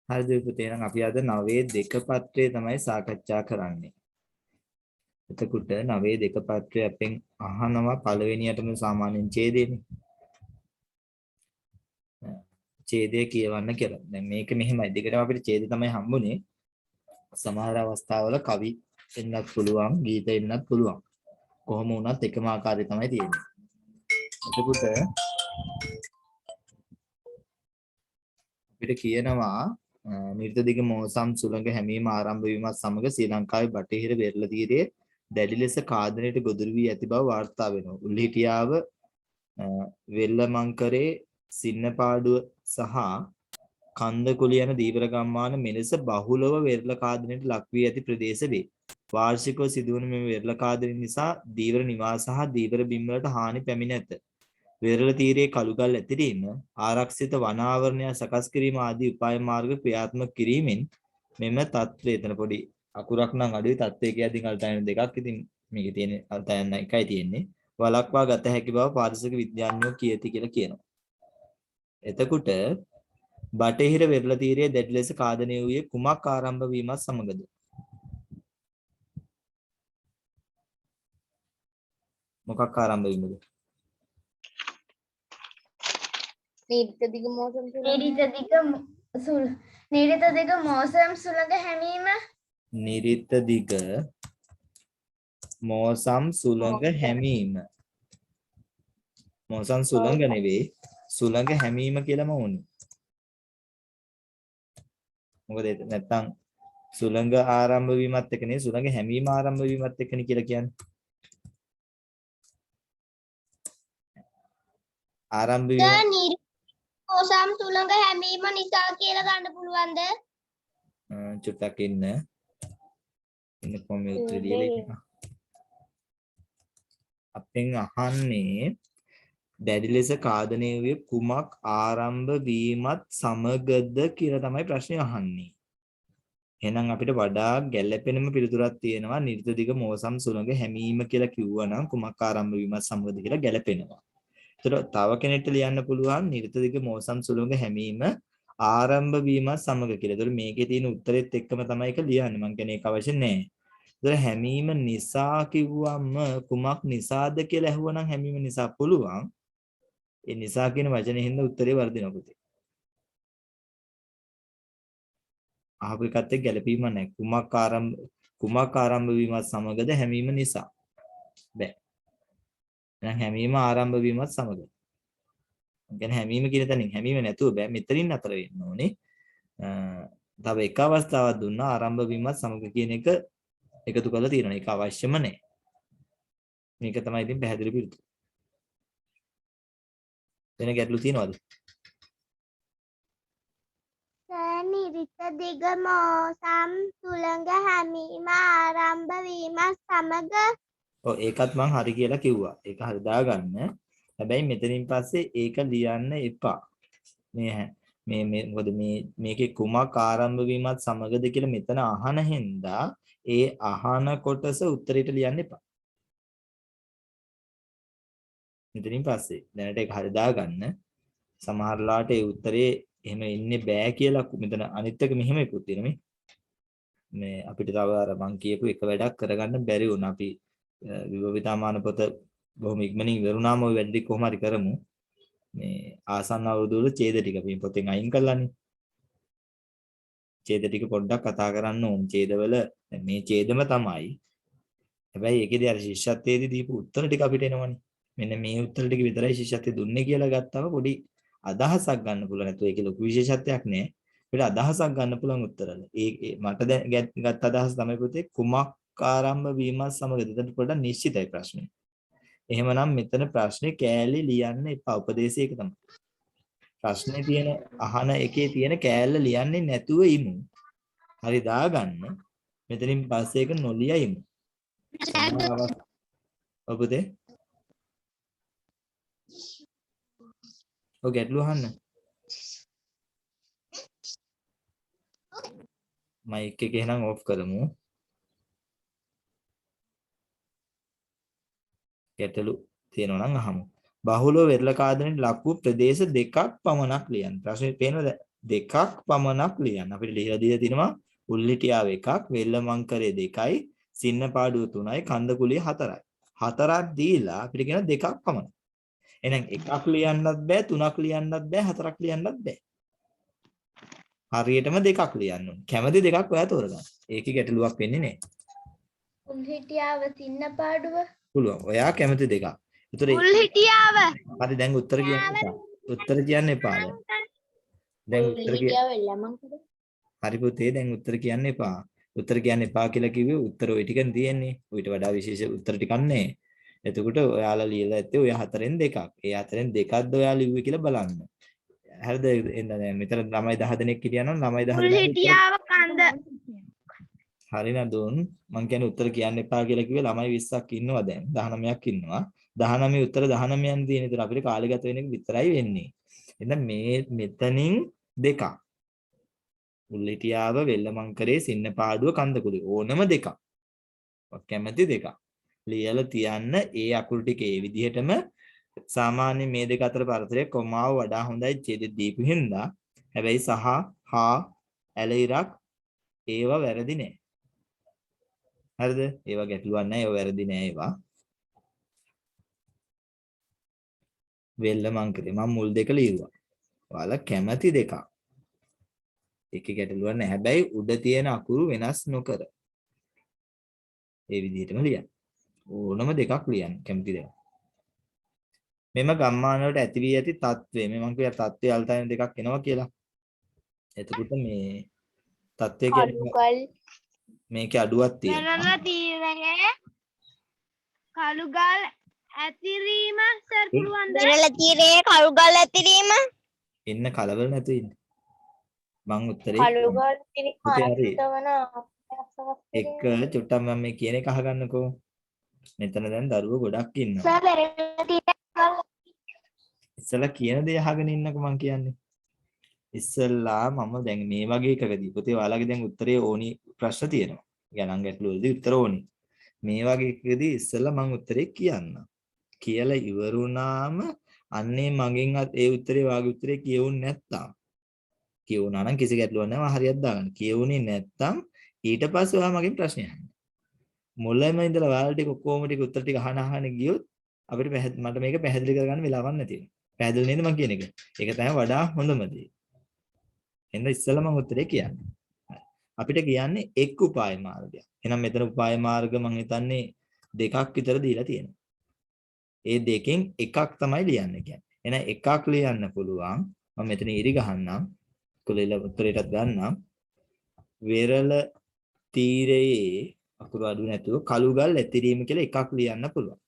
හරිද පුතේ? එහෙනම් අපි අද 9 දෙක පත්‍රය තමයි සාකච්ඡා කරන්නේ. එතකොට 9 දෙක පත්‍රය අපෙන් අහනවා පළවෙනියටම සාමාන්‍යයෙන් ඡේදයනේ. ඡේදය කියවන්න කියලා. දැන් මේක මෙහෙමයි. දෙකටම අපිට ඡේද තමයි හම්බුනේ. සමහර අවස්ථාවල කවි එන්නත් පුළුවන්, ගීත එන්නත් පුළුවන්. කොහොම වුණත් එකම ආකාරය තමයි තියෙන්නේ. එතකොට අපිට කියනවා නිර්තදිග මෝසම් සුළඟ හැමීම ආරම්භ වීමත් සමග ශ්‍රී ලංකාවේ බටහිර වෙරළ තීරයේ දැඩි ලෙස කාදනයට ගොදුරු වී ඇති බව වාර්තා වෙනවා. උල්හිටියාව වෙල්ලමංකරේ සින්නපාඩුව සහ කන්දකුළි යන දීවර ගම්මාන මෙලෙස බහුලව වෙරළ කාදනයට ලක් වී ඇති ප්‍රදේශ වේ. වාර්ෂිකව සිදුවන මෙම වෙරළ කාදනය නිසා දීවර නිවාස සහ දීවර බිම් වලට හානි පැමිණ ඇත. වෙරළ තීරයේ කළුගල් ඇතිරීම, ආරක්ෂිත වනාවරණය සකස් කිරීම ආදී උපාය මාර්ග ක්‍රියාත්මක කිරීමෙන් මෙම තත්ත්වය එතන පොඩි අකුරක් නම් අඩුයි තත්ත්වය කියද්දී අල්තයන් දෙකක් ඉතින් මේකේ තියෙන අල්තයන් එකයි තියෙන්නේ. වලක්වා ගත හැකි බව පාරිසරික විද්‍යාඥයෝ කියති කියලා කියනවා. එතකොට බටහිර වෙරළ තීරයේ දැඩි ලෙස කාදනය වූයේ කුමක් ආරම්භ වීමත් සමගද? මොකක් ආරම්භ වීමද? නිරිත දිග මෝසම් සුළඟ හැමීම නිරිත දිග මෝසම් සුළඟ හැමීම. මෝසම් සුළඟ නෙවෙයි සුළඟ හැමීම කියලාම වුනේ. මොකද නැත්තම් සුළඟ ආරම්භ වීමත් එක්ක නේ සුළඟ හැමීම ආරම්භ වීමත් එක්කනේ කියලා කියන්නේ. ආරම්භ වීම මෝසම් සුළඟ හැමීම නිසා කියලා ගන්න පුළුවන්ද? චුට්ටක් ඉන්න කොහොමද උත්තර දීලා ඉන්නවා. අපෙන් අහන්නේ දැඩි ලෙස කාදනය වූ කුමක් ආරම්භ වීමත් සමගද කියලා තමයි ප්‍රශ්නේ අහන්නේ. එහෙනම් අපිට වඩා ගැළපෙනම පිළිතුරක් තියෙනවා නිර්ත දිග මෝසම් සුළඟ හැමීම කියලා කිව්වනම් කුමක් ආරම්භ වීමත් සමගද කියලා ගැළපෙනවා. ඒතර තව කෙනෙක්ට ලියන්න පුළුවන් නිර්ත දිග මෝසම් සුළඟ හැමීම ආරම්භ වීමත් සමග කියලා. ඒතර මේකේ තියෙන උත්තරෙත් එක්කම තමයි ඒක ලියන්නේ. මං කියන්නේ ඒක අවශ්‍ය නැහැ. ඒතර හැමීම නිසා කිව්වම කුමක් නිසාද කියලා ඇහුවනම් හැමීම නිසා පුළුවන්. ඒ නිසා කියන වචනේ හින්දා උත්තරේ වර්ධිනවා පුතේ. අහපු එකත් එක්ක ගැළපීම නැහැ. කුමක් ආරම්භ වීමත් සමගද හැමීම නිසා. බෑ. එහෙනම් හැමීම ආරම්භ වීමත් සමග. කියන්නේ හැමීම කියන තැනින් හැමීම නැතුව බෑ මෙතනින් අතර වෙන්න ඕනේ. තව එක අවස්ථාවක් දුන්නා ආරම්භ වීමත් සමග කියන එක එකතු කරලා තියෙනවා. ඒක අවශ්‍යම නැහැ. මේක තමයි ඉතින් පැහැදිලි පිළිතුර. වෙන ගැටලු තියෙනවද? නිරිත දිග මෝසම් සුළඟ හැමීම ආරම්භ වීම සමග ඔව් ඒකත් මං හරි කියලා කිව්වා. ඒක හරි දාගන්න. හැබැයි මෙතනින් පස්සේ ඒක ලියන්න එපා. මේ මොකද මේකේ කුමක් ආරම්භ වීමත් සමගද කියලා මෙතන අහන හින්දා ඒ අහන කොටස උත්තරේට ලියන්න එපා. මෙතනින් පස්සේ දැනට ඒක හරි දාගන්න. සමහරලාට ඒ උත්තරේ එහෙම ඉන්නේ බෑ කියලා මෙතන අනිත් එක මෙහෙම ඉක්ුත් තියෙනවා මේ අපිට තව අර මං කියපු එක වැඩක් කරගන්න බැරි වුණා. අපි විභවිතාමාන පොත බොහොම ඉක්මනින් ඉවරුනාම ওই වැඩ ටික කොහොම හරි කරමු. මේ ආසන්න අවුරුදු වල ඡේද ටික අපි පොතෙන් අයින් කළානේ. ඡේද ටික පොඩ්ඩක් කතා කරන්න ඕන. ඡේදවල මේ ඡේදම තමයි. හැබැයි ඒකේදී අර ශිෂ්‍යත්වයේදී දීපු උත්තර ටික අපිට එනවනේ. මෙන්න මේ උත්තර ටික විතරයි ශිෂ්‍යත්වයේ දුන්නේ කියලා ගත්තම පොඩි අදහසක් ගන්න පුළුවන්. නැත්නම් ඒකේ ලොකු විශේෂත්වයක් නෑ. අපිට අදහසක් ගන්න පුළුවන් උත්තරවල. ඒ මට ගත්ත අදහස තමයි පුතේ කුමක් ආරම්භ වීමත් සමගද එතන පොඩ්ඩක් නිශ්චිතයි ප්‍රශ්නේ. එහෙමනම් මෙතන ප්‍රශ්නේ කෑලි ලියන්න එපා. උපදේශය ඒක තමයි. ප්‍රශ්නේ තියෙන අහන එකේ තියෙන කෑල්ල ලියන්නේ නැතුව ඉමු. හරි දාගන්න. මෙතනින් පස්සේ ඒක නොලිය ඉමු. ඔබදේ ඔය ගැටලු අහන්න. මයික් එක එහෙනම් ඔෆ් කරමු. ගැටලු තියෙනවා නම් අහමු. බහුලව වෙරළ කාදනයේ ලක් වූ ප්‍රදේශ දෙකක් පමණක් ලියන්න. ප්‍රශ්නේ පේනවද? දෙකක් පමණක් ලියන්න. අපිට ලියලා දීලා තිනවා උල්ලිටියාව එකක්, වෙල්ලමංකරය 2යි, සින්නපාඩුව 3යි, කන්දකුලිය 4යි. 4ක් දීලා අපිට කියන දෙකක් පමණයි. එහෙනම් එකක් ලියන්නත් බෑ, 3ක් ලියන්නත් බෑ, 4ක් ලියන්නත් බෑ. හරියටම දෙකක් ලියන්න ඕනේ. කැමති දෙකක් ඔයා තෝරගන්න. ඒකේ ගැටලුවක් වෙන්නේ නැහැ. උල්හිටියාව සින්න පාඩුව. පුළුවන්. ඔයා කැමති දෙකක්. ඒතර උල්හිටියාව. හරි දැන් උත්තර කියන්න එපා. උත්තර කියන්න එපා දැන්. දැන් උත්තර කිය. උල්හිටියාව ළමංකඩ. හරි පුතේ දැන් උත්තර කියන්න එපා. උත්තර කියන්න එපා කියලා කිව්වේ උත්තර ওই ටිකනේ තියෙන්නේ. ඊට වඩා විශේෂ උත්තර ටිකක් නැහැ. එතකොට ඔයාලා ලියලා ඇත්තේ ඔය හතරෙන් දෙකක්. ඒ හතරෙන් දෙකක්ද ඔයා ලිව්වේ කියලා බලන්න. හරිද? එන්න දැන් මෙතන ළමයි 10 දෙනෙක් හිටියා නම් ළමයි 10 දෙනා උල්හිටියාව කන්ද. හරි නදුන් මං කියන්නේ උත්තර කියන්න එපා කියලා කිව්වේ ළමයි 20ක් ඉන්නවා දැන් 19ක් ඉන්නවා 19 උත්තර 19න් තියෙන විතර අපිට කාලය ගත වෙන එක විතරයි වෙන්නේ. එහෙනම් මේ මෙතනින් දෙකක්. උල්ලිටියාව වෙල්ලමංකරේ සින්නපාඩුව කන්දකුලේ ඕනම දෙකක්. කැමැති දෙකක්. ලියලා තියන්න ඒ අකුරු ටික ඒ විදිහටම සාමාන්‍ය මේ දෙක අතර පරතරය කොමාව වඩා හොඳයි ඡේද දීපු හින්දා හැබැයි සහ හා ඇල ඉරක් ඒවා වැරදි නෑ. හරිද? ඒවා ගැටලුවක් නෑ. ඒවා වැරදි නෑ ඒවා. වෙල්ලමංකරේ මම මුල් දෙක ලියුවා. ඔයාලා කැමැති දෙකක්. එක ගැටලුවක් නෑ. හැබැයි උඩ තියෙන අකුරු වෙනස් නොකර. ඒ විදිහටම ලියන්න. ඕනම දෙකක් ලියන්න කැමති දෙයක්. මෙම ගම්මාන වලට ඇති වී ඇති తත්වය මේ මම කිය తත්වය අල්තයන් දෙකක් එනවා කියලා. එතකොට මේ తත්වය කියන්නේ මේකේ අඩුවක් තියෙනවා. වෙනම තීරණය කළුගල් ඇතිරීම සර් පුළුවන්ද? වෙනල තීරයේ කළුගල් ඇතිරීම. ඉන්න කලබල නැතුව ඉන්න. මං උත්තරේ කළුගල් ඇතිරීම එක චුට්ටක් මම මේ කියන එක අහගන්නකෝ. මෙතන දැන් දරුවෝ ගොඩක් ඉන්නවා. සර් වෙනල තීරයේ ඉස්සලා කියන දේ අහගෙන ඉන්නකෝ මං කියන්නේ. ඉස්සල්ලා මම දැන් මේ වගේ එකකදී පුතේ ඔයාලගේ දැන් උත්තරේ ඕනි ප්‍රශ්න තියෙනවා. ගණන් ගැටළු වලදී උත්තර ඕනි. මේ වගේ එකකදී ඉස්සල්ලා මං උත්තරේ කියන්න. කියලා ඉවරුනාම අන්නේ මගෙන් ඒ උත්තරේ වාගේ උත්තරේ කියවුන්නේ නැත්තම් කියවුනා නම් කිසි ගැටලුවක් නැහැ මම හරියට දාගන්න. කියවුනේ නැත්තම් ඊට පස්සේ ඔයා මගෙන් ප්‍රශ්න අහන්න. මුලින්ම ඉඳලා ඔයාලා ටික ඔක්කොම ටික උත්තර ටික අහන ගියොත් අපිට මට මේක පැහැදිලි කරගන්න වෙලාවක් නැති වෙනවා. පැහැදිලි නේද මම කියන එක? ඒක තමයි වඩා හොඳම දේ. එහෙනම් ඉස්සෙල්ලා මම උත්තරේ කියන්නේ. අපිට කියන්නේ එක් උපාය මාර්ගයක්. එහෙනම් මෙතන උපාය මාර්ග මම හිතන්නේ දෙකක් විතර දීලා තියෙනවා. ඒ දෙකෙන් එකක් තමයි ලියන්න කියන්නේ. එහෙනම් එකක් ලියන්න පුළුවන්. මම මෙතන ඉරි ගහන්නම්. කුලෙල උත්තරයටත් ගන්නම්. වෙරළ තීරයේ අකුරු අඩු නැතුව කළුගල් ඇතිරීම කියලා එකක් ලියන්න පුළුවන්.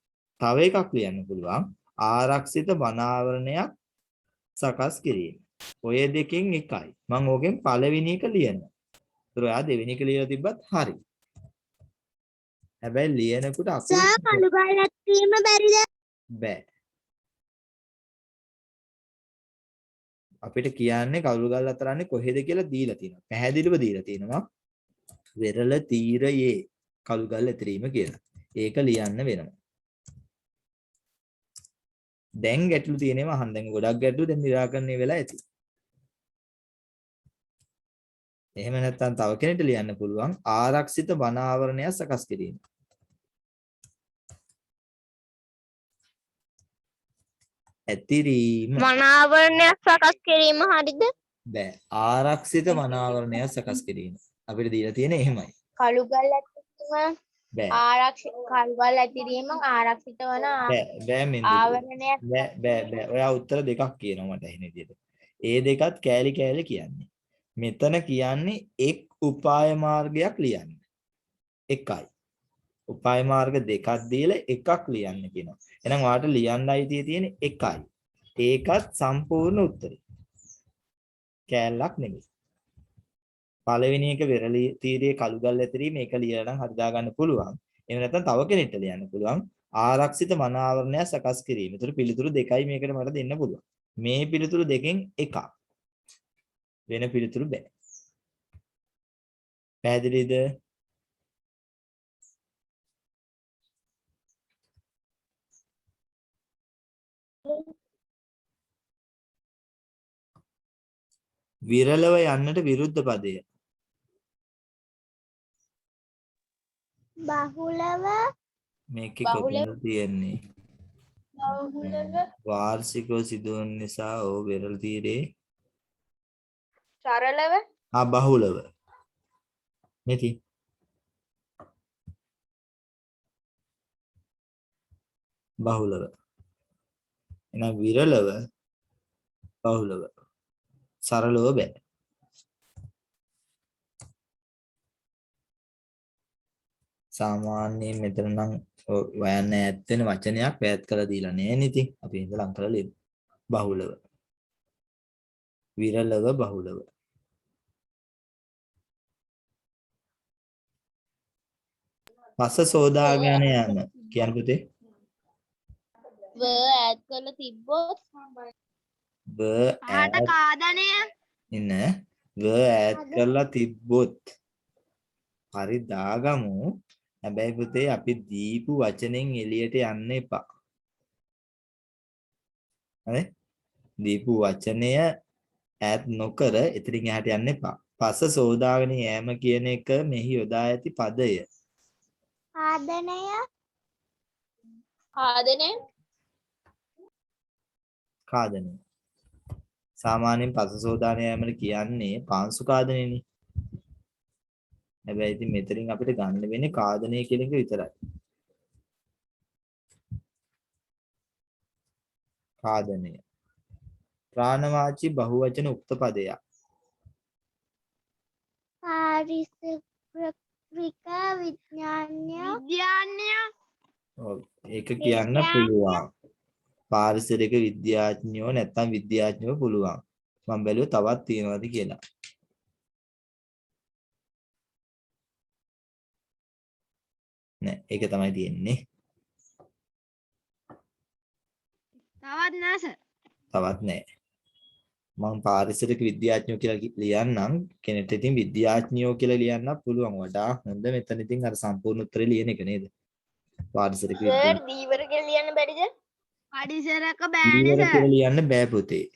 තව එකක් ලියන්න පුළුවන් ආරක්ෂිත වනාවරණයක් සකස් කිරීම. ඔය දෙකෙන් එකයි. මම ඕකෙන් පළවෙනි එක ලියනවා. ඒතර ඔයා දෙවෙනි එක ලියලා තිබ්බත් හරි. හැබැයි ලියනකොට අකුරු කළුගල් ඇතිරීම බැරිද? බෑ. අපිට කියන්නේ කළුගල් අතරන්නේ කොහෙද කියලා දීලා තියෙනවා. පැහැදිලිව දීලා තියෙනවා. වෙරළ තීරයේ කළුගල් ඇතිරීම කියලා. ඒක ලියන්න වෙනවා. දැන් ගැටලු තියෙනවා අහන්න. දැන් ගොඩක් ගැටලු දැන් निराකරණය වෙලා ඇති. එහෙම නැත්නම් තව කෙනෙක්ට ලියන්න පුළුවන් ආරක්ෂිත වන ආවරණයක් සකස් කිරීම. ඇතිරීම වන ආවරණයක් සකස් කිරීම හරිද? බෑ. ආරක්ෂිත වන ආවරණයක් සකස් කිරීම. අපිට දීලා තියෙන්නේ එහෙමයි. කළුගල් ඇතිරීම බෑ. ආරක්ෂිත කළුගල් ඇතිරීම ආරක්ෂිත වන බෑ මෙන්න. ආවරණයක්. බෑ. ඔයා උත්තර දෙකක් කියනවා මට එහෙන විදිහට. ඒ දෙකත් කෑලි කෑලි කියන්නේ. මෙතන කියන්නේ එක් උපාය මාර්ගයක් ලියන්න. එකයි. උපාය මාර්ග දෙකක් දීලා එකක් ලියන්න කියනවා. එහෙනම් ඔයාලට ලියන්න අයිතිය තියෙන්නේ එකයි. ඒකත් සම්පූර්ණ උත්තරේ. කෑල්ලක් නෙමෙයි. පළවෙනි එක වෙරළි තීරයේ කළුගල් ඇතිරීම මේක ලියලා නම් හදා ගන්න පුළුවන්. එහෙම නැත්නම් තව කෙනෙක්ට ලියන්න පුළුවන්. ආරක්ෂිත වන ආවරණයක් සකස් කිරීම. ඒතර පිළිතුරු දෙකයි මේකට මට දෙන්න පුළුවන්. මේ පිළිතුරු දෙකෙන් එකක්. වෙන පිළිතුරු බෑ. පැහැදිලිද? විරලව යන්නට විරුද්ධ පදය. බහුලව මේකේ කොතනද තියෙන්නේ? වාර්ෂිකව සිදුවන නිසා ඕ විරල තීරේ සරලව බහුලව. නැති. බහුලව. එහෙනම් විරලව බහුලව. සරලව බෑ. සාමාන්‍යයෙන් මෙතන නම් වයන්න ඈත් වෙන වචනයක් වැයත් කරලා දීලා නෑ නේ. අපි ඉඳලා ලං කරලා ලියමු. බහුලව. විරලව බහුලව. පස සෝදාගෙන යන කියන පුතේ ව ඈඩ් කරලා තිබ්බොත් ව ඈඩ් කාදනය ඉන්න ව ඈඩ් කරලා තිබ්බොත් හරි දාගමු. හැබැයි පුතේ අපි දීපු වචනෙන් එළියට යන්න එපා. හරි? දීපු වචනය ඈඩ් නොකර එතනින් එහාට යන්න එපා. පස සෝදාගෙන යෑම කියන එක මෙහි යොදා ඇති පදය. කාදනය. සාමාන්‍යයෙන් පස සෝදාගෙන යෑමට කියන්නේ පාංශු කාදනයනේ. හැබැයි ඉතින් මෙතනින් අපිට ගන්න වෙන්නේ කාදනය කියන එක විතරයි. කාදනය. ප්‍රාණවාචී බහුවචන උක්ත පදයක්. විද්‍යාඥය ඔව් ඒක කියන්න පුළුවන්. පාරිසරික විද්‍යාඥයෝ නැත්නම් විද්‍යාඥයෝ පුළුවන්. මම බැලුවා තවත් තියෙනවද කියලා. නෑ ඒක තමයි තියෙන්නේ. තවත් නැස තවත් නෑ. මම පාරිසරික විද්‍යාඥයෝ කියලා ලියන්නම්. කෙනෙක්ට ඉතින් විද්‍යාඥයෝ කියලා ලියන්න පුළුවන්. වඩා හොඳ මෙතන ඉතින් අර සම්පූර්ණ උත්තරේ ලියන එක නේද? පාරිසරික විද්‍යාඥයෝ දීවර කියලා ලියන්න බැරිද? පරිසරක දීවර කියලා ලියන්න බෑ පුතේ.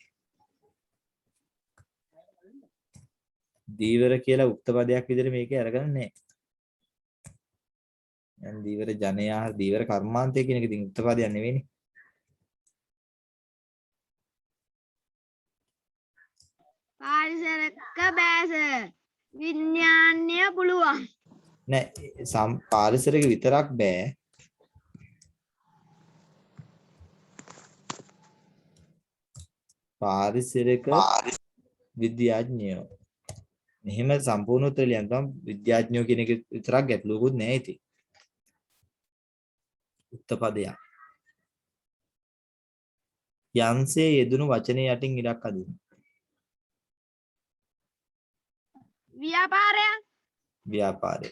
දීවර කියලා උක්ත පදයක් විදිහට මේකේ අරගන්න නෑ. දැන් දීවර ජනයා දීවර කර්මාන්තය කියන එක ඉතින් උක්ත පදයක් නෙවෙයිනේ. පාරිසරක බෑස විඥානය පුළුවන්. නෑ පාරිසරික විතරක් බෑ. පාරිසරික විද්‍යාඥයෝ. මෙහෙම සම්පූර්ණ උත්තර ලියන්න තමයි විද්‍යාඥයෝ කියන එක විතරක් ගැටලුවකුත් නෑ ඉතින්. උක්ත පදයක්. යන්සේ යෙදුණු වචනේ යටින් ඉලක්ක අදින්න. ව්‍යාපාරය ව්‍යාපාරය.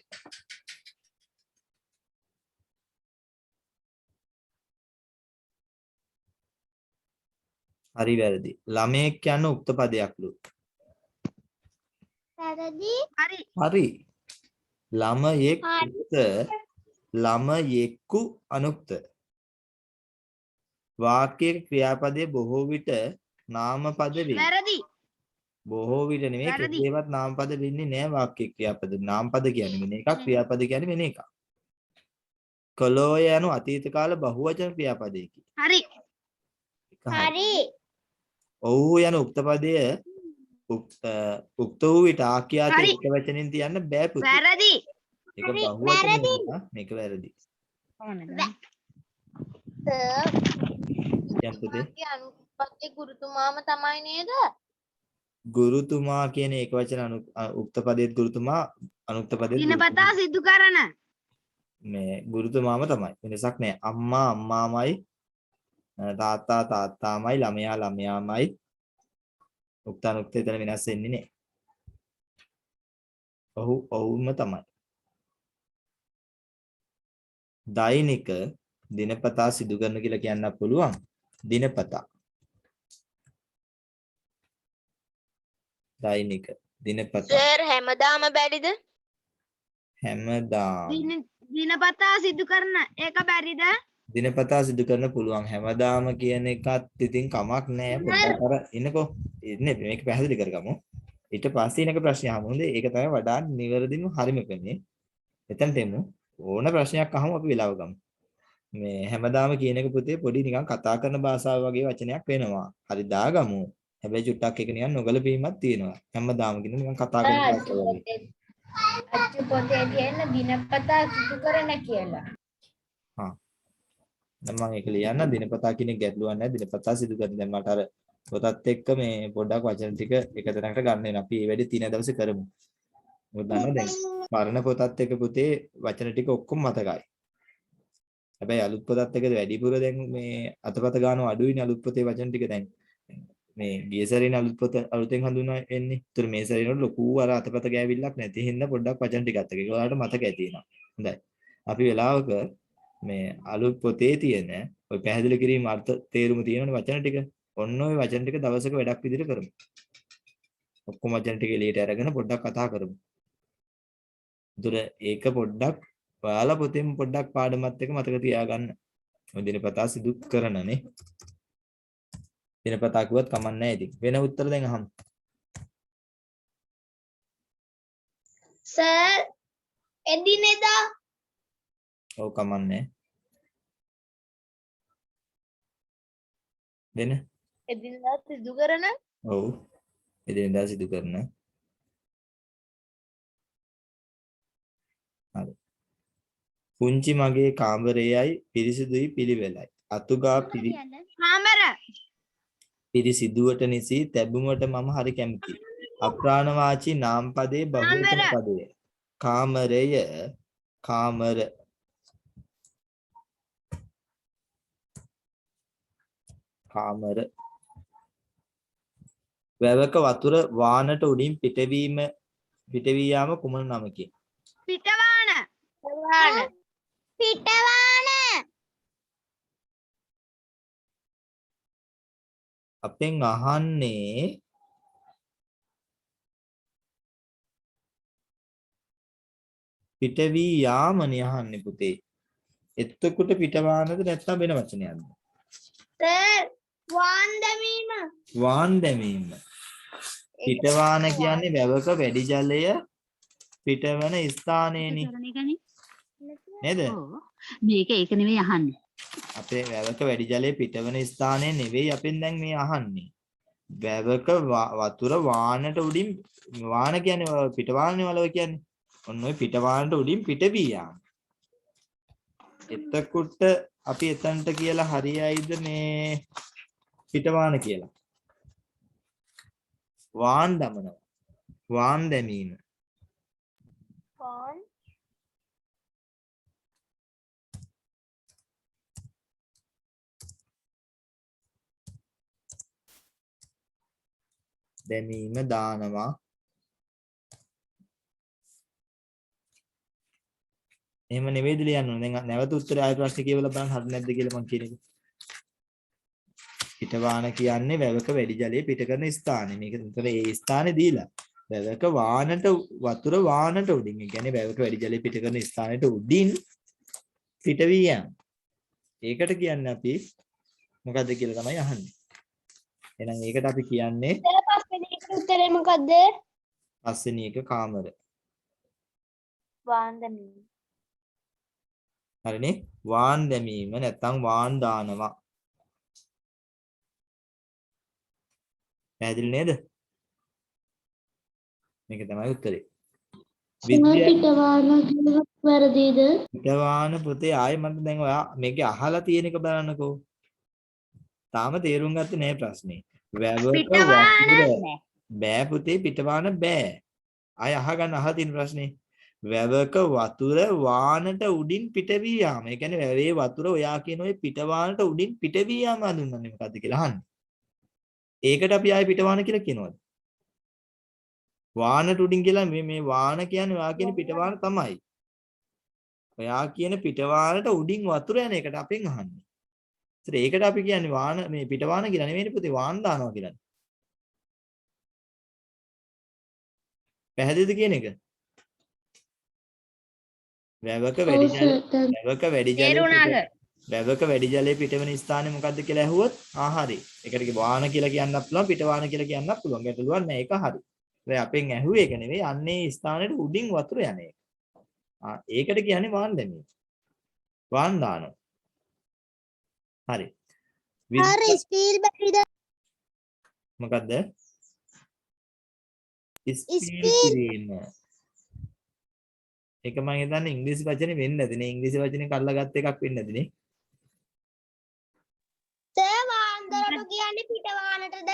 හරි වැරදි. ළමයෙක් යන උක්ත පදයක්ලු. වැරදි. හරි. හරි. ළමයෙක් උක්ත ළමයෙකු අනුක්ත. වාක්‍යයක ක්‍රියාපදයේ බොහෝ විට නාමපද වේ. වැරදි. බොහෝ විට නෙමෙයි කෙසේවත් නාමපද වෙන්නේ නැහැ වාක්‍ය ක්‍රියාපද. නාමපද කියන්නේ වෙන එකක්, ක්‍රියාපද කියන්නේ වෙන එකක්. කලෝය යනු අතීත කාල බහුවචන ක්‍රියාපදයකි. හරි. හරි. ඔව්හු යන උක්ත පදය උක්ත වූ විට ආඛ්‍යාත එක වචනෙන් තියන්න බෑ පුතේ. වැරදි. ඒක බහුවචන මේක වැරදි. අනුපත්ති ගුරුතුමාම තමයි නේද? ගුරුතුමා කියන එක වචන උක්ත පදයේත් ගුරුතුමා අනුක්ත පදයේත් දිනපතා සිදු කරන මේ ගුරුතුමාම තමයි. වෙනසක් නෑ. අම්මා අම්මාමයි, තාත්තා තාත්තාමයි, ළමයා ළමයාමයි. උක්ත අනුක්ත එතන වෙනස් වෙන්නේ නෑ. ඔහු ඔවුන්ම තමයි. දෛනික දිනපතා සිදු කරන කියලා කියන්න පුළුවන්. දිනපතා. දෛනික දිනපතා. සර් හැමදාම බැරිද? හැමදාම. දිනපතා සිදු කරන එක බැරිද? දිනපතා සිදු කරන්න පුළුවන්. හැමදාම කියන එකත් ඉතින් කමක් නෑ. පොඩ්ඩක් අර ඉන්නකෝ. ඉන්නේ මේක පැහැදිලි කරගමු. ඊට පස්සේ එනක ප්‍රශ්නය අහමු. හොඳේ. ඒක තමයි වඩා නිවැරදිම හරිම වෙන්නේ. එතනට එමු. ඕන ප්‍රශ්නයක් අහමු අපි වෙලාව ගමු. මේ හැමදාම කියන එක පුතේ පොඩි නිකන් කතා කරන භාෂාව වගේ වචනයක් වෙනවා. හරි දාගමු. හැබැයි චුට්ටක් එක නිකන් නොගලපීමක් තියෙනවා. හැමදාම කියන නිකන් කතා කරන භාෂාව වගේ. අච්චු පොතේ තියෙන දිනපතා සිදු කරන කියලා. හා. දැන් මම ඒක ලියන්න දිනපතා කියන ගැටලුවක් නැහැ. දිනපතා සිදු කරන දැන් මට අර පොතත් එක්ක මේ පොඩ්ඩක් වචන ටික එක තැනකට ගන්න වෙනවා. අපි මේ වැඩි 3 දවසේ කරමු. මොකද දන්නවද දැන් පරණ පොතත් එක්ක පුතේ වචන ටික ඔක්කොම මතකයි. හැබැයි අලුත් පොතත් එක්ක වැඩිපුර දැන් මේ අතපත ගන්නව අඩුයිනේ අලුත් පොතේ වචන ටික දැන් මේ ගිය සැරේනේ අලුත් පොත අලුතෙන් හඳුන්වා එන්නේ. ඒතර මේ සැරේනොත් ලොකු අර අතපත ගෑවිල්ලක් නැති හින්දා පොඩ්ඩක් වචන ටිකක් අතක. ඒක ඔයාලට මතක ඇති වෙනවා. හොඳයි. අපි වෙලාවක මේ අලුත් පොතේ තියෙන ඔය පැහැදිලි කිරීම අර්ථ තේරුම තියෙනවනේ වචන ටික. ඔන්න ඔය වචන ටික දවසක වැඩක් විදිහට කරමු. ඔක්කොම වචන ටික එළියට අරගෙන පොඩ්ඩක් කතා කරමු. ඒතර ඒක පොඩ්ඩක් ඔයාලා පොතෙන් පොඩ්ඩක් පාඩමත් එක්ක මතක තියාගන්න. ඔය දිනපතා සිදු කරනනේ. දිනපතා කිව්වත් කමක් නැහැ ඉතින්. වෙන උත්තර දැන් අහමු. සර් එදිනෙදා ඔව් කමක් නැහැ. වෙන? එදිනෙදා සිදු කරන ඔව්. එදිනෙදා සිදු කරන. හරි. පුංචි මගේ කාමරයයි පිරිසිදුයි පිළිවෙලයි. අතුගා කාමර පිරිසිදුවට නිසි තැබුමට මම හරි කැමතියි. අප්‍රාණවාචී නාමපදයේ බහුවචන පදය. කාමරය කාමර කාමර වැවක වතුර වානට උඩින් පිටවී යාම කුමන නමකින්? පිටවාන පිටවාන අපෙන් අහන්නේ පිටවී යාමනේ අහන්නේ පුතේ. එතකොට පිටවානද නැත්නම් වෙන වචනයක්ද? සර් වාන් දැමීම වාන් දැමීම. පිටවාන කියන්නේ වැවක වැඩි ජලය පිටවන ස්ථානයනේ. නේද? මේක ඒක නෙවෙයි අහන්නේ. අපේ වැවක වැඩි ජලය පිටවන ස්ථානය නෙවෙයි අපෙන් දැන් මේ අහන්නේ. වැවක වතුර වානට උඩින් වාන කියන්නේ පිටවානනේ වලව කියන්නේ. ඔන්න ඔය පිටවානට උඩින් පිටවී යාම. එතකොට අපි එතනට කියලා හරියයිද මේ පිටවාන කියලා? වාන් දමනවා. වාන් දැමීම. වාන් දැමීම දානවා. එහෙම නෙවෙයිද ලියන්න ඕනේ. දැන් නැවත උත්තරය ආයෙ ප්‍රශ්නේ කියවලා බලන්න හරි නැද්ද කියලා මම කියන එක. පිටවාන කියන්නේ වැවක වැඩි ජලය පිට කරන ස්ථානය. මේක උතර ඒ ස්ථානේ දීලා. වැවක වානට වතුර වානට උඩින්. ඒ කියන්නේ වැවක වැඩි ජලය පිට කරන ස්ථානෙට උඩින් පිටවී යන. ඒකට කියන්නේ අපි මොකද්ද කියලා තමයි අහන්නේ. එහෙනම් ඒකට අපි කියන්නේ පස්වෙනි එක උත්තරේ මොකද්ද? පස්වෙනි එක කාමර. වාන් දැමීම හරිනේ? වාන් දැමීම නැත්නම් වාන් දානවා. පැහැදිලි නේද? මේක තමයි උත්තරේ. පිටවාන කියනවත් වැරදිද? පිටවාන පුතේ ආයෙ මට දැන් ඔයා මේකේ අහලා තියෙන එක බලන්නකෝ. තාම තේරුම් ගත්තේ නැහැ ප්‍රශ්නේ. වැවක වතුර බෑ පුතේ පිටවාන බෑ. ආයෙ අහගන්න අහලා තියෙන ප්‍රශ්නේ. වැවක වතුර වානට උඩින් පිටවී යාම. ඒ කියන්නේ වැවේ වතුර ඔයා කියන ඔය පිටවානට උඩින් පිටවී යාම හඳුන්වන්නේ මොකද්ද කියලා අහන්නේ. ඒකට අපි ආයෙ පිටවාන කියලා කියනවාද? වානට උඩින් කියලා මේ වාන කියන්නේ ඔයා කියන පිටවාන තමයි. ඔයා කියන පිටවානට උඩින් වතුර යන එකට අපෙන් අහන්නේ. ඒත් ඒකට අපි කියන්නේ වාන මේ පිටවාන කියලා නෙමෙයි පුතේ වාන් දානවා කියලා. පැහැදිලිද කියන එක? වැවක වැඩි ජලය පිටවෙන ස්ථානේ මොකද්ද කියලා ඇහුවොත් හරි. ඒකට වාන කියලා කියන්නත් පුළුවන් පිටවාන කියලා කියන්නත් පුළුවන්. ගැටලුවක් නැහැ. ඒක හරි. ඒ අපෙන් ඇහුවේ ඒක නෙවෙයි අන්නේ ස්ථානෙට උඩින් වතුර යන එක. ඒකට කියන්නේ වාන් දැමීම. වාන් දානවා. හරි. හරි ස්පීල් බැරිද? මොකද්ද? ස්පීල් ස්පීල්. කිරීම. ඒක මම හිතන්නේ ඉංග්‍රීසි වචනේ වෙන්නේ නැති නේ. ඉංග්‍රීසි වචනේ කල්ලාගත් එකක් වෙන්නේ නැති නේ. වාන්දරට කියන්නේ පිටවානටද?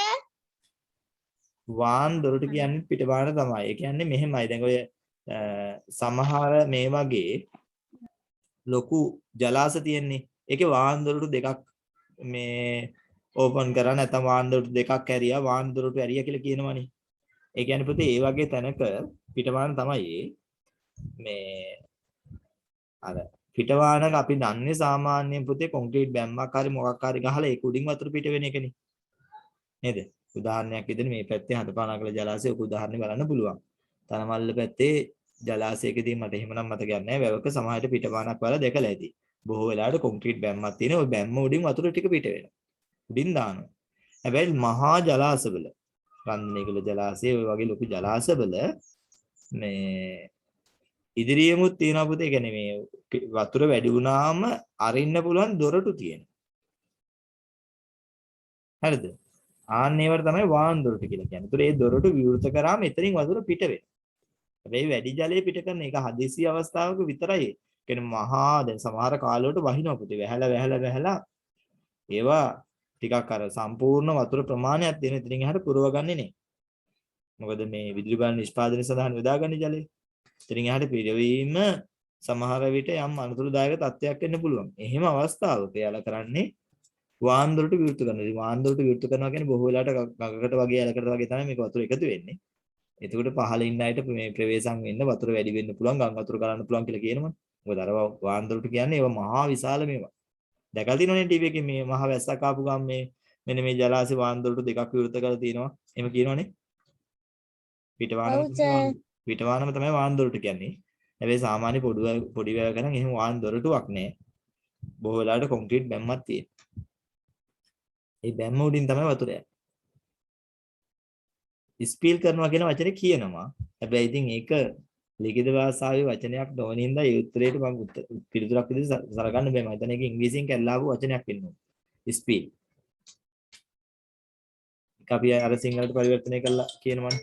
වාන් දොරටු කියන්නේ පිටබාන තමයි. ඒ කියන්නේ මෙහෙමයි. දැන් ඔය සමහර මේ වගේ ලොකු ජලාශ තියෙන්නේ. ඒකේ වාන් දොරටු දෙකක් මේ ඕපන් කරා නැත්නම් වාන් දොරටු දෙකක් ඇරියා වාන් දොරටු ඇරියා කියලා කියනවනේ. ඒ කියන්නේ පුතේ ඒ වගේ තැනක පිටවාන තමයි මේ අර පිටවානක අපි දන්නේ සාමාන්‍යයෙන් පුතේ කොන්ක්‍රීට් බැම්මක් හරි මොකක් හරි ගහලා ඒක උඩින් වතුර පිට වෙන එකනේ. නේද? උදාහරණයක් විදිහට මේ පැත්තේ හඳපානාකල ජලාශය ඔක උදාහරණේ බලන්න පුළුවන්. තනමල්ල පැත්තේ ජලාශයකදී මට එහෙමනම් මතකයක් නැහැ. වැවක සමහරට පිටවානක් වල දැකලා ඇති. බොහෝ වෙලාවට කොන්ක්‍රීට් බැම්මක් තියෙන ওই බැම්ම උඩින් වතුර ටික පිට වෙනවා. උඩින් දානවා. හැබැයි මහා ජලාශවල රන්නිකල ජලාශය ඔය වගේ ලොකු ජලාශවල මේ ඉදිරියෙමුත් තියෙනවා පුතේ. ඒ කියන්නේ මේ වතුර වැඩි වුණාම අරින්න පුළුවන් දොරටු තියෙනවා. හරිද? ආන්න ඒවට තමයි වාන් දොරටු කියලා කියන්නේ. ඒතර ඒ දොරටු විවෘත කරාම එතනින් වතුර පිට වෙනවා. හැබැයි වැඩි ජලය පිට කරන එක හදිසි අවස්ථාවක විතරයි. කියන්නේ මහා දැන් සමහර කාලවලට වහිනවා පුතේ. වැහැලා ඒවා ටිකක් අර සම්පූර්ණ වතුර ප්‍රමාණයක් තියෙන ඉතින් එහාට පුරවගන්නේ නැහැ. මොකද මේ විදුලි බාන නිෂ්පාදනය සඳහා යොදාගන්නේ ජලය. ඉතින් එහාට පිරවීම සමහර විට යම් අනුතුරුදායක තත්ත්වයක් වෙන්න පුළුවන්. එහෙම අවස්ථාවක යාලා කරන්නේ වාන් දොරටු විවෘත කරනවා. ඉතින් වාන් දොරටු විවෘත කරනවා කියන්නේ බොහෝ වෙලාවට ගඟකට වගේ ඇලකට වගේ තමයි මේක වතුර එකතු වෙන්නේ. එතකොට පහළ ඉන්න අයට මේ ප්‍රවේශම් වෙන්න වතුර වැඩි වෙන්න පුළුවන්, ගම් වතුර ගලන්න පුළුවන් කියලා කියනවනේ. මොකද අර වාන් දොරටු කියන්නේ ඒවා මහා විශාල මේවා. දැකලා තියෙනවනේ ටීවී එකේ මේ මහ වැස්සක් ආපු ගම් මේ මෙන්න මේ ජලාශය වාන් දොරටු දෙකක් විවෘත කරලා තියෙනවා. එහෙම කියනවනේ. පිටවානම තමයි වාන් දොරටු කියන්නේ. හැබැයි සාමාන්‍ය පොඩි වැව කරන් එහෙම වාන් දොරටුවක් නැහැ. බොහෝ වෙලාවට කොන්ක්‍රීට් බැම්මක් තියෙනවා. ඒ බැම්ම උඩින් තමයි වතුර යන්නේ. ස්පීල් කරනවා කියන වචනේ කියනවා. හැබැයි ඉතින් ඒක ලිඛිත භාෂාවේ වචනයක් නොවන හින්දා ඒ උත්තරේට මම පිළිතුරක් විදිහට සලකන්න බෑ. මම හිතන්නේ ඒක ඉංග්‍රීසියෙන් කැල්ලා ආපු වචනයක් වෙන්න ඕනේ. ස්පීල්. ඒක අපි අර සිංහලට පරිවර්තනය කළා කියනවනේ.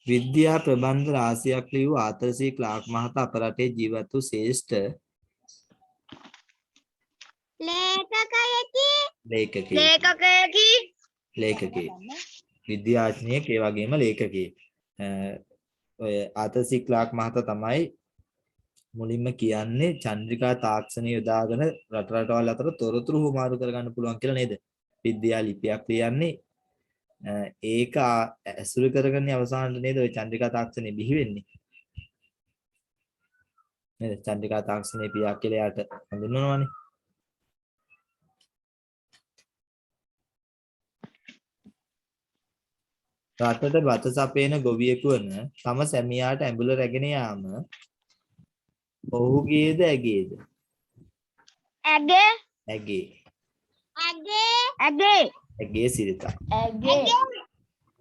විද්‍යා ප්‍රබන්ධ රාශියක් ලියූ ආතර් සී ක්ලාක් මහතා අප රටේ ජීවත් වූ ශ්‍රේෂ්ඨ ලේඛකයෙක් විද්‍යාඥයෙක් ඒ වගේම ලේඛකයෙක්. ඔය ආතර් සී ක්ලාක් මහතා තමයි මුලින්ම කියන්නේ චන්ද්‍රිකා තාක්ෂණය යොදාගෙන රටවල් අතර තොරතුරු හුමාරු කරගන්න පුළුවන් කියලා නේද? විද්‍යා ලිපියක් ලියන්නේ ඒක ඇසුරු කරගන්නේ අවසානයේ නේද ඔය චන්ද්‍රිකා තාක්ෂණය බිහි වෙන්නේ. නේද? චන්ද්‍රිකා තාක්ෂණයේ පියා කියලා යාට හඳුන්වනවානේ. රටට බත සපයන ගොවියෙකු වන තම සැමියාට ඇඹුල රැගෙන යාම ඔහුගේද ඇගේද? ඇගේ සිරිතක්.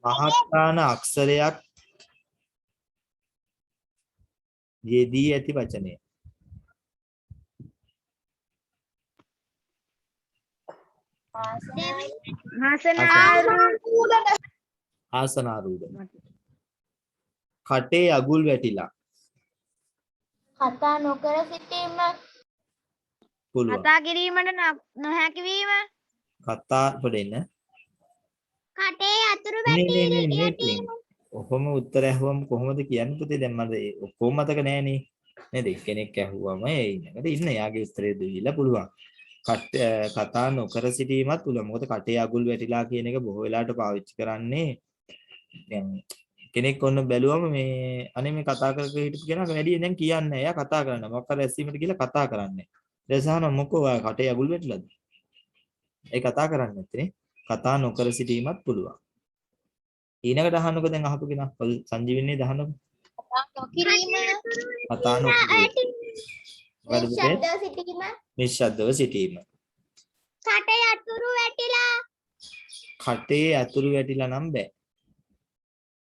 මහත්කාන අක්ෂරයක් යෙදී ඇති වචනය. ආසනාරූඪ. කටේ අගුල් වැටිලා. කතා නොකර සිටීම. පුළුවන්. කතා කිරීමට නොහැකි වීම. කතා පොඩෙන්න. කටේ අතුරු වැටීම. ඔහොම උත්තර ඇහුවම කොහොමද කියන්නේ පුතේ? දැන් මට ඔක්කොම මතක නෑනේ. නේද? කෙනෙක් ඇහුවම ඒ ඉන්නකට ඉන්න යාගේ උත්තරේ දෙවිලා පුළුවන්. කතා නොකර සිටීමත් පුළුවන්. මොකද කටේ අගුල් වැටිලා කියන එක බොහෝ වෙලාවට පාවිච්චි කරන්නේ දැන් කෙනෙක් ඔන්න බැලුවම මේ අනේ මේ කතා කර කර හිටපු කෙනා වැඩි දැන් කියන්නේ එයා කතා කරන්න මොකක් හරි ඇස්සීමට ගිහලා කතා කරන්නේ. ඊටසහන මොකෝ ඔයා කටේ අගුල් වැටිලාද? ඒ කතා කරන්නේ නැත්තේ. කතා නොකර සිටීමත් පුළුවන්. ඊනකට අහන්නකො දැන් අහපු කෙනා සංජීවිනේ දහන්නකො. කතා නොකිරීම. නිශ්ශබ්දව සිටීම. කටේ අතුරු වැටිලා. කටේ අතුරු වැටිලා නම් බෑ.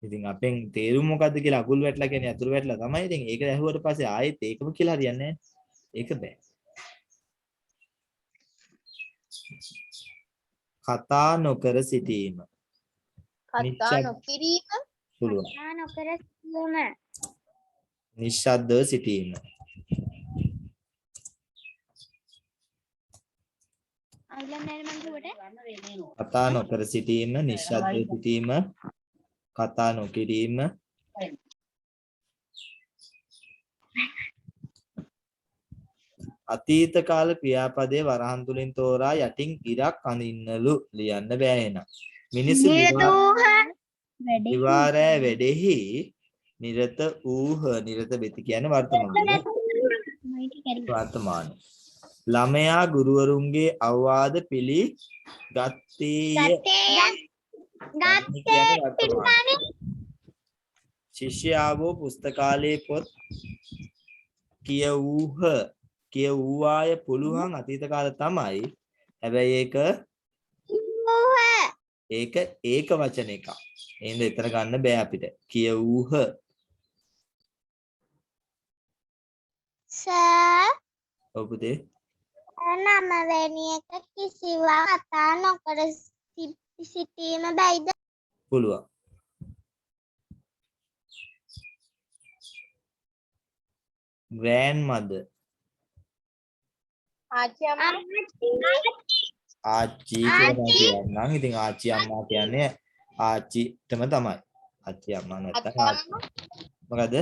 ඉතින් අපෙන් තේරුම මොකද්ද කියලා අකුල් වැටලා කියන්නේ අතුරු වැටලා තමයි. ඉතින් ඒක ඇහුවට පස්සේ ආයෙත් ඒකම කියලා හරියන්නේ නැහැ. ඒක බෑ. කතා නොකර සිටීම. කතා නොකිරීම. පුළුවන්. කතා නොකර සිටීම. නිශ්ශබ්දව සිටීම. කතා නොකර සිටීම, නිශ්ශබ්දව සිටීම, කතා නොකිරීම. අතීත කාල ක්‍රියාපදයේ වරහන් තුලින් තෝරා යටින් ඉරක් අඳින්නලු ලියන්න බෑ එහෙනම්. මිනිස්සු විවාරය වැඩෙහි නිරත ඌහ. නිරත බෙති කියන්නේ වර්තමාන. ළමයා ගුරුවරුන්ගේ අවවාද පිළිගත්තේය. ශිෂ්‍යයාවෝ පුස්තකාලයේ පොත් කියවූහ. කියවූවාය පුළුවන් අතීත කාල තමයි. හැබැයි ඒක වචන එකක්. එහෙනම් එතන ගන්න බෑ අපිට. කියවූහ. සර් ඔව් පුතේ. නම වැනි එක කිසිවක් කතා නොකර සිටීම බැයිද? පුළුවන්. grandmother. ආච්චි කියලා කියන්නම්. ඉතින් ආච්චි අම්මා කියන්නේ ආච්චිටම තමයි. ආච්චි අම්මා නැත්තම් ආච්චි. මොකද?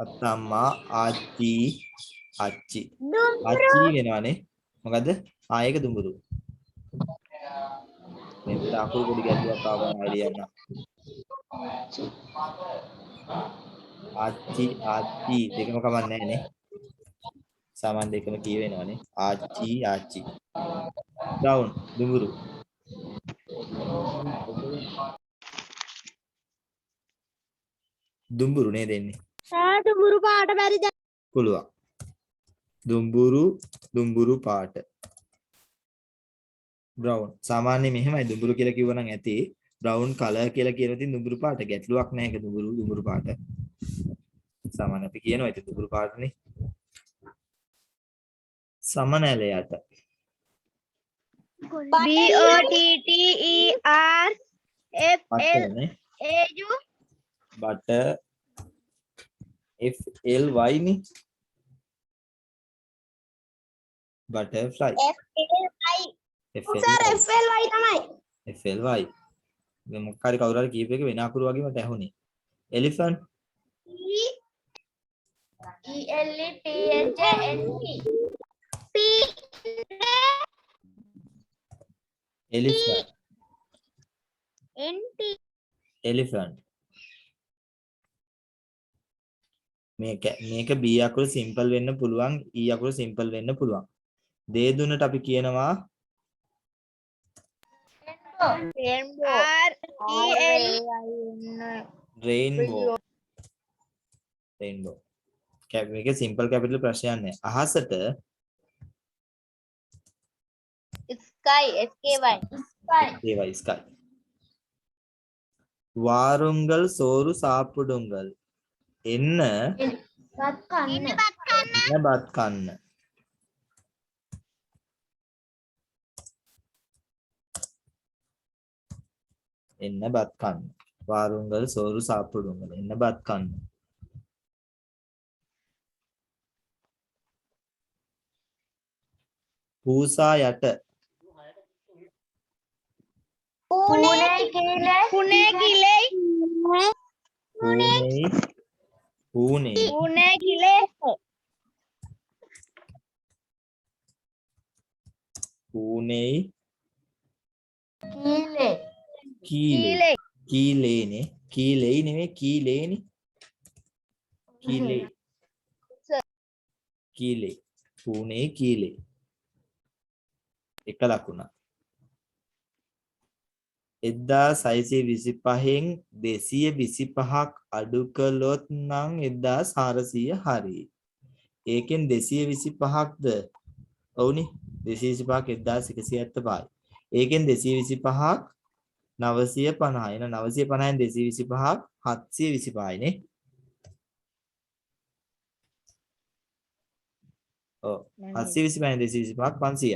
අත්තම්මා ආච්චි වෙනවනේ. මොකද? ඒක දුඹුරු. මෙතන අකුරු පොඩි ගැටලුවක් ආවම හරියන්න. ආච්චි දෙකම කමන්නේ නැහැ නේ. සාමාන්‍ය දෙකම කියවෙනවනේ. ආච්චි. brown දුඹුරු. දුඹුරු නේ දෙන්නේ. දුඹුරු පාට බැරිද? පුළුවන්. දුඹුරු පාට. brown. සාමාන්‍ය මෙහෙමයි දුඹුරු කියලා කිව්වනම් ඇති. brown color කියලා කියන ඉතින් දුඹුරු පාට ගැටලුවක් නැහැ. ඒක දුඹුරු පාට. සාමාන්‍ය අපි කියනවා ඒක දුඹුරු පාටනේ. සමනැලයට. BOTTERFLAU butter FLY නේ. butterfly. FLY තමයි. FLY. මේ මොකක් හරි කවුරු හරි කීප එක වෙන අකුරු වගේ මට ඇහුනේ. elephant. elephant. elephant. මේක B අකුරු සිම්පල් වෙන්න පුළුවන්, E අකුරු සිම්පල් වෙන්න පුළුවන්. දේ දුන්නට අපි කියනවා rainbow. මේක සිම්පල් කැපිටල් ප්‍රශ්නයක් නෑ. අහසට sky. வாருங்கள் சோறு சாப்பிடுங்கள். என்ன பத் கண்ண. என்ன பத் கண்ண. வாருங்கள் சோறு சாப்பிடுங்கள். என்ன பத் கண்ண. பூசா යට. පුනේ කීලේනේ. කීලේ නෙමෙයි කීලේනේ. කීලේ. පුනේ කීලේ. එක ලකුණ. 1625න් 225ක් අඩු කළොත් නම් 1400 හරියි. ඒකෙන් 225ක්ද ඔව්නේ 225ක් 1175යි. ඒකෙන් 225ක් 950. එන 950න් 225ක් 725යි නේ. ඔව් 725න් 225ක් 500යි.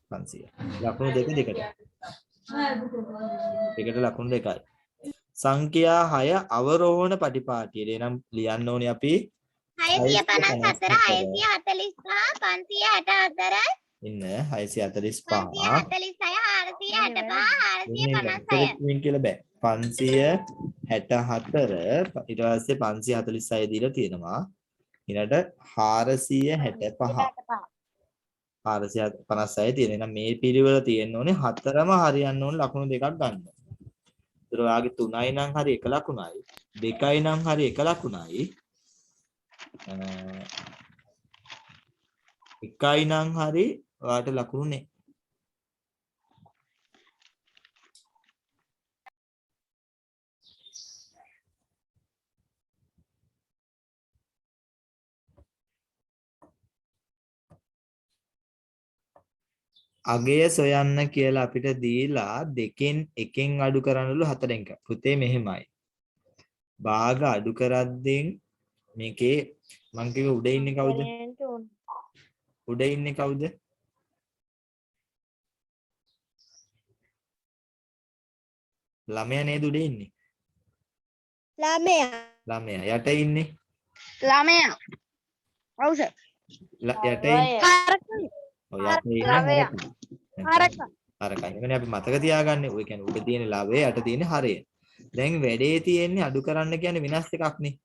500. ලකුණු දෙක දෙකට. දෙකට ලකුණු දෙකයි. සංඛ්‍යා 6 අවරෝහණ පටිපාටියට. එනම් ලියන්න ඕනේ අපි 654 645 564 ඉන්න 645 546 485 456 කියලා බෑ. 564 ඊට පස්සේ 546 දීලා තියෙනවා. ඊළඟට 465 456 තියෙන. එහෙනම් මේ පිළිවෙල තියෙන්න ඕනේ හතරම හරියන්න ඕනේ ලකුණු දෙකක් ගන්න. ඒතර ඔයාගේ 3යි නම් හරි 1 ලකුණයි. 2යි නම් හරි 1 ලකුණයි. 1යි නම් හරි ඔයාට ලකුණු නේ. අගය සොයන්න කියලා අපිට දීලා දෙකෙන් එකෙන් අඩු කරන්නලු හතරෙන් එක. පුතේ මෙහෙමයි. භාග අඩු කරද්දී මේකේ මං කිව්ව උඩ ඉන්නේ කවුද? උඩ ඉන්නේ කවුද? ළමයා නේද උඩ ඉන්නේ? ළමයා යට ඉන්නේ? ළමයා ඔව් සර් යට ඉන්නේ? ඔය යට ඉන්නේ හරකයි. එන්නේ අපි මතක තියාගන්නේ. ඔය කියන්නේ උඩ තියෙන ළවේ යට තියෙන හරය. දැන් වැඩේ තියෙන්නේ අඩු කරන්න කියන්නේ වෙනස් එකක් නේ.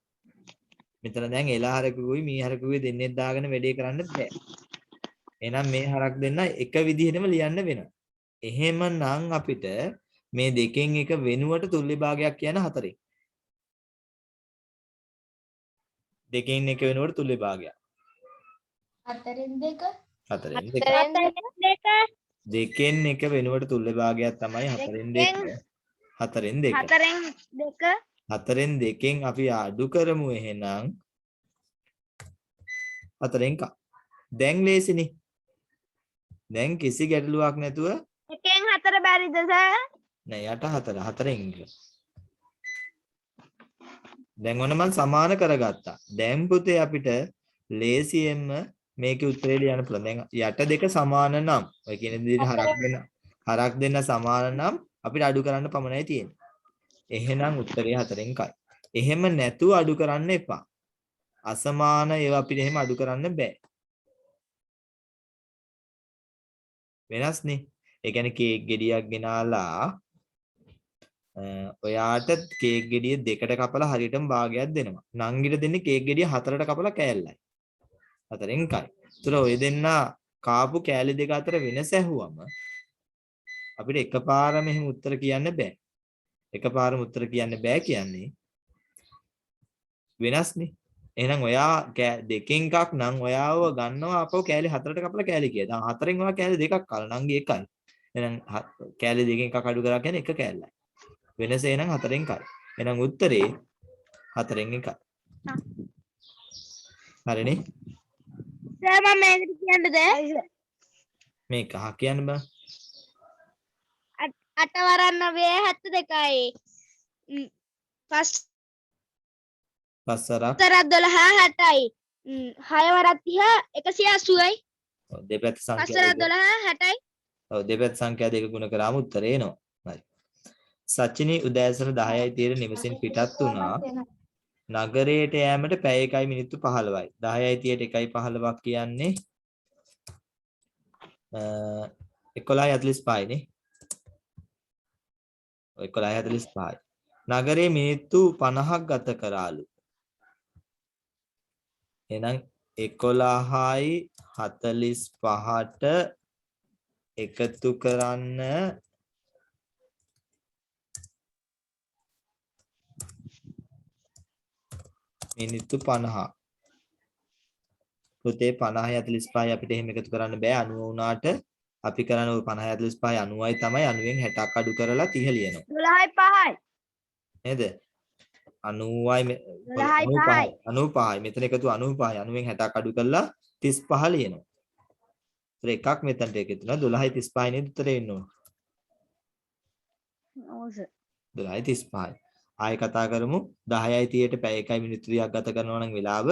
මෙතන දැන් එලා හරකුයි මී හරකුයි දෙන්නේ දාගෙන වැඩේ කරන්න බෑ. එහෙනම් මේ හරක් දෙන්න එක විදිහටම ලියන්න වෙනවා. එහෙමනම් අපිට මේ දෙකෙන් එක වෙනුවට තුල්ලි භාගයක් කියන හතරෙන්. දෙකෙන් එක වෙනුවට තුල්ලි භාගයක්. හතරෙන් දෙක. දෙකෙන් එක වෙනුවට තුල්ලි භාගයක් තමයි හතරෙන් දෙක. හතරෙන් දෙකෙන් අපි අඩු කරමු එහෙනම් හතරෙන් එක. දැන් ලේසිනේ. දැන් කිසි ගැටලුවක් නැතුව එකෙන් 4 බැරිද සර්? නෑ යට 4 හතරෙන් එක. දැන් ඔන්න මම සමාන කරගත්තා. දැන් පුතේ අපිට ලේසියෙන්ම මේකේ උත්තරේ ලියන්න පුළුවන්. දැන් යට දෙක සමාන නම් ඔය කියන විදිහට හරක් දෙන්න සමාන නම් අපිට අඩු කරන්න පමණයි තියෙන්නේ. එහෙනම් උත්තරේ 4න් එකයි. එහෙම නැතුව අඩු කරන්න එපා. අසමාන ඒවා අපිට එහෙම අඩු කරන්න බෑ. වෙනස්නේ. ඒ කියන්නේ කේක් ගෙඩියක් ගෙනාලා ඔයාට කේක් ගෙඩිය දෙකට කපලා හරියටම භාගයක් දෙනවා. නංගිට දෙන්නේ කේක් ගෙඩිය හතරට කපලා කෑල්ලයි. හතරෙන් එකයි. ඒතර ඔය දෙන්න කාපු කෑලි දෙක අතර වෙනස ඇහුවම අපිට එකපාරම එහෙම උත්තර කියන්න බෑ. එකපාරම උත්තර කියන්න බෑ කියන්නේ වෙනස්නේ. එහෙනම් ඔයා දෙකෙන් එකක් නම් ඔයාව ගන්නවා අපෝ කෑලි හතරට කපලා කෑලි කියලා. දැන් හතරෙන් ඔයා කෑලි දෙකක් කලනවා නංගි එකයි. එහෙනම් කෑලි දෙකෙන් එකක් අඩු කරා කියන්නේ එක කෑල්ලයි. වෙනස එහෙනම් 4න් එකයි. එහෙනම් උත්තරේ 4න් එකයි. හරිනේ? සර් මම මේකට කියන්නද? මේක කියන්න බෑ. 8 වරන් 9 72යි. 5 පස්සරක් 12 60යි. 6 වරක් 30 180යි. ඔව් දෙපැත්ත 5 සංඛ්‍යා 12 60යි. ඔව් දෙපැත්ත සංඛ්‍යා දෙක ගුණ කරාම උත්තරේ එනවා. හරි. සචිනී උදෑසන 10යි 30 නිවසින් පිටත් වුණා. නගරයට යෑමට පැය 1 මිනිත්තු 15යි. 10යි 30ට 1:15ක් කියන්නේ 11:45 නේ. 11:45යි. නගරයේ මිනිත්තු 50ක් ගත කරාලු. එහෙනම් 11:45ට එකතු කරන්න මිනිත්තු 50. පුතේ 50 45 අපිට එහෙම එකතු කරන්න බෑ 90 වුණාට අපි කරන්නේ 50 45 90යි තමයි 90න් 60ක් අඩු කරලා 30 ලියනවා. 12යි 5යි. නේද? 90යි 12යි 5යි. 95යි. මෙතන එකතු 95යි. 90න් 60ක් අඩු කරලා 35 ලියනවා. ඒතර එකක් මෙතනට එකතු වෙනවා 12යි 35යි නේද උත්තරේ එන්න ඕන. ඔව් සර්. 12යි 35යි. ආයෙ කතා කරමු 10යි 30ට පැය 1යි මිනිත්තු 30ක් ගත කරනවා නම් වෙලාව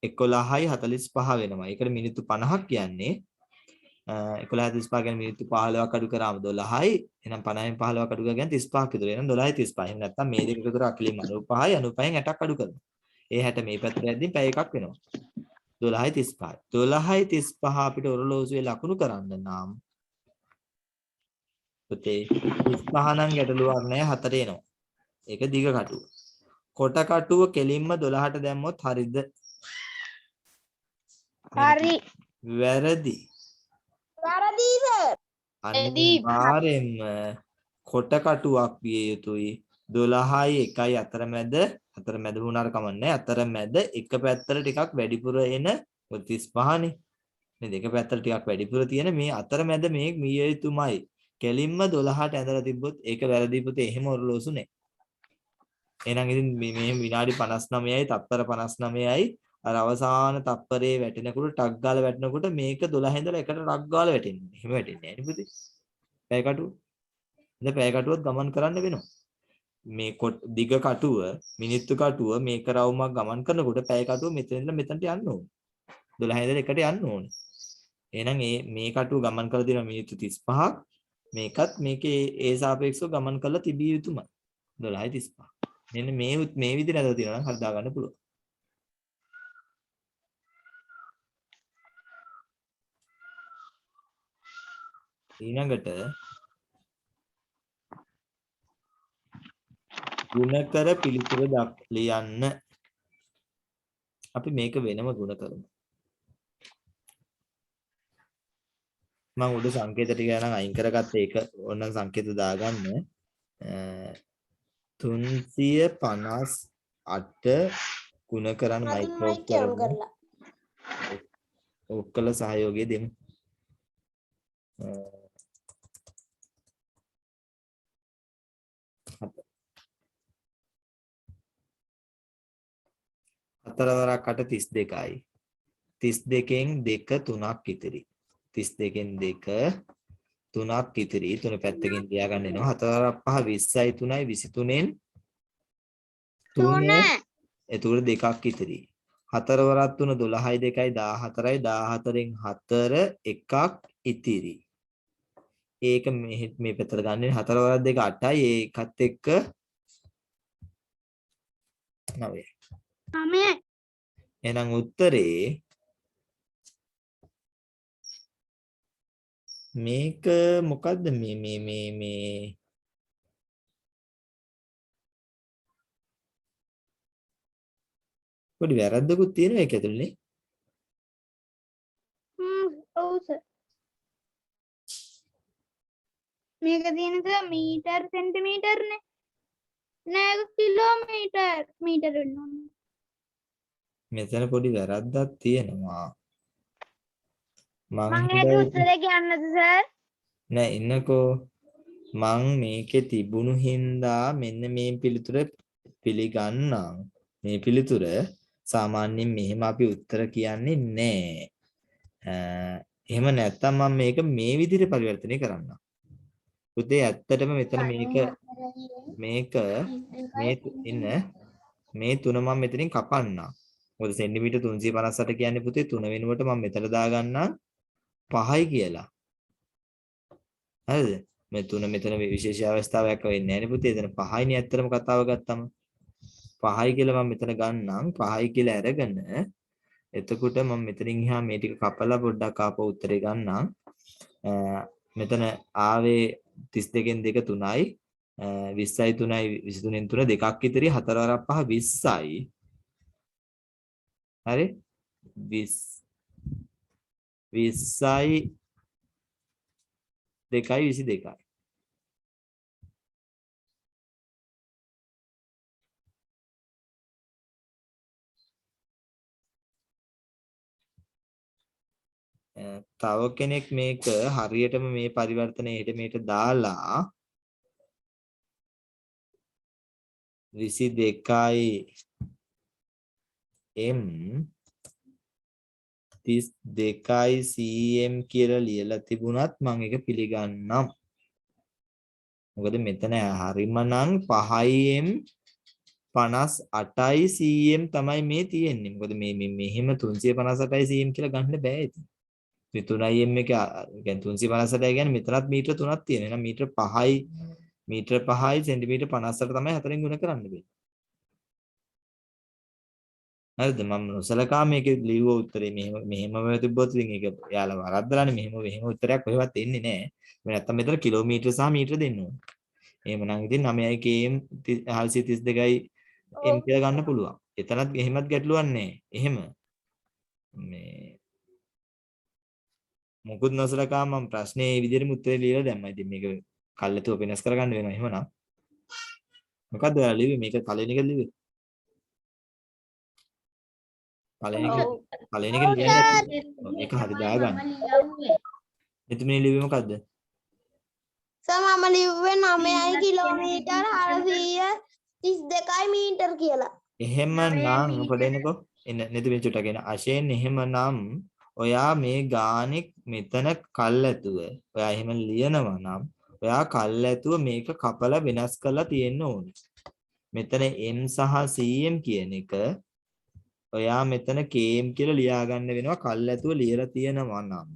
11යි 45 වෙනවා. ඒකට මිනිත්තු 50ක් කියන්නේ 11:35 කියන්නේ මිනිත්තු 15ක් අඩු කරාම 12යි. එහෙනම් 50න් 15ක් අඩු කරගෙන 35ක් විතර. එහෙනම් 12:35. එහෙනම් නැත්තම් මේ දෙක එකතු කරලා අකලින් 95යි 95න් 60ක් අඩු කරනවා. ඒ 60 මේ පැත්තට යද්දී පැය එකක් වෙනවා. 12:35. 12:35 අපිට ඔරලෝසුවේ ලකුණු කරන්න නම් පුතේ 35 නම් ගැටලුවක් නැහැ 4 එනවා. ඒක දිග කටුව. කොට කටුව කෙලින්ම 12ට දැම්මොත් හරිද? හරි. වැරදි. වැරදි සර්. අනිවාර්යෙන්ම කොට කටුවක් විය යුතුයි 12යි 1යි අතරමැද වුණාට කමන්නේ අතරමැද එක පැත්තට ටිකක් වැඩිපුර එන 35නේ මේ දෙක පැත්තට ටිකක් වැඩිපුර තියෙන මේ අතරමැද මේ මිය යුතුමයි කෙලින්ම 12ට ඇඳලා තිබ්බොත් ඒක වැරදි පුතේ එහෙම ඔරලෝසු නෑ එහෙනම් ඉතින් මේ විනාඩි 59යි තත්පර 59යි අර අවසාන තප්පරේ වැටෙනකොට ටක් ගාලා වැටෙනකොට මේක 12 ඉඳලා එකට ටක් ගාලා වැටෙන්නේ. එහෙම වැටෙන්නේ නැහැ නේ පුතේ. පැය කටුව. ඉතින් පැය කටුවත් ගමන් කරන්න වෙනවා. මේ දිග කටුව, මිනිත්තු කටුව මේක රවුමක් ගමන් කරනකොට පැය කටුව මෙතන ඉඳලා මෙතනට යන්න ඕනේ. 12 ඉඳලා එකට යන්න ඕනේ. එහෙනම් මේ කටුව ගමන් කරලා තියෙනවා මිනිත්තු 35ක්. මේකත් මේකේ ඒ සාපේක්ෂව ගමන් කරලා තිබිය යුතුමයි. 12:35. මෙන්න මේ විදිහට හදලා තියෙනවා නම් හදා ගන්න පුළුවන්. ඊළඟට ගුණකර පිළිතුර ලියන්න. අපි මේක වෙනම ගුණ කරමු. මම උඩ සංකේත ටික ගණන් අයින් කරගත්ත එක ඕනනම් සංකේත දාගන්න. 358 ගුණ කරන් මයික්‍රෝප් කරලා ඔක්කොල සහයෝගය දෙමු. හතරවරක් 8 32යි. 32න් 2 3ක් ඉතිරි. 32න් 2 3ක් ඉතිරි. තුන පැත්තකින් තියාගන්න එනවා. 4 5 20යි 3යි 23න් 3 එතකොට දෙකක් ඉතිරි. 4 වරක් 3 12යි 2යි 14යි 14න් 4 එකක් ඉතිරි. ඒක මේ පැත්තට ගන්න 4 වරක් 2 8යි ඒකත් එක්ක 9යි. එහෙනම් උත්තරේ මේක මොකද්ද මේ පොඩි වැරද්දකුත් තියෙනවා ඒක ඇතුළේ නේ. ඔව් සර්. මේක තියෙන මීටර් සෙන්ටිමීටර්නේ. නෑ කිලෝමීටර් වෙන්න ඕනේ. මෙතන පොඩි වැරද්දක් තියෙනවා. මම ඒක උත්තරේ කියන්නද සර්? නෑ ඉන්නකෝ මං මේකේ තිබුණු හින්දා මෙන්න මේ පිළිතුර පිළිගන්නම්. මේ පිළිතුර සාමාන්‍යයෙන් මෙහෙම අපි උත්තර කියන්නේ නෑ. එහෙම නැත්තම් මම මේක මේ විදිහට පරිවර්තනය කරන්නම්. පුතේ ඇත්තටම මෙතන මේ තුන මම මෙතනින් කපන්නම්. මොකද සෙන්ටිමීටර් 358 කියන්නේ පුතේ 3 වෙනුවට මම මෙතන දාගන්නම් 5යි කියලා. හරිද? මේ තුන මෙතන විශේෂ අවස්ථාවක් වෙන්නේ නැහැ නේ පුතේ. එතන 5යිනේ ඇත්තටම කතාව ගත්තම. 5යි කියලා මම මෙතන ගන්නම්. 5යි කියලා අරගෙන එතකොට මම මෙතනින් එහා මේ ටික කපලා පොඩ්ඩක් ආපහු උත්තරේ ගන්නම්. මෙතන ආවේ 32න් 2 3යි 20යි 3යි 23න් 3 දෙකක් ඉතිරි 4 වරක් 5 20යි. හරි 20යි 2යි 22යි. තව කෙනෙක් මේක හරියටම මේ පරිවර්තනය හෙට මේට දාලා 22යි m 32යි cm කියලා ලියලා තිබුණත් මම ඒක පිළිගන්නම්. මොකද මෙතන හරිම නම් 5යි m 58යි cm තමයි මේ තියෙන්නේ. මොකද මේ මෙහෙම 358යි cm කියලා ගන්න බෑ ඉතින්. මේ 3යි m එක කියන්නේ 358යි කියන්නේ මෙතනත් මීටර 3ක් තියෙනවා. එහෙනම් මීටර 5යි සෙන්ටිමීටර 58 තමයි 4ෙන් ගුණ කරන්න බෑ. හරිද? මම නොසලකා මේකේ ලියුව උත්තරේ මෙහෙම තිබ්බොත් ඉතින් ඒක යාළුවා වරද්දලානේ මෙහෙම උත්තරයක් කොහෙවත් එන්නේ නැහැ. මේ නැත්තම් මෙතන කිලෝමීටර සහ මීටර දෙන්න ඕනේ. එහෙමනම් ඉතින් 9යි km 432යි m කියලා ගන්න පුළුවන්. එතනත් එහෙමත් ගැටලුවක් නැහැ. එහෙම මේ මොකුත් නොසලකා මම ප්‍රශ්නේ මේ විදිහටම උත්තරේ ලියලා දැම්මා. ඉතින් මේක කල්ලාතුව වෙනස් කරගන්න වෙනවා එහෙමනම්. මොකද්ද ඔයාලා ලිව්වේ? මේක පළවෙනි එක ලිව්වේ? පළවෙනි එක ලියන්නේ මේක හරි දාගන්න. එතුමිය ලිව්වේ මොකද්ද? මම ලිව්වේ 9යි කිලෝමීටර් 432යි මීටර කියලා. එහෙමනම් මොකද එන්නකෝ? එන්න නෙතුමිය චුට්ටක් එන්න. අශේන් එහෙමනම් ඔයා මේ ගානේ මෙතන කල්ැතුව ඔයා එහෙම ලියනවා නම් ඔයා කල්ැතුව මේක කපලා වෙනස් කරලා තියෙන්න ඕනේ. මෙතන m සහ cm කියන එක ඔයා මෙතන km කියලා ලියා ගන්න වෙනවා කල්ැතුව ලියලා තියෙනවා නම්.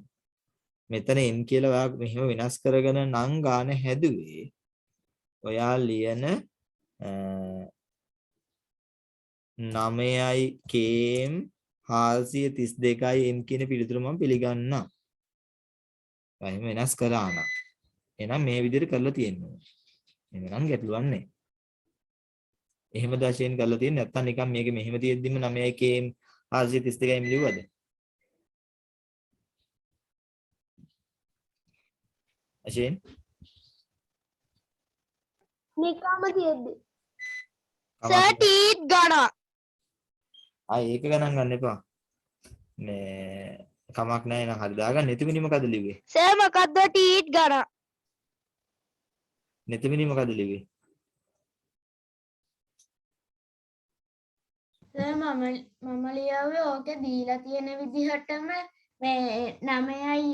මෙතන m කියලා ඔයා මෙහෙම වෙනස් කරගෙන නම් ගාන හැදුවේ. ඔයා ලියන 9යි km 432යි m කියන පිළිතුර මම පිළිගන්නවා. එහෙම වෙනස් කළා නම් එහෙනම් මේ විදිහට කරලා තියෙනවා. එහෙනම් ගැටලුවක් නැහැ. එහෙම දැෂයෙන් කරලා තියෙන්නේ නැත්තම් නිකන් මේක මෙහෙම තියෙද්දිම 9යි km 432යි m ලිව්වද? අශේන් නිකම්ම තියෙද්දි. සර් ටීට් ගණන්. ඒක ගණන් ගන්න එපා. මේ කමක් නැහැ නේද? හරි දාගන්න. නෙතුමිනි මොකද ලිව්වේ? සර් මොකද්ද ටීට් ගණන්? නෙතුමිනි මොකද ලිව්වේ? සර් මම ලියුවේ ඕකේ දීලා තියෙන විදිහටම මේ 9යි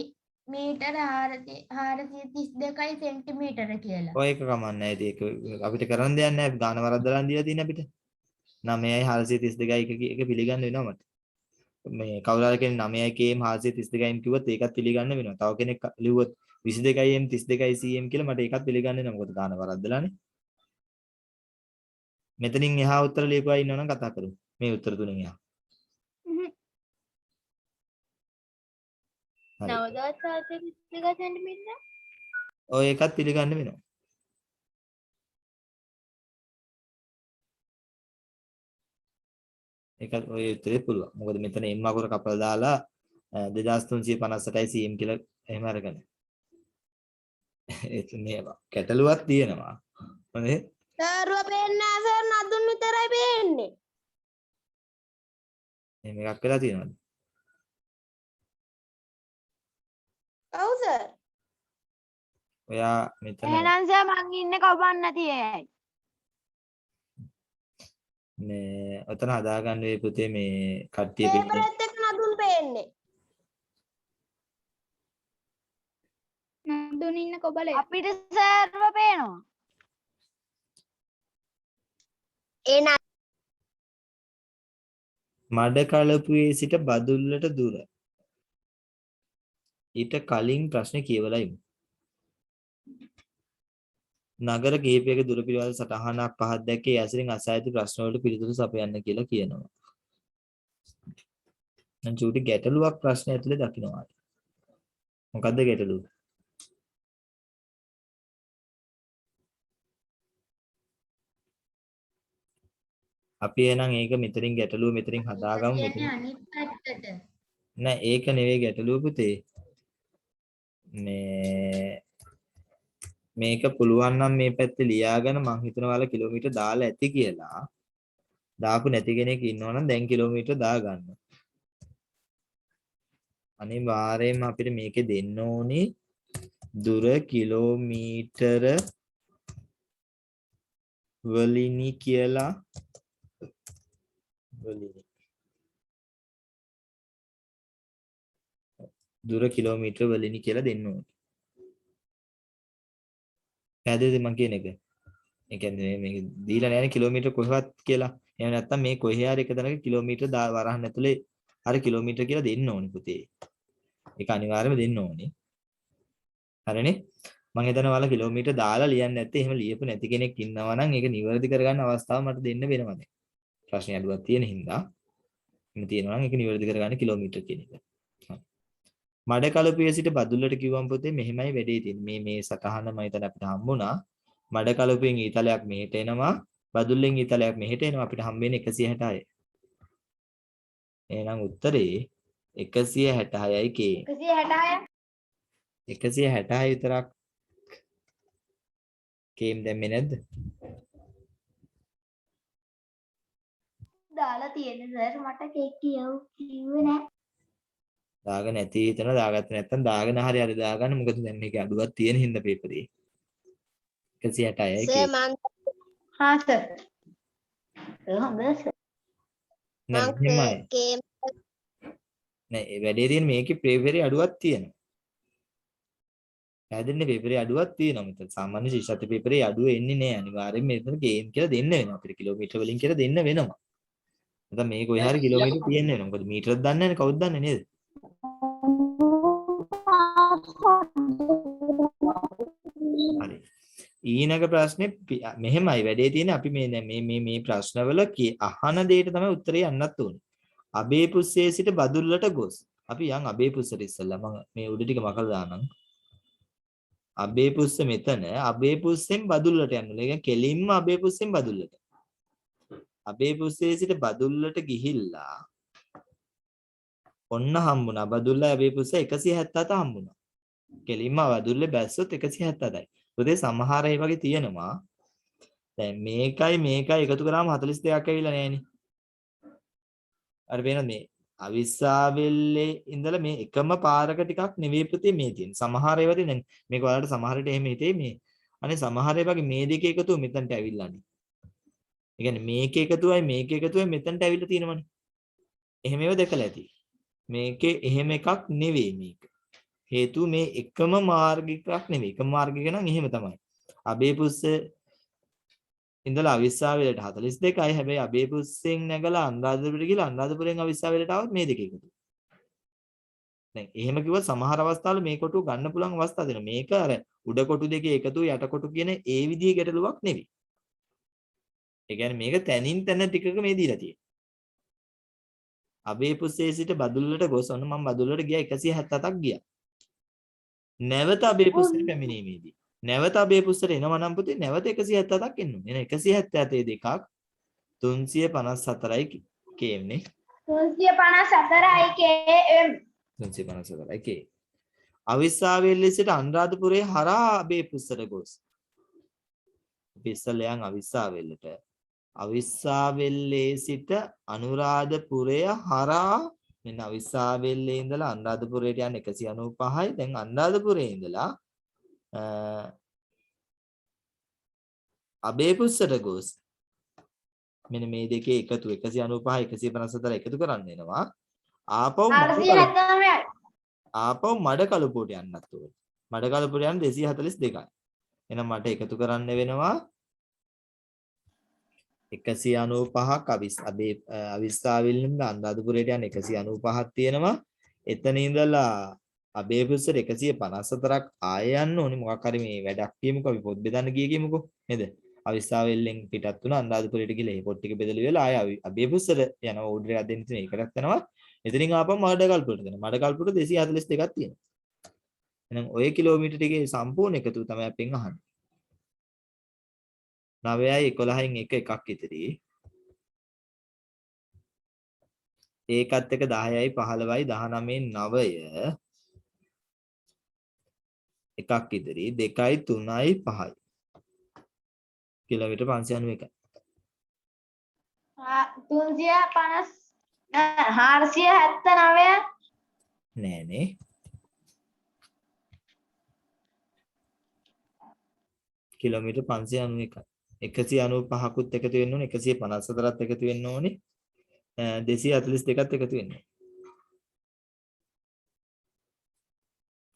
මීටර 432යි සෙන්ටිමීටර කියලා. ඔය එක කමක් නැහැ. ඒක අපිට කරන්න දෙයක් නැහැ. ගාන වරද්දලා දීලා තියෙන අපිට. 9යි 432යි එක පිළිගන්න වෙනවා මට. මේ කවුරු හරි කෙනෙක් 9යි km 432යි කිව්වොත් ඒකත් පිළිගන්න වෙනවා. තව කෙනෙක් ලිව්වොත් 22යි m 32යි cm කියලා මට ඒකත් පිළිගන්න වෙනවා. මොකද ගාන වරද්දලානේ. මෙතනින් එහා උත්තර ලියපුවා ඉන්නවනම් කතා කරමු. මේ උත්තර තුනෙන් එහා. 9432 සෙන්ටිමීටර. ඔය එකත් පිළිගන්න වෙනවා. ඒක ඔය උත්තරේ පුළුවන්. මොකද මෙතන m අකුර කපලා දාලා 2358යි cm කියලා එහෙම අරගෙන. එතනේ කැටලුවක් තියෙනවා. හොඳේ. සර්ව පේන්නේ නැහැ සර් නදුන් විතරයි පේන්නේ. එහෙම එකක් වෙලා තියෙනවද? ඔව් සර්. ඔයා මෙතන එහෙනම් සර් මං ඉන්නේ කවන්න නැති ඇයි? මේ ඔතන හදාගන්න මේ පුතේ මේ කට්ටිය පිළිගන්න. පේපරෙත් එක්ක නදුන් පේන්නේ. නදුන් ඉන්න කොබලේ. අපිට සර්ව පේනවා. මඩ කලපුවේ සිට බදුල්ලට දුර. ඊට කලින් ප්‍රශ්නේ කියවලා ඉමු. නගර කිහිපයක දුර පිළිවෙල සටහනක් පහක් දැක්කේ ඇසිරින් අසායිති ප්‍රශ්න වලට පිළිතුරු සපයන්න කියලා කියනවා. නම් චූටි ගැටලුවක් ප්‍රශ්න ඇතුලේ දකින්නවා. මොකද්ද ගැටලුව? අපි එහෙනම් ඒක මෙතනින් ගැටලුව මෙතනින් හදාගමු මෙතන. අනිත් පැත්තට. නෑ ඒක නෙවෙයි ගැටලුව පුතේ. මේක පුළුවන් නම් මේ පැත්තේ ලියාගෙන මං හිතනවා ඔයාලා කිලෝමීටර් දාලා ඇති කියලා. දාපු නැති කෙනෙක් ඉන්නවනම් දැන් කිලෝමීටර් දාගන්න. අනිවාර්යයෙන්ම අපිට මේකේ දෙන්න ඕනේ දුර කිලෝමීටර වලිනි කියලා දුර කිලෝමීටර වලිනි කියලා දෙන්න ඕනේ. පැහැදිලිද මං කියන එක? ඒ කියන්නේ මේක දීලා නැහැ කිලෝමීටර කොහෙවත් කියලා. එහෙම නැත්නම් මේ කොහේ හරි එක තැනක කිලෝමීටර වරහන් ඇතුලේ හරි කිලෝමීටර කියලා දෙන්න ඕනේ පුතේ. ඒක අනිවාර්යයෙන්ම දෙන්න ඕනේ. හරිනේ? මම හිතනවා ඔයාලා කිලෝමීටර දාලා ලියන්නේ නැත්තේ එහෙම ලියපු නැති කෙනෙක් ඉන්නවා නම් ඒක නිවැරදි කරගන්න අවස්ථාව මට දෙන්න වෙනවා දැන්. ප්‍රශ්නේ අඩුවක් තියෙන හින්දා. එහෙම තියෙනවා නම් ඒක නිවැරදි කරගන්න කිලෝමීටර කියන එක. මඩකලපුවේ සිට බදුල්ලට කිව්වම් පුතේ මෙහෙමයි වැඩේ තියෙන්නේ. මේ සටහන මම හිතන අපිට හම්බුණා. මඩකලපුවෙන් ඊතලයක් මෙහෙට එනවා. බදුල්ලෙන් ඊතලයක් මෙහෙට එනවා. අපිට හම්බ වෙන්නේ 166. එහෙනම් උත්තරේ 166යි කේ. 166 විතරක් කේම් දැම්මේ නැද්ද? දාලා තියෙන්නේ සර් මට කේක් කිව්වේ නෑ. දාගෙන නැති හිතන දාගත්තේ නැත්නම් දාගෙන හරි දාගන්න. මොකද දැන් මේකේ අඩුවක් තියෙන හින්දා පේපරේ 166යි කේ. හා සර්. හොඳ සර්. නෑ ඒ වැඩේ තියෙන මේකේ පේපරේ අඩුවක් තියෙනවා. පැහැදිලිනේ පේපරේ අඩුවක් තියෙනවා. මෙතන සාමාන්‍ය ශිෂ්‍යත්ව පේපරේ අඩුව එන්නේ නෑ. අනිවාර්යයෙන් මෙතන ගේම් කියලා දෙන්න වෙනවා. අපිට කිලෝමීටර වලින් කියලා දෙන්න වෙනවා. නැත්නම් මේක ඔය හරිය කිලෝමීටර තියෙන්න වෙනවා. මොකද මීටරයක් දන්නේ නැනේ කවුද දන්නේ නේද? හරි. ඊළඟ ප්‍රශ්නේ මෙහෙමයි වැඩේ තියෙන්නේ. අපි මේ ප්‍රශ්නවල අහන දෙයට තමයි උත්තරේ යන්නත් ඕනේ. අබේ පුස්සේ සිට බදුල්ලට ගොස්. අපි යන් අබේ පුස්සට ඉස්සෙල්ලා මම මේ උඩ ටික මකලා දානම්. අබේ පුස්ස මෙතන අබේ පුස්සෙන් බදුල්ලට යන්න. ඒ කියන්නේ කෙලින්ම අබේ පුස්සෙන් බදුල්ලට. අබේ පුස්සේ සිට බදුල්ලට ගිහිල්ලා ඔන්න හම්බුණා. බදුල්ලා අබේ පුස්ස 177 හම්බුණා. කෙලින්ම බදුල්ලේ බැස්සොත් 177යි. උදේ සමහර ඒ වගේ තියෙනවා. දැන් මේකයි එකතු කරාම 42ක් ඇවිල්ලා නෑනේ. අර වෙන මේ අවිස්සාවෙල්ලේ ඉඳලා මේ එකම පාරක ටිකක් නෙවෙයි පුතේ මේ තියෙන්නේ. සමහර ඒවා තියෙන මේක ඔයාලට සමහර විට එහෙම හිතේ මේ. අනේ සමහර ඒ වගේ මේ දෙක එකතුව මෙතනට ඇවිල්ලානේ. ඒ කියන්නේ මේක එකතුවයි මෙතනට ඇවිල්ලා තියෙනවනේ. එහෙම ඒවා දැකලා ඇති. මේකේ එහෙම එකක් නෙවෙයි මේක. හේතුව මේ එකම මාර්ගිකයක් නෙවෙයි. එකම මාර්ගික නම් එහෙම තමයි. අබේපුස්ස ඉඳලා අවිස්සාවෙලට 42යි. හැබැයි අබේපුස්සෙන් නැගලා අනුරාධපුරට ගිහලා අනුරාධපුරෙන් අවිස්සාවෙලට ආවොත් මේ දෙක එකතු. දැන් එහෙම කිව්වොත් සමහර අවස්ථාවල මේ කොටුව ගන්න පුළුවන් අවස්ථා දෙනවා. මේක අර උඩ කොටු දෙකේ එකතු යට කොටු කියන ඒ විදිහේ ගැටලුවක් නෙවෙයි. ඒ කියන්නේ මේක තනින් තන ටිකක මේ දීලා තියෙන්නේ. අබේපුස්සේ සිට බදුල්ලට ගොස් ඔන්න මම බදුල්ලට ගියා 177ක් ගියා. නැවත අබේපුස්සට පැමිණීමේදී නැවත අබේපුස්සට එනවා නම් පුතේ නැවත 177ක් එන්න ඕනේ. එන 177 දෙකක් 354යි කේම්නේ. 354යි කේම්. 354යි කේ. අවිස්සාවෙල්ලේ සිට අනුරාධපුරේ හරහා අබේපුස්සට ගොස්. ඉස්සලයන් අවිස්සාවෙල්ලට. අවිස්සාවෙල්ලේ සිට අනුරාධපුරය හරහා මෙන්න අවිස්සාවෙල්ලේ ඉඳලා අනුරාධපුරයට යන 195යි. දැන් අනුරාධපුරේ ඉඳලා අබේපුස්සට ගොස් මෙන්න මේ දෙකේ එකතු 195 154 එකතු කරන්න වෙනවා. ආපහු මඩකලපුවට යන්නත් ඕනේ. මඩකලපුවට යන 242යි. එහෙනම් මට එකතු කරන්න වෙනවා 195ක් අවිස්සාවෙල්ලෙන් ඉඳලා අනුරාධපුරයට යන 195ක් තියෙනවා. එතන ඉඳලා අබේපුස්සට 154ක් ආය යන්න ඕනේ. මොකක් හරි මේ වැඩක් කියමුකෝ අපි පොත් බෙදන්න ගියේ කියමුකෝ නේද? අවිස්සාවෙල්ලෙන් පිටත් වුණා අනුරාධපුරයට ගිහලා ඒ පොත් ටික බෙදලා ඉවරලා ආය අබේපුස්සට යනවා ඕඩර් එකක් දෙන්න තියෙන එකකට යනවා. එතනින් ආපහු මඩකල්පුවට දෙනවා. මඩකල්පුවට 242ක් තියෙනවා. එහෙනම් ඔය කිලෝමීටර ටිකේ සම්පූර්ණ එකතුව තමයි අපෙන් අහන්නේ. 9යි 11න් එකක් ඉතිරි. ඒකත් එක 10යි 15යි 19න් 9 එකක් ඉදිරි 2යි 3යි 5යි කිලෝමීටර 591යි 479 නෑනේ. කිලෝමීටර් 591යි. 195කුත් එකතු වෙන්න ඕනේ, 154ත් එකතු වෙන්න ඕනේ, 242ත් එකතු වෙන්න ඕනේ.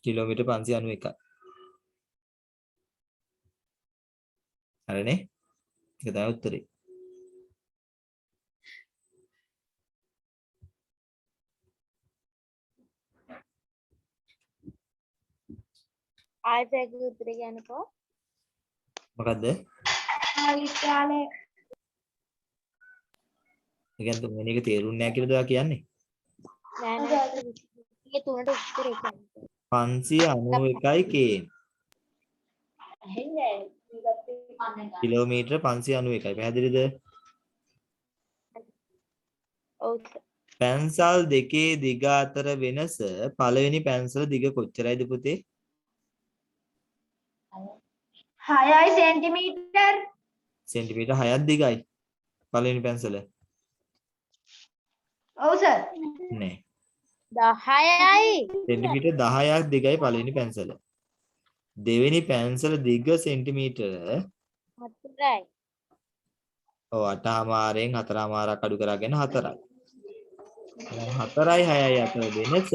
කිලෝමීටර් 591යි. හරිනේ? ඒක තමයි උත්තරේ. ආයෙත් ඒක උත්තරේ කියන්නකෝ. මොකද්ද? විද්‍යාලය. ඒ කියන්නේ තුන්වෙනි එක තේරුන්නේ නැහැ කියලාද ඔයා කියන්නේ? නෑ නෑ. මේ තුනට උත්තරේ කියන්නකෝ. 591යි කේම්. ඇහෙන්නේ කිලෝමීටර් 591යි. පැහැදිලිද? ඔව්. පැන්සල් දෙකේ දිග අතර වෙනස පළවෙනි පැන්සල දිග කොච්චරයිද පුතේ? 6 සෙන්ටිමීටර්. සෙන්ටිමීටර් 6ක් දිගයි. පළවෙනි පැන්සල. ඔව් සර්. නෑ. 10යි. සෙන්ටිමීටර් 10ක් දිගයි පළවෙනි පැන්සල. දෙවෙනි පැන්සල දිග සෙන්ටිමීටර 4යි. ඔව් 8මාරෙන් 4මාරක් අඩු කරගෙන 4යි. එහෙනම් 4යි 6යි අතර වෙනස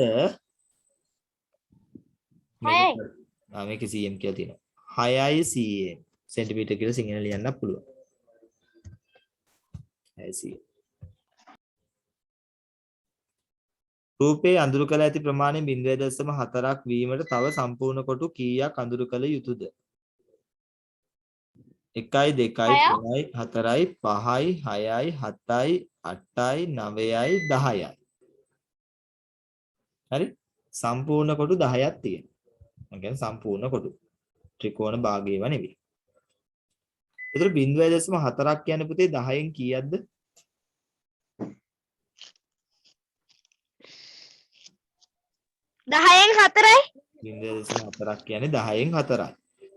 මේක cm කියලා තියෙනවා. 6යි cm සෙන්ටිමීටර කියලා සිංහලෙන් ලියන්නත් පුළුවන්. 6යි cm. රූපේ අඳුරු කළ ඇති ප්‍රමාණය 0.4ක් වීමට තව සම්පූර්ණ කොටු කීයක් අඳුරු කළ යුතුද? 1යි 2යි 3යි 4යි 5යි 6යි 7යි 8යි 9යි 10යි. හරි? සම්පූර්ණ කොටු 10ක් තියෙනවා. ඒ කියන්නේ සම්පූර්ණ කොටු. ත්‍රිකෝණ භාගයේව නෙවෙයි. ඒතර 0.4ක් කියන්නේ පුතේ 10න් කීයක්ද? 10න් 4යි. 0.4ක් කියන්නේ 10න් 4යි.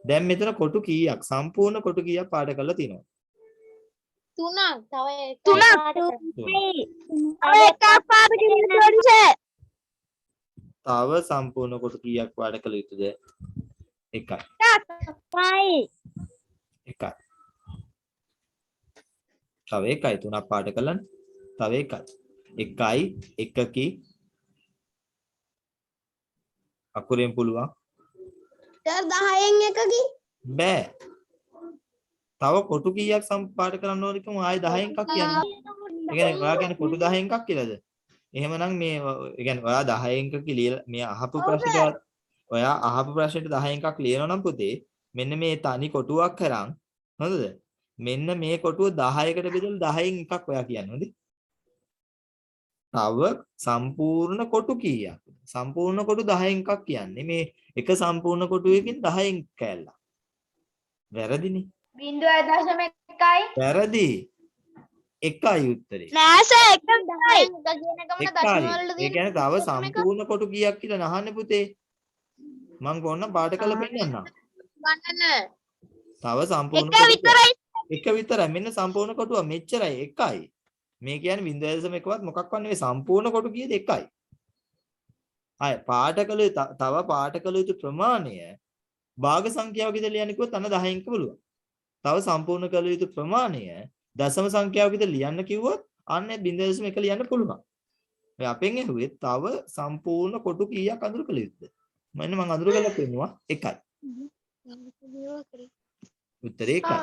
දැන් මෙතන කොටු කීයක්? සම්පූර්ණ කොටු කීයක් පාඩ කරලා තිනවා? 3ක්. තව එකක්. 3ක්. එකක් පාඩ කරන්න. තව සම්පූර්ණ කොටු කීයක් පාඩ කළ යුතුද? 1යි. 1යි. තව 1යි 3ක් පාඩ කළානේ. තව 1යි. 1යි 1කි අකුරෙන් පුළුවන්. සර් 10න් එකකි. බෑ. තව කොටු කීයක් සම්පාඩ කරන්න ඕනද කිව්වම ආයෙ 10න් එකක් කියන්නේ. ඒ කියන්නේ ඔයා කියන්නේ කොටු 10න් එකක් කියලාද? එහෙමනම් මේ ඒ කියන්නේ ඔයා 10න් එකක ලියලා මේ අහපු ප්‍රශ්නෙට ඔයා අහපු ප්‍රශ්නෙට 10න් එකක් ලියනවා නම් පුතේ මෙන්න මේ තනි කොටුවක් කරන් හොඳද? මෙන්න මේ කොටුව 10කට බෙදලා 10න් එකක් ඔයා කියන්නේ හොඳේ. තව සම්පූර්ණ කොටු කීයක්? සම්පූර්ණ කොටු 10න් එකක් කියන්නේ මේ එක සම්පූර්ණ කොටුවකින් 10න් කෑල්ලක්. වැරදිනේ. 0.1යි. වැරදි. 1යි උත්තරේ. නෑ සර් 1යි. කියන ගමන 1යි. දශම වල ඒ කියන්නේ තව සම්පූර්ණ කොටු කීයක් කියලා අහන්නේ පුතේ. මම කොහොනම් පාඩ කරලා පෙන්නන්නම්. ගන්නන. තව සම්පූර්ණ එක විතරයි. එක විතරයි. මෙන්න සම්පූර්ණ කොටුව මෙච්චරයි 1යි. මේ කියන්නේ 0.1වත් මොකක්වත් නෙවෙයි සම්පූර්ණ කොටු කීයද 1යි. ආය පාඩ කළ තව පාඩ කළ යුතු ප්‍රමාණය භාග සංඛ්‍යාව විදිහට ලියන්න කිව්වොත් අන්න 10න් පුළුවන්. තව සම්පූර්ණ කළ යුතු ප්‍රමාණය දශම සංඛ්‍යාව විදිහට ලියන්න කිව්වොත් අන්න 0.1 ලියන්න පුළුවන්. ඔය අපෙන් ඇහුවේ තව සම්පූර්ණ කොටු කීයක් අඳුර කළ යුතුද? මෙන්න මම අඳුර කරලා පෙන්නුවා 1යි. උත්තරේ 1යි.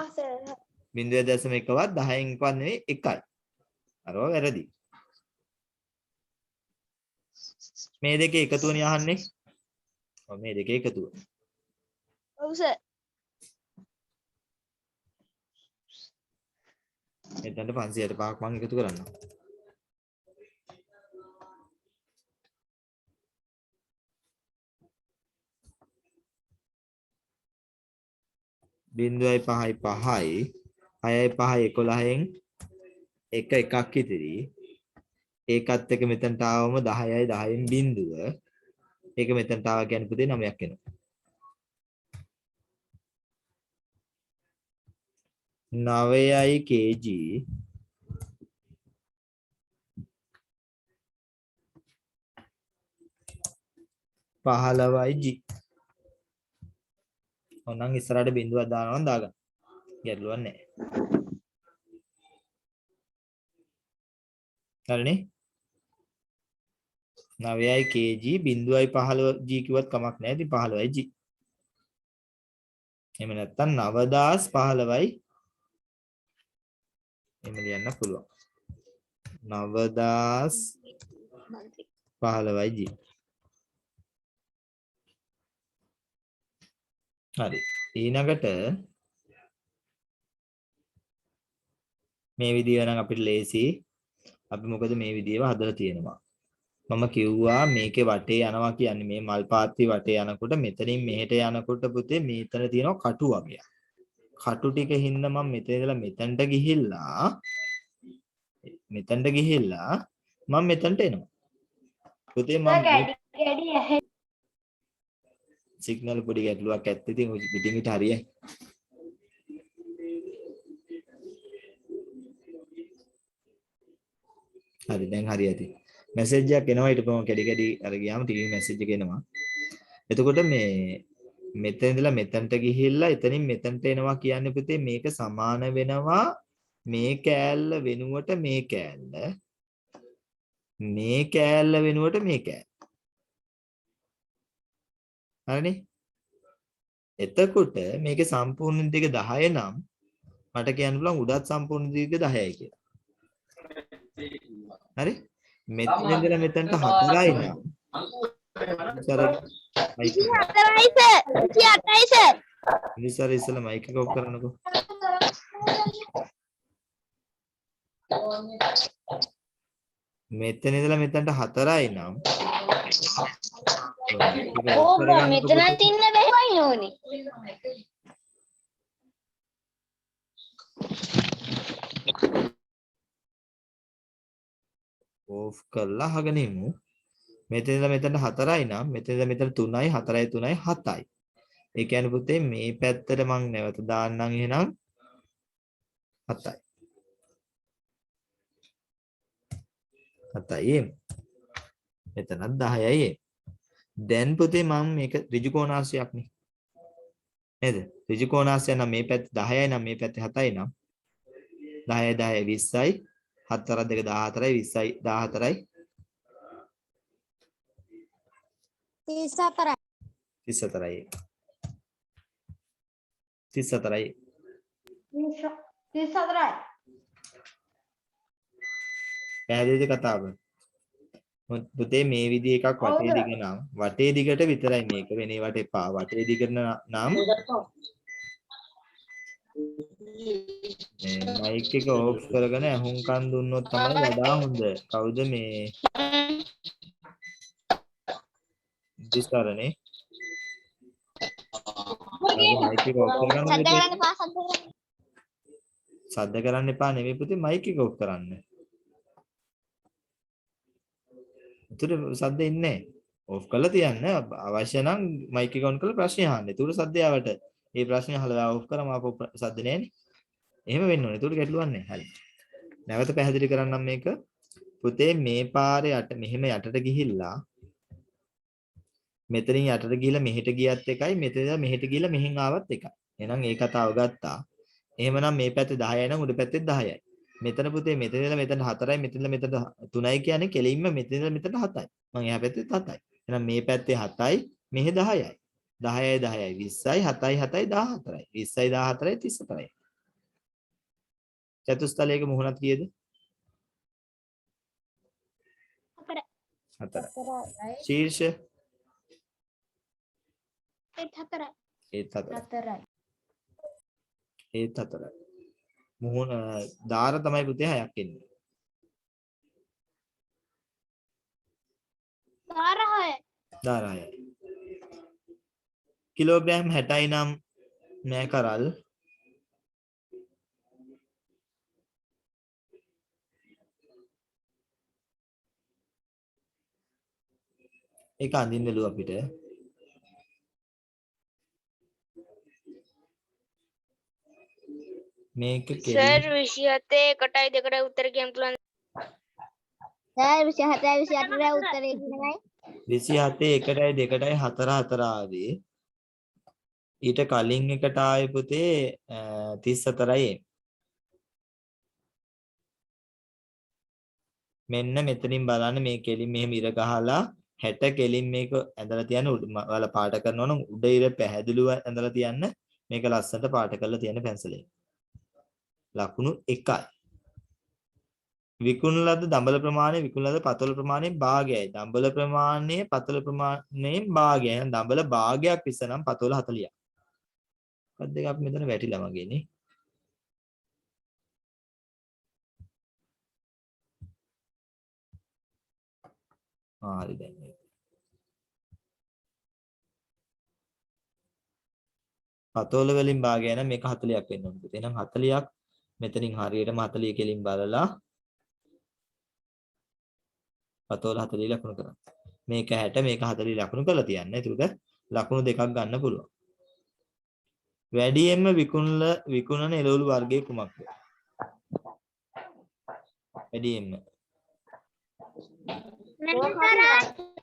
0.1වත් 10න් එකවත් නෙවෙයි 1යි. අරව වැරදි. මේ දෙකේ එකතුවනේ අහන්නේ. ඔව් මේ දෙකේ එකතුව. ඔව් සර්. මෙතනට 505ක් මම එකතු කරන්නම්. බිංදුවයි 5යි 5යි 6යි 5යි 11න් එක එකක් ඉතිරි. ඒකත් එක මෙතනට ආවම 10යි 10න් බිංදුව. ඒක මෙතනට ආවා කියන්නේ පුතේ 9ක් එනවා. 9යි kg 15යි g. ඕනනම් ඉස්සරහට බිඳුවක් දානවා නම් දාගන්න. ගැටලුවක් නැහැ. හරිනේ? 9යි kg 0.15 g කිව්වත් කමක් නැහැ. ඉතින් 15යි g. එහෙම නැත්නම් 9015යි එහෙම ලියන්න පුළුවන්. 9015යි g. හරි. ඊළඟට මේ විදිය නම් අපිට ලේසි. අපි මොකද මේ විදියව හදලා තියෙනවා. මම කිව්වා මේකේ වටේ යනවා කියන්නේ මේ මල් පාත්ති වටේ යනකොට මෙතනින් මෙහෙට යනකොට පුතේ මෙතන තියෙනවා කටු වගේක්. කටු ටික හින්දා මම මෙතන ඉඳලා මෙතනට ගිහිල්ලා මම මෙතනට එනවා. පුතේ මම සිග්නල් පොඩි ගැටලුවක් ඇත්තේ. ඉතින් පිටින් හිට හරියයි. හරි දැන් හරියටි. මැසේජ් එකක් එනවා ඊට පස්සේ කැඩි කැඩි අර ගියාම ටීවී මැසේජ් එක එනවා. එතකොට මේ මෙතන ඉඳලා මෙතනට ගිහිල්ලා එතනින් මෙතනට එනවා කියන්නේ පුතේ මේක සමාන වෙනවා මේ කෑල්ල වෙනුවට මේ කෑල්ල. මේ කෑල්ල වෙනුවට මේ කෑල්ල. හරිනේ? එතකොට මේකේ සම්පූර්ණ දිග 10 නම් මට කියන්න පුළුවන් උඩත් සම්පූර්ණ දිග 10යි කියලා. හරි? මෙතන ඉඳලා මෙතනට 4යි නම් 28යි සර්. ඉතින් ඉස්සෙල්ලා මයික් එක ඔෆ් කරන්නකෝ. මෙතන ඉඳලා මෙතනට 4යි නම් මෙතනත් ඉන්න බැහැවයි ඕනේ. ඕෆ් කරලා අහගෙන ඉමු. මෙතන ඉඳලා මෙතනට 4යි නම් මෙතන ඉඳලා මෙතන 3යි 4යි 3යි 7යි. ඒ කියන්නේ පුතේ මේ පැත්තට මම නැවත දාන්නම් එහෙනම් 7යි. 7යි. මෙතනත් 10යි. දැන් පුතේ මම මේක ඍජු කෝණාංශයක් නේ. නේද? ඍජු කෝණාංශය නම් මේ පැත්තේ 10යි නම් මේ පැත්තේ 7යි නම් 10 10 20යි 7 2 14යි 20යි 14යි 34යි 34යි 34යි. පැහැදිලිද කතාව? පුතේ මේ විදිහ එකක් වටේ දිග නම් වටේ දිගට විතරයි මේක වෙන ඒවට එපා. වටේ දිගට නම් මේ මයික් එක ඕෆ් කරගෙන අහුම්කන් දුන්නොත් තමයි වඩා හොඳ. කවුද මේ දිස්තරනේ? මයික් එක ඕෆ් කරගන්න සද්ද කරන්න එපා නෙමෙයි පුතේ මයික් එක ඕෆ් කරන්න. උතර සද්ද ඉන්නේ නැහැ. ඕෆ් කරලා තියන්න. අවශ්‍ය නම් මයික් එක ඔන් කරලා ප්‍රශ්න අහන්න. ඒතර සද්ද ආවට ඒ ප්‍රශ්නේ අහලා ඕෆ් කරාම ආපහු සද්ද නැහැනේ. එහෙම වෙන්න ඕනේ. ඒතර ගැටලුවක් නැහැ. හරි. නැවත පැහැදිලි කරන්නම් මේක. පුතේ මේ පාරේ යට මෙහෙම යටට ගිහිල්ලා මෙතනින් යටට ගිහිල්ලා මෙහෙට ගියත් එකයි මෙතන මෙහෙට ගිහිල්ලා මෙහෙන් ආවත් එකයි. එහෙනම් ඒ කතාව ගත්තා. එහෙමනම් මේ පැත්තේ 10යි නම් උඩ පැත්තේ 10යි. මෙතන පුතේ මෙතන ඉඳලා මෙතන 4යි මෙතන ඉඳලා මෙතන 3යි කියන්නේ කෙලින්ම මෙතන ඉඳලා මෙතන 7යි. මම එහා පැත්තේ 7යි. එහෙනම් මේ පැත්තේ 7යි මෙහෙ 10යි. 10යි 10යි 20යි 7යි 7යි 14යි. 20යි 14යි 34යි. චතුස්තලයක මුහුණත් කීයද? 4යි. ශීර්ෂ ඒත් 4යි. ඒත් 4යි. මුහුණ දාර තමයි පුතේ 6ක් එන්නේ. දාර 6යි. කිලෝග්‍රෑම් 60යි නම් නෑ කරල්. ඒක අඳින්නලු අපිට. මේක සර් 27 1යි 2යි උත්තර කියන්න පුළුවන්. සර් 27 28යි උත්තරේ කියනයි. 27 1යි 2යි 4 4 ආවේ. ඊට කලින් එකට ආවේ පුතේ 34යි. මෙන්න මෙතනින් බලන්න මේ කෙලින් මෙහෙම ඉර ගහලා 60 කෙලින් මේක ඇඳලා තියන්න ඔයාලා පාට කරනවා නම් උඩ ඉර පැහැදිලිව ඇඳලා තියන්න මේක ලස්සනට පාට කරලා තියන්න පැන්සලෙන්. ලකුණු 1යි. විකුණන ලද දඹල ප්‍රමාණය විකුණන ලද පතොල ප්‍රමාණයෙන් භාගයයි. දඹල ප්‍රමාණය පතොල ප්‍රමාණයෙන් භාගයයි. එහෙනම් දඹල භාගයක් විස නම් පතොල 40ක්. මොකක්ද දෙක අපි මෙතන වැටිලා මගේනේ. හරි දැන් මේක. පතොල වලින් භාගය නම් මේක 40ක් වෙන්න ඕනේ. එහෙනම් 40ක් මෙතනින් හරියටම 40 කෙලින් බලලා පතොල 40 ලකුණු කරන්න. මේක 60 මේක 40 ලකුණු කරලා තියන්න. ඒකට ලකුණු දෙකක් ගන්න පුළුවන්. වැඩියෙන්ම විකුණන එළවලු වර්ගයේ කුමක්ද? වැඩියෙන්ම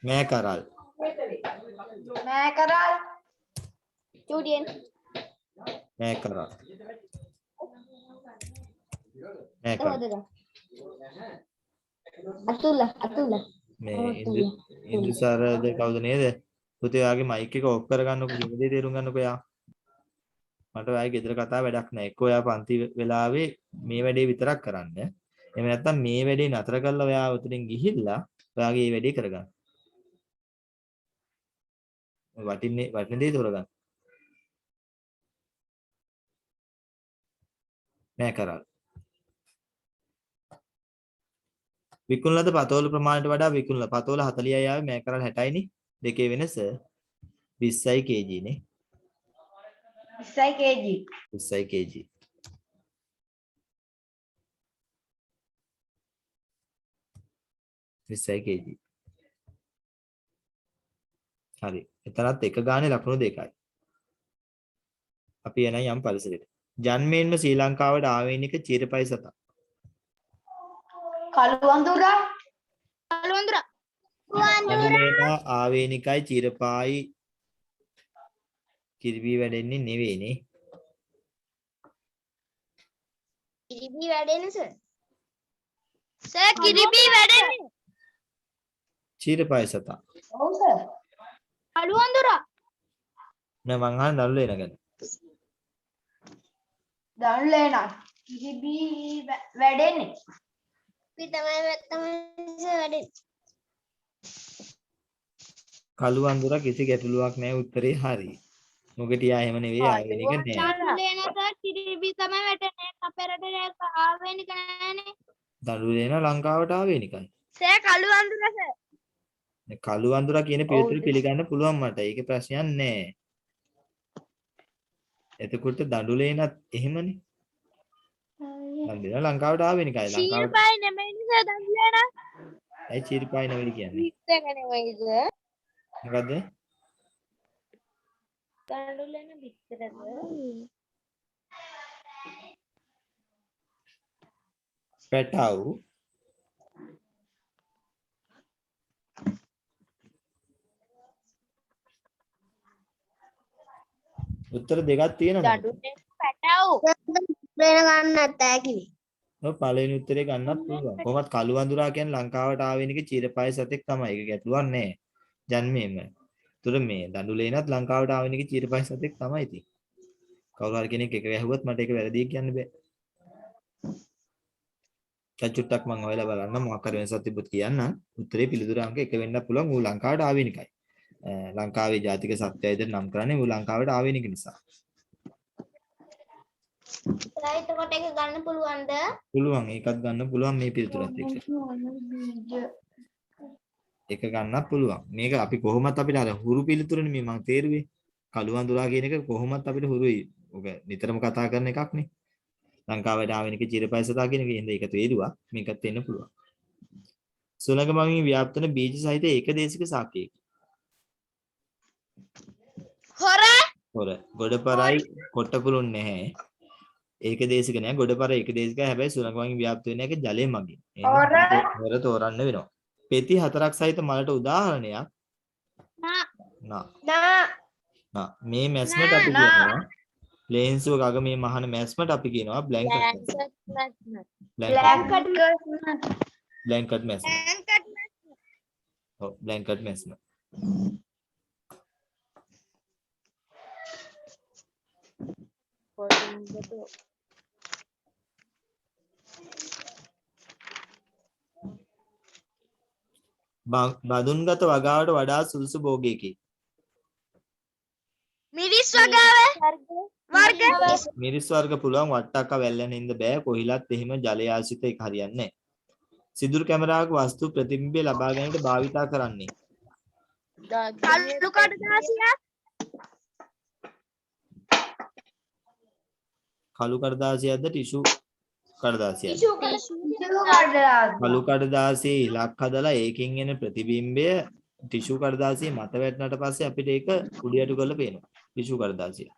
මේකරල්. Julian. මේකරල්. Atula. මේ ඉන්දුසාරද කවුද නේද? පුතේ යාගේ මයික් එක ඔෆ් කරගන්නකො කිව්වද තේරුම් ගන්නකො යා. මට ඔයාගේ ගෙදර කතා වැඩක් නැහැ. එක්ක ඔයා පන්ති වෙලාවේ මේ වැඩේ විතරක් කරන්න. එහෙම නැත්නම් මේ වැඩේ නතර කරලා ඔයා උතනින් ගිහිල්ලා ඔයාගේ මේ වැඩේ කරගන්න. වටින දේ තෝරගන්න. නෑ කරා. විකුණන ලද පතෝල ප්‍රමාණයට වඩා විකුණන පතෝල 40යි ආවේ මේ කරල් 60යි නේ. දෙකේ වෙනස 20යි kg නේ. 20 kg. 20යි kg. හරි. එතරම් එක ගානේ ලකුණු දෙකයි. අපි එනයි යම් පරිසරයට. ජන්මයෙන්ම ශ්‍රී ලංකාවට ආවේනික චීරපයි සතා. කළුවඳුරා. ජන්මයෙන්ම ආවේනිකයි චීරපායි කිරිබී වැඩෙන්නේ නෙවෙයිනේ. කිරිබී වැඩෙන්නේ සර්. සර් කිරිබී වැඩෙන්නේ. චීරපායි සතා. ඔව් සර්. කළුවඳුරා. නෑ මං අහන්නේ දළු ලේන ගැන. දළු ලේන කිරිබී වැඩෙන්නේ. තමයි වැඩෙන්නේ. කළු අඳුර කිසි ගැටලුවක් නැහැ උත්තරේ හරි. මොකද යා එහෙම නෙවෙයි ආවෙනික නෑ. දළු ලේන සර් කිරිබී තමයි වැඩෙන්නේ. අපේ රටේ ආවෙනික නෑනේ. දළු ලේන ලංකාවට ආවෙනිකයි. සර් කළු අඳුර සර්. කළු අඳුර කියන පිළිතුරු පිළිගන්න පුළුවන් මට. ඒකේ ප්‍රශ්නයක් නෑ. එතකොට දඬු ලේනත් එහෙමනේ. දඬු ලංකාවට ආවෙනිකයි. ලංකාවට චීරපායි නෙමෙයි සර් දළු ලේන. ඇයි චීරපායි නෙවෙයි කියන්නේ? පිටක නෙවෙයිද? මොකද්ද? දළු ලේන පිටකද? පැටව් උත්තර දෙකක් තියෙනවා. දඩු පැටව් වෙන ගන්නත් ඇකිලි. ඔව් පළවෙනි උත්තරේ ගන්නත් පුළුවන්. කොහොමත් කළු වඳුරා කියන්නේ ලංකාවට ආවෙනික චීරපායි සතෙක් තමයි. ඒක ගැටලුවක් නෑ. ජන්මේම. ඒතර මේ දඬු ලේනත් ලංකාවට ආවෙනික චීරපායි සතෙක් තමයි ඉතින්. කවුරු හරි කෙනෙක් එක වැහුවත් මට ඒක වැරදි කියන්න බෑ. චුට්ටක් මම ඔයාලා බලන්න මොකක් හරි වෙනසක් තිබ්බොත් කියන්න. උත්තරේ පිළිතුරු අංක 1 වෙන්නත් පුළුවන්. ඌ ලංකාවට ආවෙනිකයි. ලංකාවේ ජාතික සත්‍යයද නම් කරන්නේ ඌ ලංකාවට ආවෙනික නිසා. එතකොට ඒක ගන්න පුළුවන්ද? පුළුවන්. ඒකත් ගන්න පුළුවන් මේ පිළිතුරත් එක්ක. ඒක ගන්නත් පුළුවන්. මේක අපි කොහොමත් අපිට අර හුරු පිළිතුරනේ මේ මම තේරුවේ. කළු වඳුරා කියන එක කොහොමත් අපිට හුරුයි. ඔක නිතරම කතා කරන එකක් නේ. ලංකාවට ආවෙනික චීරපයි සතා කියන එක ඉතින් ඒක තේරුවා. මේකත් වෙන්න පුළුවන්. සුළඟ මගින් ව්‍යාප්ත වන බීජ සහිත ඒකදේශික ශාකයක. හොර. ගොඩපරයි කොට්ටකුළුන් නැහැ. ඒකදේශික නෑ. ගොඩපර ඒකදේශිකයි. හැබැයි සුළඟ මගින් ව්‍යාප්ත වෙන එක ජලය මගින්. හොර තෝරන්න වෙනවා. පෙති හතරක් සහිත මලට උදාහරණයක් නා මේ මැස්මට අපි කියනවා ලේන්සුවක අග මේ මහන මැස්මට අපි කියනවා බ්ලැන්කට් මැස්ම. ඔව් බ්ලැන්කට් මැස්ම. බදුන්ගත වගාවට වඩා සුදුසු භෝගයකි. මිරිස් වර්ග මිරිස් වර්ග පුළුවන් වට්ටක්ක වැල්ලෙන ඉඳ බෑ කොහිලත් එහෙම ජලය ආශ්‍රිත එක හරියන්නේ නැහැ. සිදුරු කැමරාවක වස්තු ප්‍රතිබිම්බය ලබා ගැනීමට භාවිතා කරන්නේ. කළු කඩදාසියක් කළු කඩදාසියක්ද ටිෂු කඩදාසියක්ද? කළු කඩදාසියේ ඉලක්ක හදලා ඒකෙන් එන ප්‍රතිබිම්බය ටිෂු කඩදාසියේ මත වැටුණාට පස්සේ අපිට ඒක කුඩියට කරලා පේනවා. ටිෂු කඩදාසිය.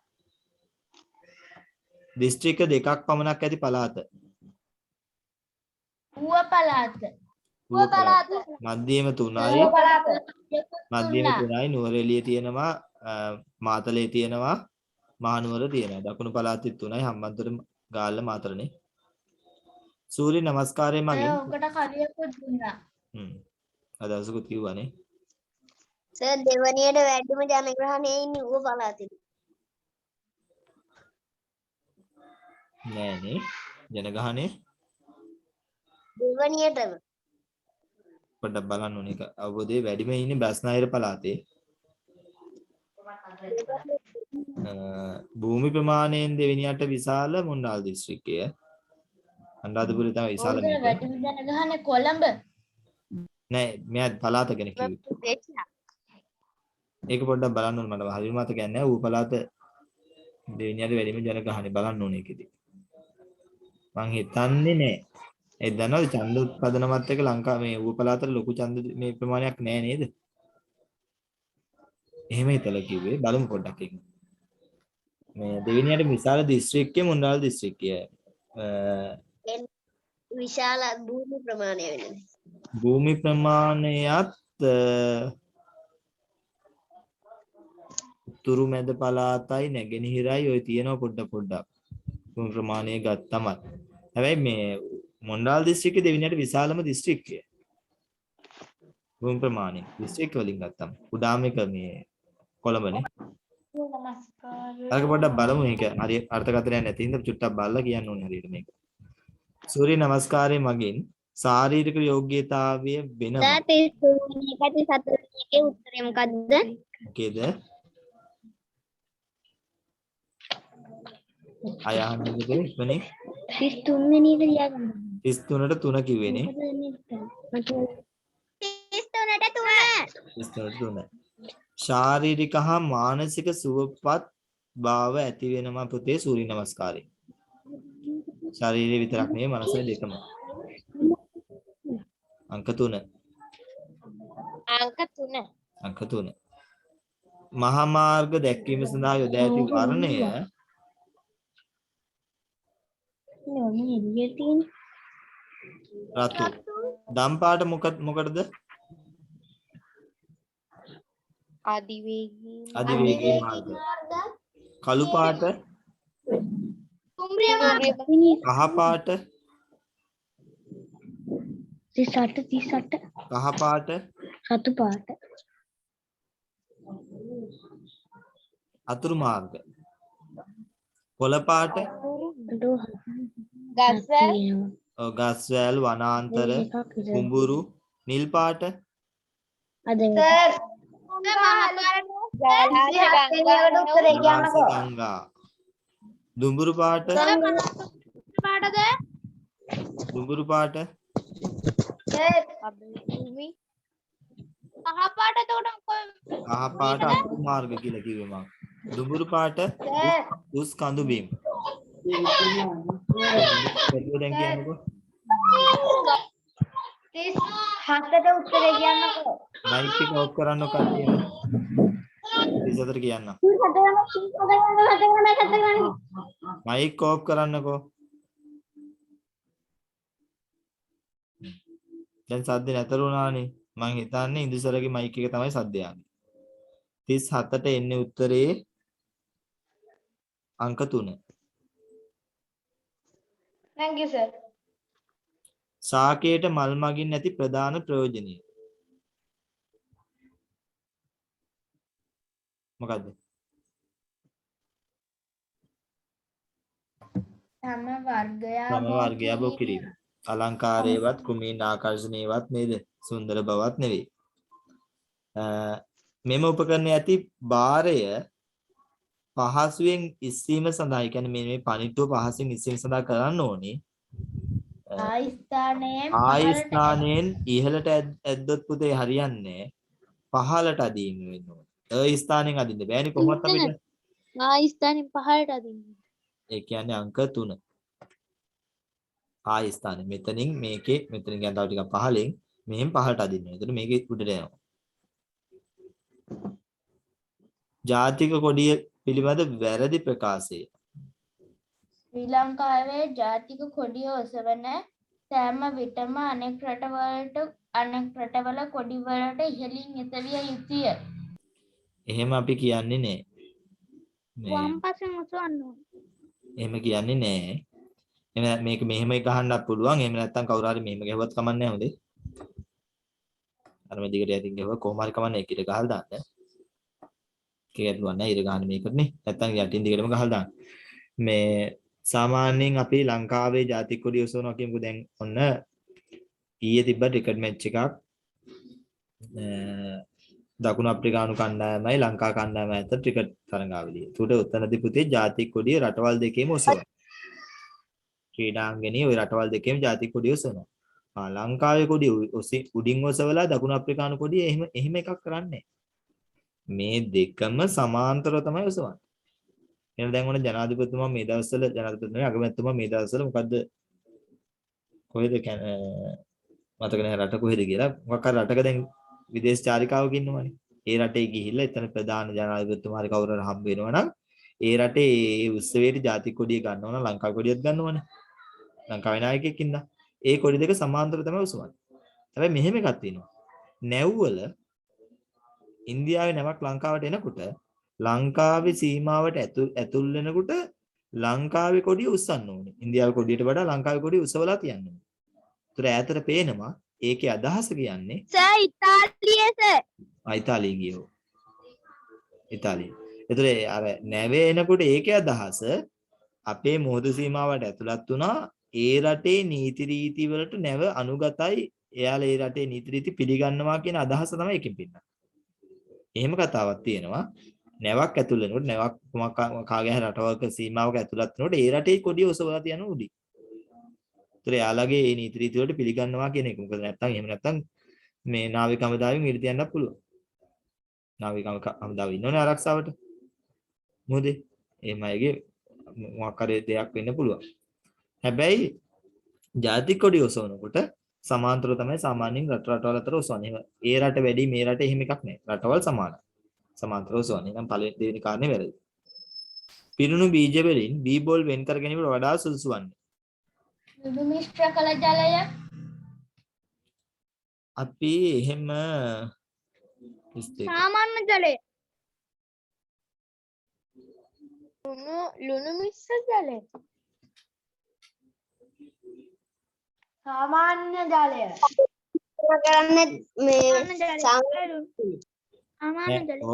දිස්ත්‍රික්ක දෙකක් පමණක් ඇති පළාත. ඌව පළාත මධ්‍යම 3යි. මධ්‍යම 3යි නුවරඑළිය තියෙනවා, මාතලේ තියෙනවා, මහනුවර තියෙනවා. දකුණු පළාතෙත් 3යි හම්බන්තොට ගාල්ල මාතරනේ. සූර්ය නමස්කාරය මගින් ඔකට කලියකුත් දුන්නා. අදවසකුත් කිව්වනේ. සර් දෙවනියට වැඩිම ජනග්‍රහණයේ ඉන්නේ ඌව පළාතේ. නෑනේ ජනගහනේ දෙවනියටම පොඩ්ඩක් බලන්න ඕනේ. ඒක අවබෝධයේ වැඩිම ඉන්නේ බස්නාහිර පළාතේ. භූමි ප්‍රමාණයෙන් දෙවෙනියට විශාල මුන්නාල් දිස්ත්‍රික්කය. අනුරාධපුරේ තමයි විශාල මේක. වැඩිම ජනගහනය කොළඹ. නෑ මෙයා පළාත ගැන කිව්වේ. ඒක පොඩ්ඩක් බලන්න ඕනේ. මට හරියම මතක නැහැ. ඌ පළාත දෙවෙනියට වැඩිම ජනගහනේ බලන්න ඕනේ ඒකෙදි. මං හිතන්නේ නෑ. ඒ දන්නවද ඡන්ද උත්පාදනමත් එක්ක ලංකාව මේ ඌ පළාතට ලොකු ඡන්ද මේ ප්‍රමාණයක් නෑ නේද? එහෙම හිතලා කිව්වේ. බලමු පොඩ්ඩක් ඒක. මේ දෙවෙනියට විශාල දිස්ත්‍රික්කය මුන්නාල් දිස්ත්‍රික්කය. විශාල භූමි ප්‍රමාණය වෙනද? භූමි ප්‍රමාණයත් උතුරු මැද පළාතයි නැගෙනහිරයි ඔය තියෙනවා පොඩ්ඩක්. භූමි ප්‍රමාණය ගත්තම. හැබැයි මේ මොණ්ඩාල් දිස්ත්‍රික්කයේ දෙවෙනියට විශාලම දිස්ත්‍රික්කය. භූමි ප්‍රමාණය දිස්ත්‍රික්ක වලින් ගත්තම. උදාම එක මේ කොළඹනේ. අරක පොඩ්ඩක් බලමු මේක. හරි අර්ථකථනයක් නැති හින්දා චුට්ටක් බලලා කියන්න ඕනේ හරියට මේක. සූර්ය නමස්කාරය මගින් ශාරීරික යෝග්‍යතාවය වෙනවා. 33 එකේ උත්තරේ මොකද්ද? මොකේද? අයහන්නද ඉක්මනේ 33 වෙනි එක ලියාගන්න. 33ට 3 කිව්වේනේ. 33ට 3. ශාරීරික හා මානසික සුවපත් භාව ඇති වෙනවා පුතේ සූර්ය නමස්කාරය. ශරීරය විතරක් නෙවෙයි මනසයි දෙකම. අංක 3. අංක 3. මහා මාර්ග දැක්වීම සඳහා යොදා ඇති වර්ණය රතු. දම් පාට මොකටද? අධිවේගී මාර්ග. කළු පාට කහ පාට 38 කහ පාට රතු පාට අතුරු මාර්ග. කොළ පාට ගස්වැල් වනාන්තර කුඹුරු. නිල් පාට ගංගා. දුඹුරු පාට දුඹුරු පාට කහ පාට අතුරු මාර්ග කියලා කිව්වේ මම. දුඹුරු පාට දුස් කඳු බිම්. දැන් කියන්නකෝ. 37ට උත්තරේ කියන්නකෝ. මයික් එක ඔෆ් කරන්න කට්ටිය. 34 කියන්න. මයික් ඔෆ් කරන්නකෝ. දැන් සද්ද නැතර වුණානේ. මම හිතන්නේ ඉන්දුසරගේ මයික් එක තමයි සද්ද යන්නේ. 37ට එන්නේ උත්තරේ අංක 3. Thank you, sir. ශාකයට මල් මගින් ඇති ප්‍රධාන ප්‍රයෝජනය මොකද්ද? තම වර්ගයා තම බෝ වර්ගයා බෝ කිරීම. අලංකාරයේවත් කුමීන ආකර්ෂණීයවත් නේද? සුන්දර බවත් නෙවෙයි. මෙම උපකරණයේ ඇති භාරය පහසුවෙන් ඉස්සීම සඳහා කියන්නේ මේ පණිටුව පහසුවෙන් ඉස්සීම සඳහා කරන්න ඕනේ. ආයස්ථානයෙන් ඉහළට ඇද්දොත් පුතේ හරියන්නේ පහළට අදින්න වෙන්න ඕනේ. ස්ථානෙන් අදින්න බෑනේ කොහොමද අපිට? ස්ථානෙන් පහළට අදින්න. ඒ කියන්නේ අංක 3. ආයස්ථානෙ මෙතනින් මේකේ මෙතනින් යන තව ටිකක් පහළින් මෙහෙන් පහළට අදින්න. එතකොට මේකේ උඩට යනවා. ජාතික කොඩිය පිළිබඳ වැරදි ප්‍රකාශය. ශ්‍රී ලංකාවේ ජාතික කොඩිය ඔසවන සෑම විටම අනෙක් රටවල කොඩි වලට ඉහළින් එසවිය යුතුය. එහෙම අපි කියන්නේ නෑ. වම් පසෙන් ඔසවන්න ඕනේ. එහෙම කියන්නේ නෑ. එහෙනම් මේක මෙහෙම ගහන්නත් පුළුවන්. එහෙම නැත්නම් කවුරු හරි මෙහෙම ගහුවත් කමක් නෑ හොඳේ. අර මේ දිගට යටින් ගහුවා කොහොම හරි කමක් නෑ. ඒකට ගහලා දාන්න. ඒක දුවන්නේ ඉර ගන්න මේකනේ. නැත්නම් යටින් දිගටම ගහලා දාන්න. මේ සාමාන්‍යයෙන් අපි ලංකාවේ ජාතික කොඩිය ඔසවනවා කියමුකෝ. දැන් ඔන්න ඊයේ තිබ්බ ක්‍රිකට් මැච් එකක්. දකුණු අප්‍රිකානු කණ්ඩායමයි ලංකා කණ්ඩායමයි අතර ක්‍රිකට් තරඟාවලිය. ඒකට උත්තනදී පුතේ ජාතික කොඩිය රටවල් දෙකේම ඔසවනවා. ක්‍රීඩාංගණයේ ওই රටවල් දෙකේම ජාතික කොඩිය ඔසවනවා. ලංකාවේ කොඩිය උඩින් ඔසවලා දකුණු අප්‍රිකානු කොඩිය එහෙම එකක් කරන්නේ මේ දෙකම සමාන්තරව තමයි ඔසවන්නේ. එහෙනම් දැන් ඔන්න ජනාධිපතිතුමා මේ දවස්වල ජනාධිපතිතුමා අගමැතිතුමා මේ දවස්වල මොකද්ද කොහෙද මතක නැහැ රට කොහෙද කියලා. මොකක් හරි රටක දැන් විදේශ චාරිකාවක ඉන්නවනේ. ඒ රටේ ගිහිල්ලා එතන ප්‍රධාන ජනාධිපතිතුමාරි කවුරු හරි හම්බ වෙනවා නම් ඒ රටේ ඒ උත්සවයේ ජාතික කොඩිය ගන්නවා නම් ලංකාවේ කොඩියත් ගන්නවනේ. ලංකාවේ නායකයෙක් ඉන්නා. ඒ කොඩි දෙක සමාන්තරව තමයි උසවන්නේ. හැබැයි මෙහෙම එකක් තියෙනවා. නැව්වල ඉන්දියාවේ නැවක් ලංකාවට එනකොට ලංකාවේ සීමාවට ඇතුල් වෙනකොට ලංකාවේ කොඩිය උස්සන්න ඕනේ. ඉන්දියාවේ කොඩියට වඩා ලංකාවේ කොඩිය උසවලා තියන්න ඕනේ. ඒතර ඈතට පේනවා ඒකේ අදහස කියන්නේ සර් ඉතාලියේ සර්. ඉතාලිය ගියෝ. ඉතාලිය. ඒතර අර නැවේ එනකොට ඒකේ අදහස අපේ මුහුදු සීමාවට ඇතුළත් වුණා. ඒ රටේ නීති රීති වලට නැව අනුගතයි. එයාලා ඒ රටේ නීති රීති පිළිගන්නවා කියන අදහස තමයි එකකින් පින්නන්නේ. එහෙම කතාවක් තියෙනවා. නැවක් ඇතුල් වෙනකොට නැවක් කාගේ හරි රටවක සීමාවක ඇතුළත් වෙනකොට ඒ රටේ කොඩිය ඔසවලා තියන උඩි. ඒතර යාළගේ මේ නීති රීති වලට පිළිගන්නවා කියන එක. මොකද නැත්තම් එහෙම නැත්තම් මේ නාවික හමුදාවෙන් ඉරි තියන්නත් පුළුවන්. නාවික හමුදාව ඉන්නෝනේ ආරක්ෂාවට. මොකද එහෙම අයගේ මොකක් හරි දෙයක් වෙන්න පුළුවන්. හැබැයි ජාතික කොඩිය ඔසවනකොට සමාන්තරව තමයි සාමාන්‍යයෙන් රටවල් අතර ඔසවන්නේ. ඒ රට වැඩි මේ රට එහෙම එකක් නැහැ. රටවල් සමානයි. සමාන්තරව ඔසවන්නේ. නම් පළවෙනි දෙවෙනි කාරණේ වැරදි. පිරුණු බීජ වලින් බී බෝල් වෙන් කර ගැනීමට වඩා සුදුසු වන්නේ. ලුණු මිශ්‍ර කළ ජලය. අපි එහෙම සාමාන්‍ය ජලය. ලුණු මිශ්‍ර ජලය. සාමාන්‍ය ජලය.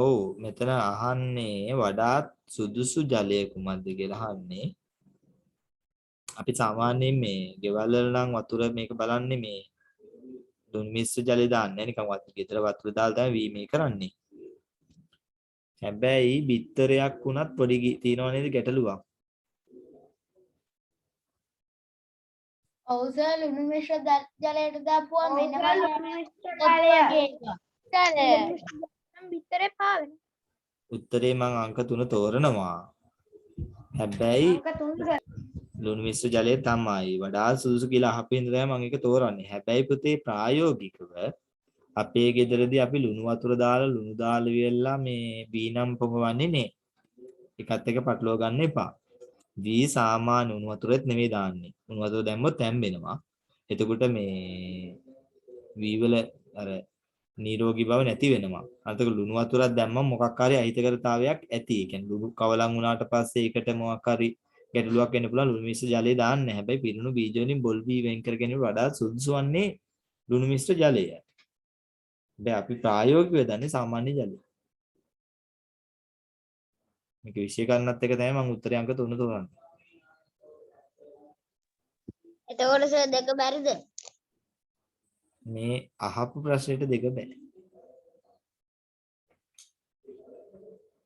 ඔව් මෙතන අහන්නේ වඩාත් සුදුසු ජලය කුමක්ද කියලා අහන්නේ. අපි සාමාන්‍යයෙන් මේ ගෙවල් වල නම් වතුර මේක බලන්නේ මේ ලුණු මිශ්‍ර ජලය දාන්නේ නිකන් ගෙදර වතුර දාලා තමයි වීමේ කරන්නේ. හැබැයි බිත්තරයක් වුණත් පොඩි තියනවා නේද ගැටලුවක්. ඔව් සර් ලුණු මිශ්‍ර ජලයට දාපුවා වෙනවා ලුණු මිශ්‍ර ජලය. බිත්තරේ පාවෙන. උත්තරේ මම අංක 3 තෝරනවා. හැබැයි ලුණු මිශ්‍ර ජලය තමයි වඩා සුදුසු කියලා අහපින්න තමයි මම ඒක තෝරන්නේ. හැබැයි පුතේ ප්‍රායෝගිකව අපේ ගෙදරදී අපි ලුණු වතුර දාලා ලුණු දාලා වියලා මේ බීනම් පොඟවන්නේ නේ. එකත් එක පටලව ගන්න එපා. වී සාමාන්‍ය උණු වතුරෙත් නෙමෙයි දාන්නේ. උණු වතුර දැම්මොත් තැම්බෙනවා. එතකොට මේ වී වල අර නිරෝගී බව නැති වෙනවා. අතක ලුණු වතුරක් දැම්මම මොකක් හරි අහිතකරතාවයක් ඇති. ඒ කියන්නේ ලුණු කවලම් වුණාට පස්සේ ඒකට මොකක් හරි ගැටලුවක් වෙන්න පුළුවන්. ලුණු මිශ්‍ර ජලය දාන්න නැහැ. හැබැයි පිරුණු බීජ වලින් බොල් බී වෙන් කර ගැනීම වඩා සුදුසු වන්නේ ලුණු මිශ්‍ර ජලය. දැන් අපි ප්‍රායෝගිකව දන්නේ සාමාන්‍ය ජලය. මේක විශේෂ කරනත් එක තමයි මම උත්තරේ අංක 3 තෝරන්නේ. එතකොට සර් දෙක බැරිද? මේ අහපු ප්‍රශ්නෙට දෙක බෑ.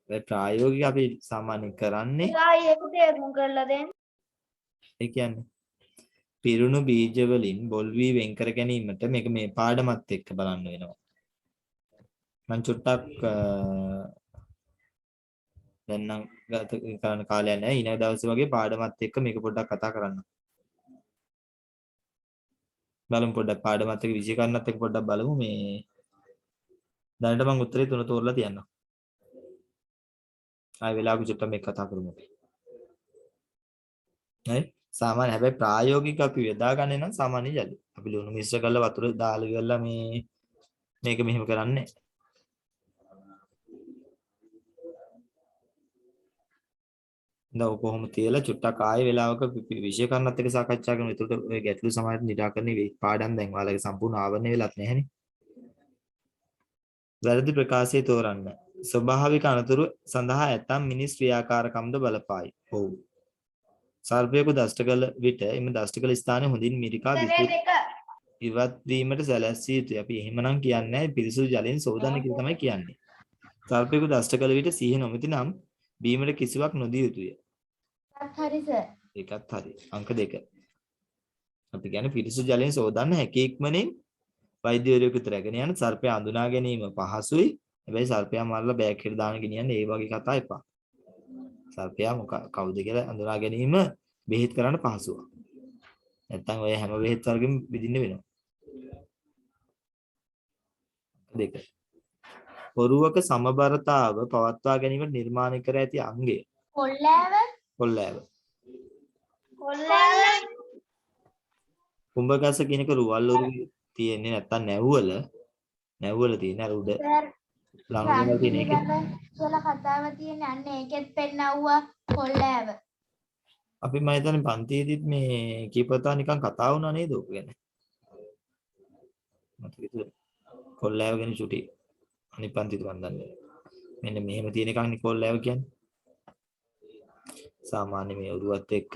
ඒ ප්‍රායෝගික අපි සාමාන්‍යයෙන් කරන්නේ ආයි ඒක තේරුම් කරලා දෙන්න. ඒ කියන්නේ පිරුණු බීජ වලින් බොල් වී වෙන් කර ගැනීමට මේක මේ පාඩමත් එක්ක බලන්න වෙනවා. මම චුට්ටක් දැන් නම් ගත කරන කාලයක් නැහැ. ඊළඟ දවසේ වගේ පාඩමත් එක්ක මේක පොඩ්ඩක් කතා කරන්න. බලමු පොඩ්ඩක් පාඩමත් එක්ක විශේෂ එක්ක පොඩ්ඩක් බලමු මේ දැනට මම උත්තරේ 3 තෝරලා තියන්නම්. ආයෙ වෙලාවක චුට්ටක් මේක කතා කරමු. හරි? සාමාන්‍ය හැබැයි ප්‍රායෝගික අපි යොදා ගන්න නම් සාමාන්‍ය ජලය. අපි ලුණු මිශ්‍ර කරලා වතුර දාලා ඉවරලා මේක මෙහෙම කරන්නේ. දැන් කොහොම තියලා චුට්ටක් ආයෙ වෙලාවක විශේෂ කරනත් එක්ක සාකච්ඡා කරමු. ඒකට ඔය ගැටලු සමාජ නිරාකරණය වෙයි. පාඩම් දැන් ඔයාලගේ සම්පූර්ණ ආවරණය වෙලත් නැහැනේ. වැරදි ප්‍රකාශය තෝරන්න. ස්වභාවික අනතුරු සඳහා ඇතම් මිනිස් ක්‍රියාකාරකම්ද බලපායි. ඔව්. සර්පයෙකු දෂ්ට කළ විට එම දෂ්ට කළ ස්ථානයේ හොඳින් මිරිකා ඉවත් වීමට සැලැස්විය යුතුයි. අපි එහෙමනම් කියන්නේ පිරිසුදු ජලයෙන් සෝදන්න කියලා තමයි කියන්නේ. සර්පයෙකු දෂ්ට කළ විට සිහිය නොමැති නම් බීමට කිසිවක් නොදිය යුතුය. හරි සර්. ඒකත් හරි. අංක 2. අපි කියන්නේ පිරිසුදු ජලයෙන් සෝදන්න හැකි ඉක්මනින් වෛද්‍යවරයෙකුට රැගෙන යන සර්පයා අඳුනා ගැනීම පහසුයි. හැබැයි සර්පයා මරලා බෑග් එකට දාන ගෙනියන්නේ ඒ වගේ කතා එපා. සර්පයා කවුද කියලා අඳුනා ගැනීම බෙහෙත් කරන්න පහසුවක්. නැත්තම් ඔය හැම බෙහෙත් වර්ගෙම විදින්න වෙනවා. 2. පොරුවක සමබරතාව පවත්වා ගැනීමට නිර්මාණය කර ඇති අංගය. කොල්ලෑව. කුඹගස කියනක රුවල් ඔරුවේ තියෙන්නේ නැත්තම් නැව්වල තියෙන අර උඩ ළඟම තියෙන එක. කියලා කතාව තියෙන්නේ අන්න ඒකෙත් පෙන්නවුවා කොල්ලෑව. අපි මම හිතන්නේ පන්තියේදීත් මේ කීපතා නිකන් කතා වුණා නේද ඔක ගැන. මතකද? කොල්ලෑව ගැන චුටි අනිත් පන්තියට මන් දන්නේ. මෙන්න මෙහෙම තියෙන එකක් නේ කොල්ලෑව කියන්නේ. සාමාන්‍ය මේ ඔරුවත් එක්ක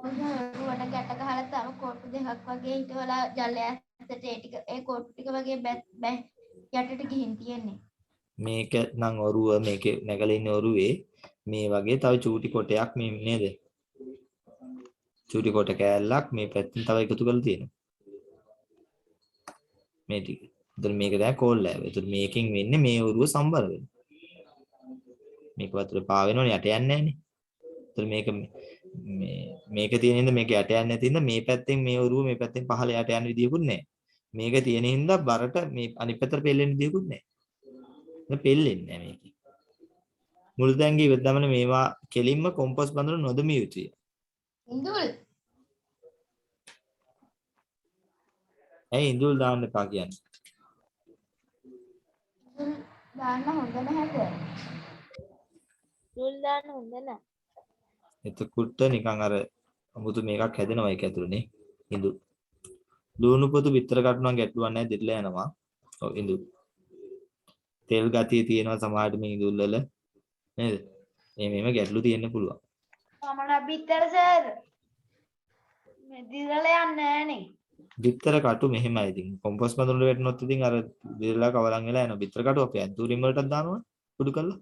ඔරුවට ගැට ගහලා තම කොටු දෙකක් වගේ හිටවලා ජලය ඇත්තට ඒ ටික ඒ කොටු ටික වගේ යටට ගිහින් තියෙන්නේ. මේක නම් ඔරුව මේකේ නැගලා ඉන්න ඔරුවේ මේ වගේ තව චූටි කොටයක් මේ නේද? චූටි කොට කෑල්ලක් මේ පැත්තෙන් තව එකතු කරලා තියෙනවා. මේ ටික. එතන මේක දැන් කොල්ලෑව. එතන මේකෙන් වෙන්නේ මේ ඔරුව සම්බර වෙනවා. මේක වතුර පාවෙනවනේ යට යන්නේ නැහනේ. එතන මේක තියෙන හින්දා මේක යට යන්නේ නැති හින්දා මේ පැත්තෙන් මේ ඔරුව මේ පැත්තෙන් පහළ යට යන විදියකුත් නැහැ. මේක තියෙන හින්දා බරට මේ අනිත් පැත්තට පෙල්ලෙන්න විදියකුත් නැහැ. මේ පෙල්ලෙන්නේ නැහැ මේක. මුළු දැන්ගේ ඉවදමන මේවා කෙලින්ම කොම්පොස් බඳුන නොදමිය යුතුය. ඉඳුල්. ඇයි ඉඳුල් දාන්න එපා කියන්නේ? දාන්න හොඳ නැහැ. දුල් දාන්න හොඳ නැහැ. එතකොට නිකන් අර අමුතු මේකක් හැදෙනවා ඒක ඇතුළේ ඉඳුල්. ලුණු පොතු විතර කටුණා ගැටුවක් නැහැ දෙట్లా යනවා. ඔව් ඉඳුල්. තෙල් ගතිය තියෙනවා සමහරට මේ ඉඳුල් වල නේද? මේව ගැටලු තියෙන්න පුළුවන්. මමන බිත්තර සර්. මේ දිරලා යන්නේ නැහනේ. බිත්තර කටු මෙහෙමයි ඉතින්. කොම්පොස් බඳුන වල වැටුනොත් ඉතින් අර දිරලා කවලම් වෙලා යනවා. බිත්තර කටු අපි ඇද්දුරින් වලටත් දානවා. කුඩු කරලා.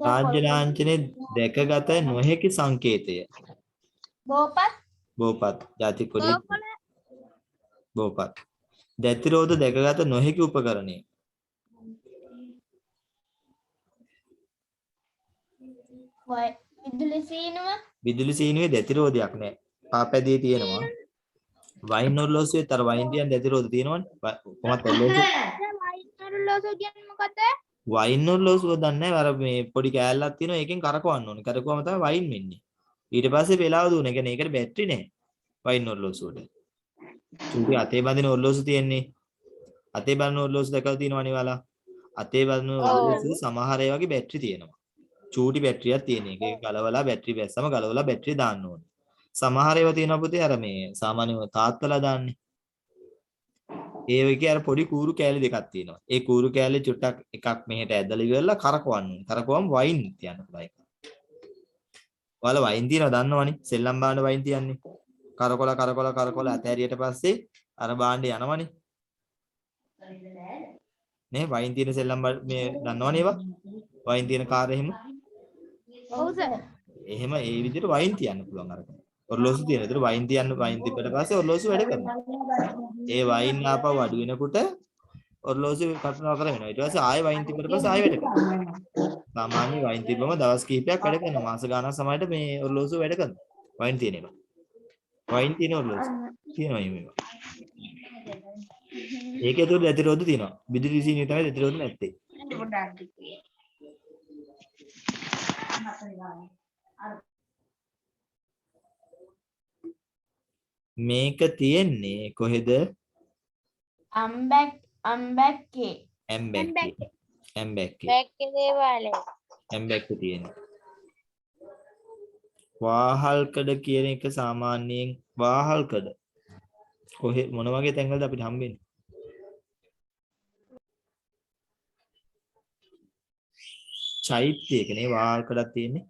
රාජ්‍ය ලාංඡනයේ දැකගත නොහැකි සංකේතය. බෝපත් ජාති කොඩි බෝපත්. දැතිරෝධ දැකගත නොහැකි උපකරණය. විදුලි සීනුවේ දැතිරෝධයක් නැහැ. පාපැදියේ තියෙනවා. වයින් ඔරලෝසුවේ තර වයින් තියන් දැතිරෝධ තියෙනවනේ. කොහොමද ඔරලෝසුව? වයින් ඔරලෝසුව කියන්නේ මොකද? වයින් ඔරලෝසුව දන්නේ නැහැ. අර මේ පොඩි කෑල්ලක් තියෙනවා. ඒකෙන් කරකවන්න ඕනේ. කරකවම තමයි වයින් වෙන්නේ. ඊට පස්සේ වෙලාව දුවන. ඒ කියන්නේ ඒකට බැටරි නැහැ. වයින් ඔරලෝසුවට. චූටි අතේ බඳින ඔරලෝසු තියෙන්නේ. අතේ බඳින ඔරලෝසු දැකලා තියෙනවනේ ඔයාලා. අතේ බඳින ඔරලෝසු සමහර ඒ වගේ බැටරි තියෙනවා. චූටි බැටරියක් තියෙන එක. ඒක ගලවලා බැටරි බැස්සම ගලවලා බැටරිය දාන්න ඕනේ. සමහර ඒවා තියෙනවා පුතේ අර මේ සාමාන්‍යව තාත්තලා දාන්නේ. ඒ වගේ අර පොඩි කූරු කෑලි දෙකක් තියෙනවා. ඒ කූරු කෑලි චුට්ටක් එකක් මෙහෙට ඇදලා ඉවරලා කරකවන්න ඕනේ. කරකවම වයින් තියන්න පුළුවන්. ඔයාලා වයින් තියනවා දන්නවනේ. සෙල්ලම් බාන්න වයින් තියන්නේ. කරකොල ඇතෑරියට පස්සේ අර බාණ්ඩේ යනවනේ. නේ වයින් තියෙන සෙල්ලම් මේ දන්නවනේ ඒවා. වයින් තියෙන කාර් එහෙම. ඔව් සර්. එහෙම ඒ විදිහට වයින් තියන්න පුළුවන් අරක. ඔරලෝසු තියෙන. ඒතර වයින් තියන්න වයින් තිබ්බට පස්සේ ඔරලෝසු වැඩ කරනවා. ඒ වයින් ආපහු අඩු වෙනකොට ඔරලෝසු කටනවා කර වෙනවා. ඊට පස්සේ ආයෙ වයින් තිබ්බට පස්සේ ආයෙ වැඩ කරනවා. සාමාන්‍ය වයින් තිබ්බම දවස් කිහිපයක් වැඩ කරනවා. මාස ගාණක් සමහරට මේ ඔරලෝසු වැඩ කරනවා. වයින් තියෙන එක. වයින් තියෙන ඔරලෝසු තියෙනවා මේවා. ඒකේ උඩ ඇතිරෝධ තියෙනවා. විදුලි සීනිය තමයි ඇතිරෝධ නැත්තේ. මේක තියෙන්නේ කොහෙද? අම්බැක්කේ. ඇම්බැක්කේ බැක්කේ දේවාලේ. ඇම්බැක්කේ තියෙන්නේ. වාහල්කඩ කියන එක සාමාන්‍යයෙන් වාහල්කඩ කොහෙ මොන වගේ තැන්වලද අපිට හම්බෙන්නේ? චෛත්‍යයකනේ වාහල්කඩක් තියෙන්නේ.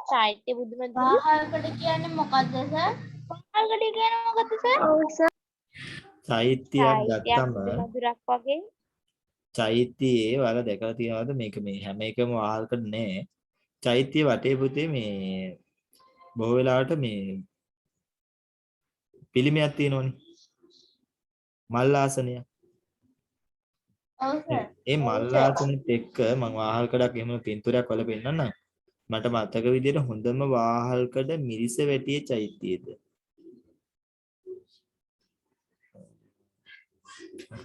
චෛත්‍ය බුදුමැදුර. වාහල්කඩ කියන්නේ මොකද්ද සර්? වාහල්කඩ කියන්නේ මොකද්ද සර්? ඔව් සර්. චෛත්‍යයක් ගත්තම බුදුමැදුරක් වගේ. චෛත්‍යයේ ඔයාලා දැකලා තියෙනවද මේක මේ හැම එකම වාහල්කඩ නෑ. චෛත්‍ය වටේ පුතේ මේ බොහෝ වෙලාවට මේ පිළිමයක් තියෙනවනේ. මල් ආසනය. ඔව් සර්. ඒ මල් ආසනෙත් එක්ක මම වාහල්කඩක් එහෙම පින්තූරයක් වල පෙන්නන්නම්. මට මතක විදිහට හොඳම වාහල්කඩ මිරිස වැටියේ චෛත්‍යයේද.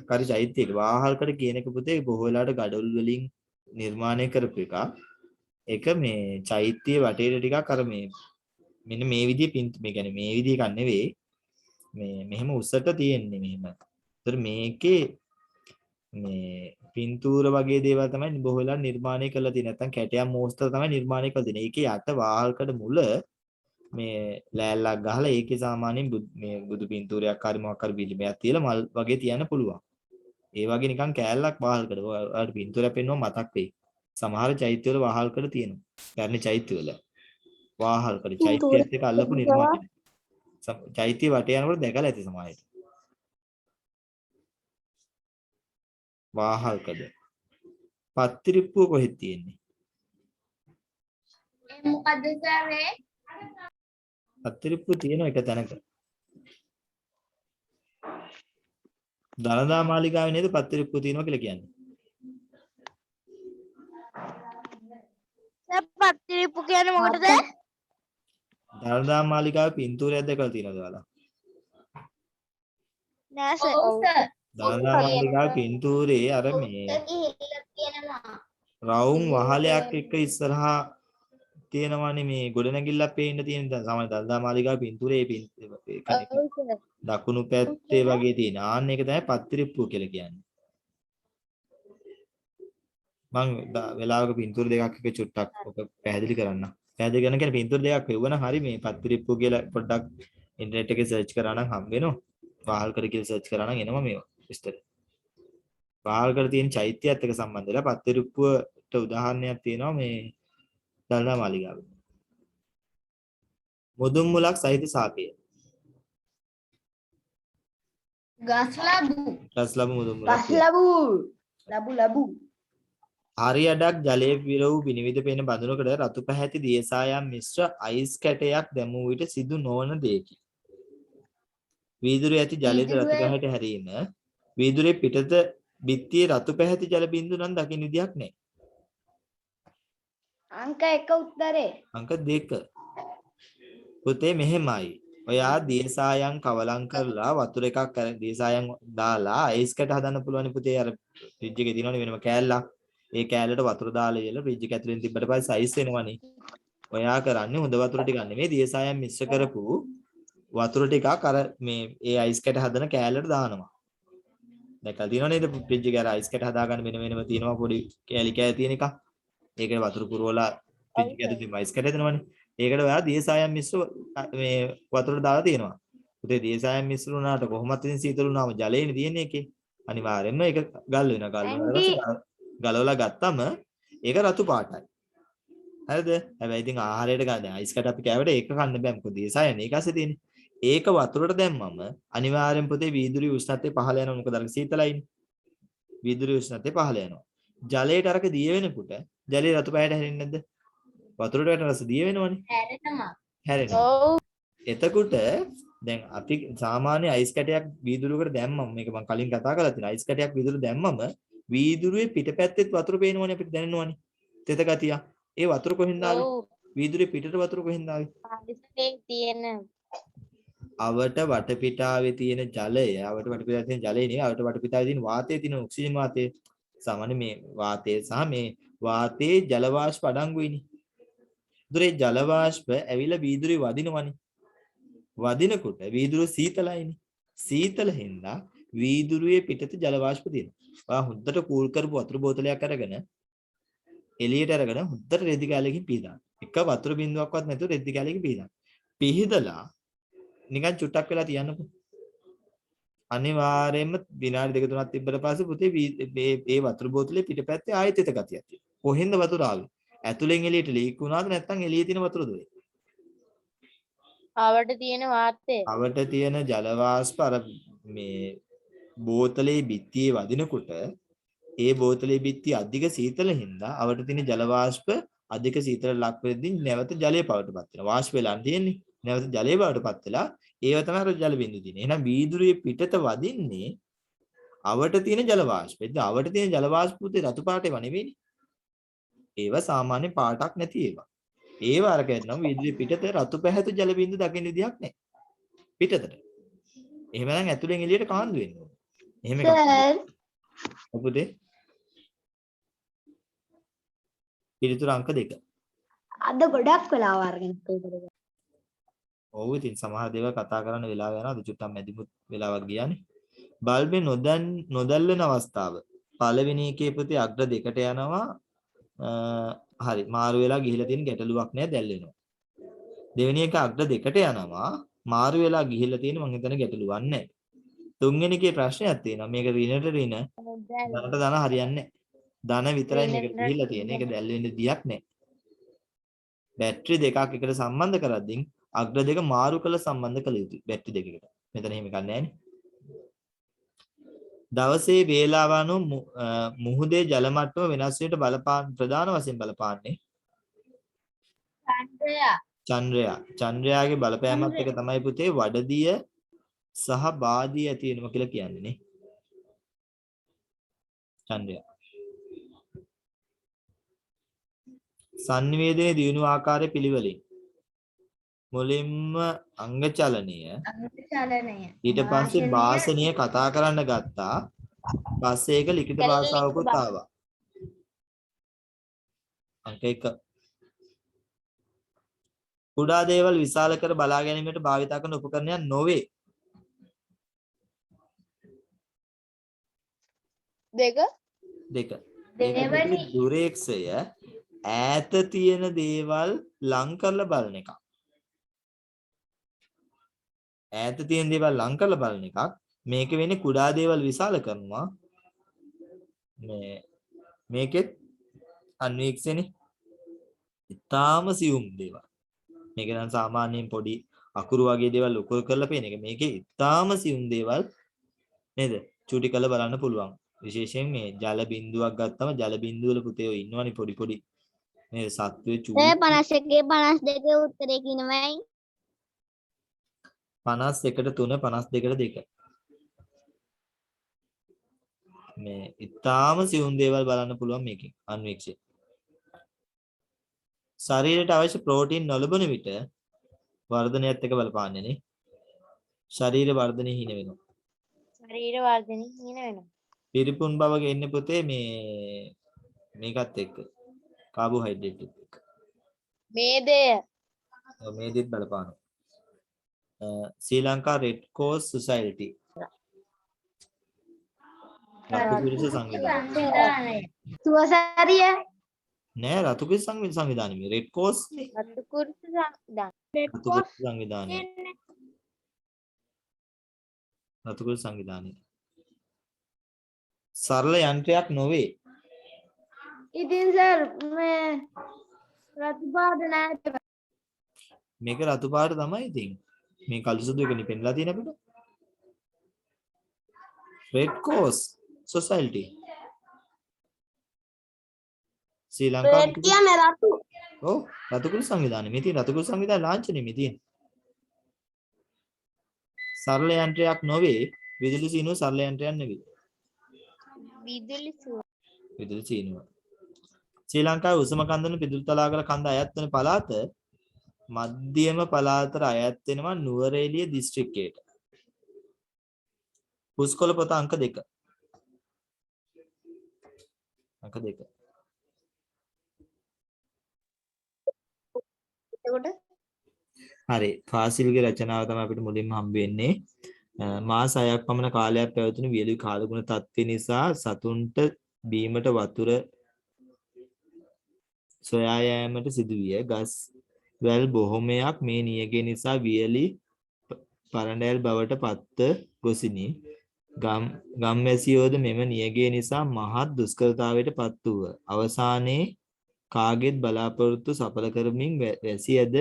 කාරි චෛත්‍යයක වාහල්කඩ කියන එක පුතේ බොහෝ වෙලාවට ගඩොල් වලින් නිර්මාණය කරපු එකක්. ඒක මේ චෛත්‍ය වටේට ටිකක් අර මේ මෙන්න මේ විදිහේ මේ කියන්නේ මේ විදිහ එකක් නෙවෙයි. මේ මෙහෙම උසට තියෙන්නේ මෙහෙම. ඒතර මේකේ මේ පින්තූර වගේ දේවල් තමයි බොහෝ වෙලා නිර්මාණය කරලා තියෙන්නේ. නැත්නම් කැටයම් මෝස්තර තමයි නිර්මාණය කරලා තියෙන්නේ. ඒකේ යට වාහල්කඩ මුල මේ ලෑල්ලක් ගහලා ඒකේ සාමාන්‍යයෙන් මේ බුදු පින්තූරයක් හරි මොකක් හරි පිළිමයක් තියලා මල් වගේ තියන්න පුළුවන්. ඒ වගේ නිකන් කෑල්ලක් වාහල්කඩ. ඔයාලට පින්තූරයක් පෙන්වුවම මතක් වෙයි. සමහර චෛත්‍යවල වාහල්කඩ තියෙනවා. පැරණි චෛත්‍යවල වාහල්කඩ චෛත්‍යයත් එක්ක අල්ලපු නිර්මාණය. චෛත්‍ය වටේ යනකොට දැකලා ඇති සමහරවිට. වාහල්කඩ. පත්තිරිප්පුව කොහෙද තියෙන්නේ? මොකද්ද සර් ඒ? පත්තිරිප්පුව තියෙන එක තැනක. දලදා මාලිගාවේ නේද පත්තිරිප්පුව තියෙනවා කියලා කියන්නේ? පත්තිරිප්පු කියන්නේ මොකටද? දලදා මාලිගාවේ පින්තූරයක් දැකලා තියෙනවද ඔයාලා? නෑ සර්. ඔව් සර්. දලදා මාලිගාවේ පින්තූරේ අර මේ ගිහිල්ලා තියෙනවා. රවුම් වහලයක් එක්ක ඉස්සරහා තියෙනවානේ මේ ගොඩනැගිල්ලක් පේන්න තියෙන සමහර දලදා මාලිගාවේ පින්තූරේ දකුණු පැත්තේ වගේ තියෙන. ආන්න එක තමයි පත්තිරිප්පුව කියලා කියන්නේ. මම වෙලාවක පින්තූර දෙකක් එක චුට්ටක් ඔක පැහැදිලි කරන්න. පැහැදිලි කරන කියන්නේ පින්තූර දෙකක් වෙවුවනම් හරි මේ පත්තිරිප්පුව කියලා පොඩ්ඩක් ඉන්ටර්නෙට් එකේ සර්ච් කරා නම් හම්බ වෙනවා. වාහල්කඩ කියලා සර්ච් කරා නම් එනවා මේවා විස්තර. වාහල්කඩ තියෙන චෛත්‍යයත් එක්ක සම්බන්ධ වෙලා පත්තිරිප්පුවට උදාහරණයක් තියෙනවා මේ දලදා මාලිගාවේ. මුදුන් මුලක් සහිත සාපය. ගස්ලබු මුදුන් මුලක්. ලබු. හරියඩක් ජලයේ පිර වූ විනිවිද පෙනෙන බඳුනකට රතු පැහැති දියසායම් මිශ්‍ර අයිස් කැටයක් දැමූ විට සිදු නොවන දෙයකි. වීදුරේ ඇති ජලයේද රතු පැහැයට හැරීම වීදුරේ පිටත බිත්තියේ රතු පැහැති ජල බිඳු නම් දකින්න විදියක් නැහැ. අංක 1 උත්තරේ. අංක 2. පුතේ මෙහෙමයි. ඔයා දියසායම් කවලම් කරලා වතුර එකක් දියසායම් දාලා අයිස් කැට හදන්න පුළුවන් පුතේ. අර ෆ්‍රිජ් එකේ තියෙනවනේ වෙනම කෑල්ලක්. ඒ කෑල්ලට වතුර දාලා ඉල ෆ්‍රිජ් එක ඇතුලෙන් තිබ්බට පස්සේ අයිස් වෙනවනේ. ඔයා කරන්නේ හොඳ වතුර ටික නෙමෙයි දියසායම් මිශ්‍ර කරපු වතුර ටිකක් අර මේ ඒ අයිස් කැට හදන කෑල්ලට දානවා. දැකලා තියෙනව නේද ෆ්‍රිජ් එකේ අර අයිස් කැට හදාගන්න වෙන වෙනම තියෙනවා පොඩි කෑලි කෑ තියෙන එක. ඒකට වතුර පුරවලා ෆ්‍රිජ් එකට තියෙන අයිස් කැට හදනවනේ. ඒකට ඔයා දියසායම් මිශ්‍ර මේ වතුරට දාලා තියෙනවා. උදේ දියසායම් මිශ්‍ර වුණාට කොහොමත් ඉතින් සීතල වුණාම ජලයනේ තියෙන්නේ එකේ. අනිවාර්යෙන්ම ඒක ගල් වෙනවා. ගල් වුණාට පස්සේ ගලවලා ගත්තම ඒක රතු පාටයි. හරිද? හැබැයි ඉතින් ආහාරයට ගන්න දැන් අයිස් කැට අපි කෑවට ඒක කන්න බෑ. මොකද දියසායනේ ඒක ඇස්සේ තියෙන්නේ. ඒක වතුරට දැම්මම අනිවාර්යෙන් පුතේ වීදුරුවේ උෂ්ණත්වය පහළ යනවා. මොකද අර සීතලයිනේ. වීදුරුවේ උෂ්ණත්වය පහළ යනවා. ජලයට අරක දිය වෙනකොට ජලයේ රතු පායට හැරෙන්නේ නැද්ද? වතුරට වැටෙන රස දිය වෙනවනේ. හැරෙනවා. ඔව්. එතකොට දැන් අපි සාමාන්‍ය අයිස් කැටයක් වීදුරුවකට දැම්මම මේක මම කලින් කතා කරලා තියෙනවා. අයිස් කැටයක් වීදුරුව දැම්මම වීදුරුවේ පිටපැත්තෙත් වතුර පේනවනේ අපිට දැනෙනවනේ. තෙත ගතිය. ඒ වතුර කොහෙන්ද ආවේ? ඔව්. වීදුරුවේ පිටට වතුර කොහෙන්ද ආවේ? පාරිසරයේ තියෙන අවට වටපිටාවේ තියෙන ජලය, අවට වටපිටාවේ තියෙන ජලය නෙවෙයි, අවට වටපිටාවේ තියෙන වාතයේ තියෙන ඔක්සිජන් වාතය. සාමාන්‍ය මේ වාතය සහ මේ වාතයේ ජල වාෂ්ප අඩංගුයිනේ. ඒතරේ ජල වාෂ්ප ඇවිල්ලා වීදුරුවේ වදිනවනේ. වදිනකොට වීදුරුව සීතලයිනේ. සීතල හින්දා වීදුරුවේ පිටත ජල වාෂ්ප තියෙනවා. ඔයා හොද්දට කූල් කරපු වතුර බෝතලයක් අරගෙන එළියට අරගෙන හොද්දට රෙදි කැලයකින් පීදාන්න. එක වතුර බින්දුවක්වත් නැතුව රෙදි කැලයකින් පීදාන්න. පිහිදලා නිකන් චුට්ටක් වෙලා තියන්නකො. අනිවාර්යයෙන්ම විනාඩි දෙක තුනක් තිබ්බට පස්සේ පුතේ මේ වතුර බෝතලේ පිටපැත්තේ ආයෙත් එත ගතියක් තියෙනවා. කොහෙන්ද වතුර ආවේ? ඇතුලෙන් එළියට ලීක් වුණාද නැත්නම් එළියේ තියෙන වතුරද වෙන්නේ? අවට තියෙන වාතය. අවට තියෙන ජල වාෂ්ප අර මේ බෝතලේ බිත්තියේ වදිනකොට ඒ බෝතලේ බිත්තිය අධික සීතල හින්දා අවට තියෙන ජල වාෂ්ප අධික සීතල ලක් වෙද්දී නැවත ජලයේ බවටපත් වෙනවා. වාෂ්ප වෙලා තියෙන්නේ. නැවත ජලයේ බවටපත් වෙලා ඒව තමයි අර ජල බිඳු තියෙන්නේ. එහෙනම් වීදුරුවේ පිටත වදින්නේ අවට තියෙන ජල වාෂ්ප. ඉතින් අවට තියෙන ජල වාෂ්ප පුතේ රතු පාටේව නෙවෙයිනේ. ඒවා සාමාන්‍ය පාටක් නැති ඒවා. ඒව අරගෙන නම් වීදුරුවේ පිටත රතු පැහැතු ජල බිඳු දකින්න විදියක් නැහැ. පිටතට. එහෙමනම් ඇතුලෙන් එළියට කාන්දු වෙන්න ඕනේ. එහෙම එකක්. ඔපුතේ. පිළිතුර අංක 2. අද ගොඩක් වෙලාව අරගෙන පේපර් එක. ඔව් ඉතින් සමහර දේවල් කතා කරන්න වෙලාව යනවා. අද චුට්ටක් මැදිමුත් වෙලාවක් ගියානේ. බල්බේ නොදැල්වෙන අවස්ථාව. පළවෙනි එකේ පුතේ අග්‍ර දෙකට යනවා. හරි මාරු වෙලා ගිහිලා තියෙන ගැටලුවක් නෑ දැල්වෙනවා. දෙවෙනි එක අග්‍ර දෙකට යනවා. මාරු වෙලා ගිහිලා තියෙන මං හිතන ගැටලුවක් නෑ. තුන්වෙනි එකේ ප්‍රශ්නයක් තියෙනවා. මේක රිනට රින ධනට ධන හරියන්නේ නෑ. ධන විතරයි මේක ගිහිලා තියෙන්නේ. ඒක දැල්වෙන්න දියක් නෑ. බැටරි දෙකක් එකට සම්බන්ධ කරද්දී අග්‍ර දෙක මාරු කළ සම්බන්ධ කළ යුතුයි බැටරි දෙකකට. මෙතන එහෙම එකක් නෑනේ. දවසේ වේලාව අනුව මුහුදේ ජල මට්ටම වෙනස් වීමට බලපාන ප්‍රධාන වශයෙන් බලපාන්නේ චන්ද්‍රයාගේ බලපෑමත් එක තමයි පුතේ වඩදිය සහ බාදිය ඇති වෙනවා කියලා කියන්නේ නේ. චන්ද්‍රයා සංනිවේදනයේ දියුණු ආකාරයේ පිළිවෙලින් මුලින්ම අංග චලනය ඊට පස්සේ භාෂණීය කතා කරන්න ගත්තා. පස්සේ ඒක ලිඛිත භාෂාවකුත් ආවා. අංක 1 කුඩා දේවල් විශාල කර බලා ගැනීමට භාවිත කරන උපකරණයක් නොවේ. 2 දෙවෙනි දුරේක්ෂය ඈත තියෙන දේවල් ලං කරලා බලන එකක්. ඈත තියෙන දේවල් ලං කරලා බලන එකක්. මේක වෙන්නේ කුඩා දේවල් විශාල කරනවා. මේකෙත් අන්වීක්ෂණේ ඉතාම සියුම් දේවල්. මේක නම් සාමාන්‍යයෙන් පොඩි අකුරු වගේ දේවල් උකුරු කරලා පේන එක. මේකේ ඉතාම සියුම් දේවල් නේද? චූටි කරලා බලන්න පුළුවන්. විශේෂයෙන් මේ ජල බිඳුවක් ගත්තම ජල බිඳුව වල පුතේ ඔය ඉන්නවනේ පොඩි පොඩි නේද? සත්වයේ චූටි 51 52 උත්තරේ කිනවයි 51ට 3 52ට 2. මේ ඉතාම සියුම් දේවල් බලන්න පුළුවන් මේකෙන් අන්වීක්ෂය. ශරීරයට අවශ්‍ය ප්‍රෝටීන් නොලබන විට වර්ධනයත් එක්ක බලපාන්නේ නේ. ශරීර වර්ධනය හින වෙනවා. ශරීර වර්ධනය හින වෙනවා. පිරිපුන් බව ගෙන්නේ පුතේ මේකත් එක්ක කාබෝහයිඩ්‍රේට් එක්ක. මේදය. මේදෙත් බලපානවා. ශ්‍රී ලංකා රෙඩ් ක්‍රෝස් සොසයිටි. රතු කුරුස සංවිධානය. සුවසාරිය නෑ රතු කුරුස සංවිධානය මේ රෙඩ් ක්‍රෝස් නේ. රතු කුරුස සංවිධානය. රතු කුරුස සංවිධානය. රතු කුරුස සංවිධානය. සරල යන්ත්‍රයක් නොවේ. ඉතින් සර් මේ රතු පාට නෑ මේක රතු පාට තමයි ඉතින්. මේ කළු සුදු එකනේ පෙන්ලා තියෙන අපිට. Red cross society. Sri Lanka කියන්නේ රතු ඔව් රතු කුරුස සංවිධානය. මේ තියෙන රතු කුරුස සංවිධානය ලාංඡනය මේ තියෙන. සරල යන්ත්‍රයක් නොවේ. විදුලි සීනුව සරල යන්ත්‍රයක් නෙවෙයි. විදුලි සුව. විදුලි සීනුව. ශ්‍රී ලංකාවේ උසම කන්දන පිදුරුතලාගල කන්ද අයත් වෙන පළාත මධ්‍යම පළාතට අයත් වෙනවා නුවරඑළිය දිස්ත්‍රික්කයට. පුස්කොළ පොත අංක 2. අංක 2. එතකොට හරි. ෆාසිල්ගේ රචනාව තමයි අපිට මුලින්ම හම්බ වෙන්නේ. මාස 6ක් පමණ කාලයක් පැවතුණු වියලි කාලගුණ තත්ත්වය නිසා සතුන්ට බීමට වතුර සොයා යාමට සිදුවිය. ගස් වැල් බොහොමයක් මේ නියගය නිසා වියලි පරණැල් බවට පත්ව ගොසිනි. ගම්වැසියෝද මෙම නියගය නිසා මහත් දුෂ්කරතාවයට පත් වූහ. අවසානයේ කාගෙත් බලාපොරොත්තු සඵල කරමින් වැසි ඇද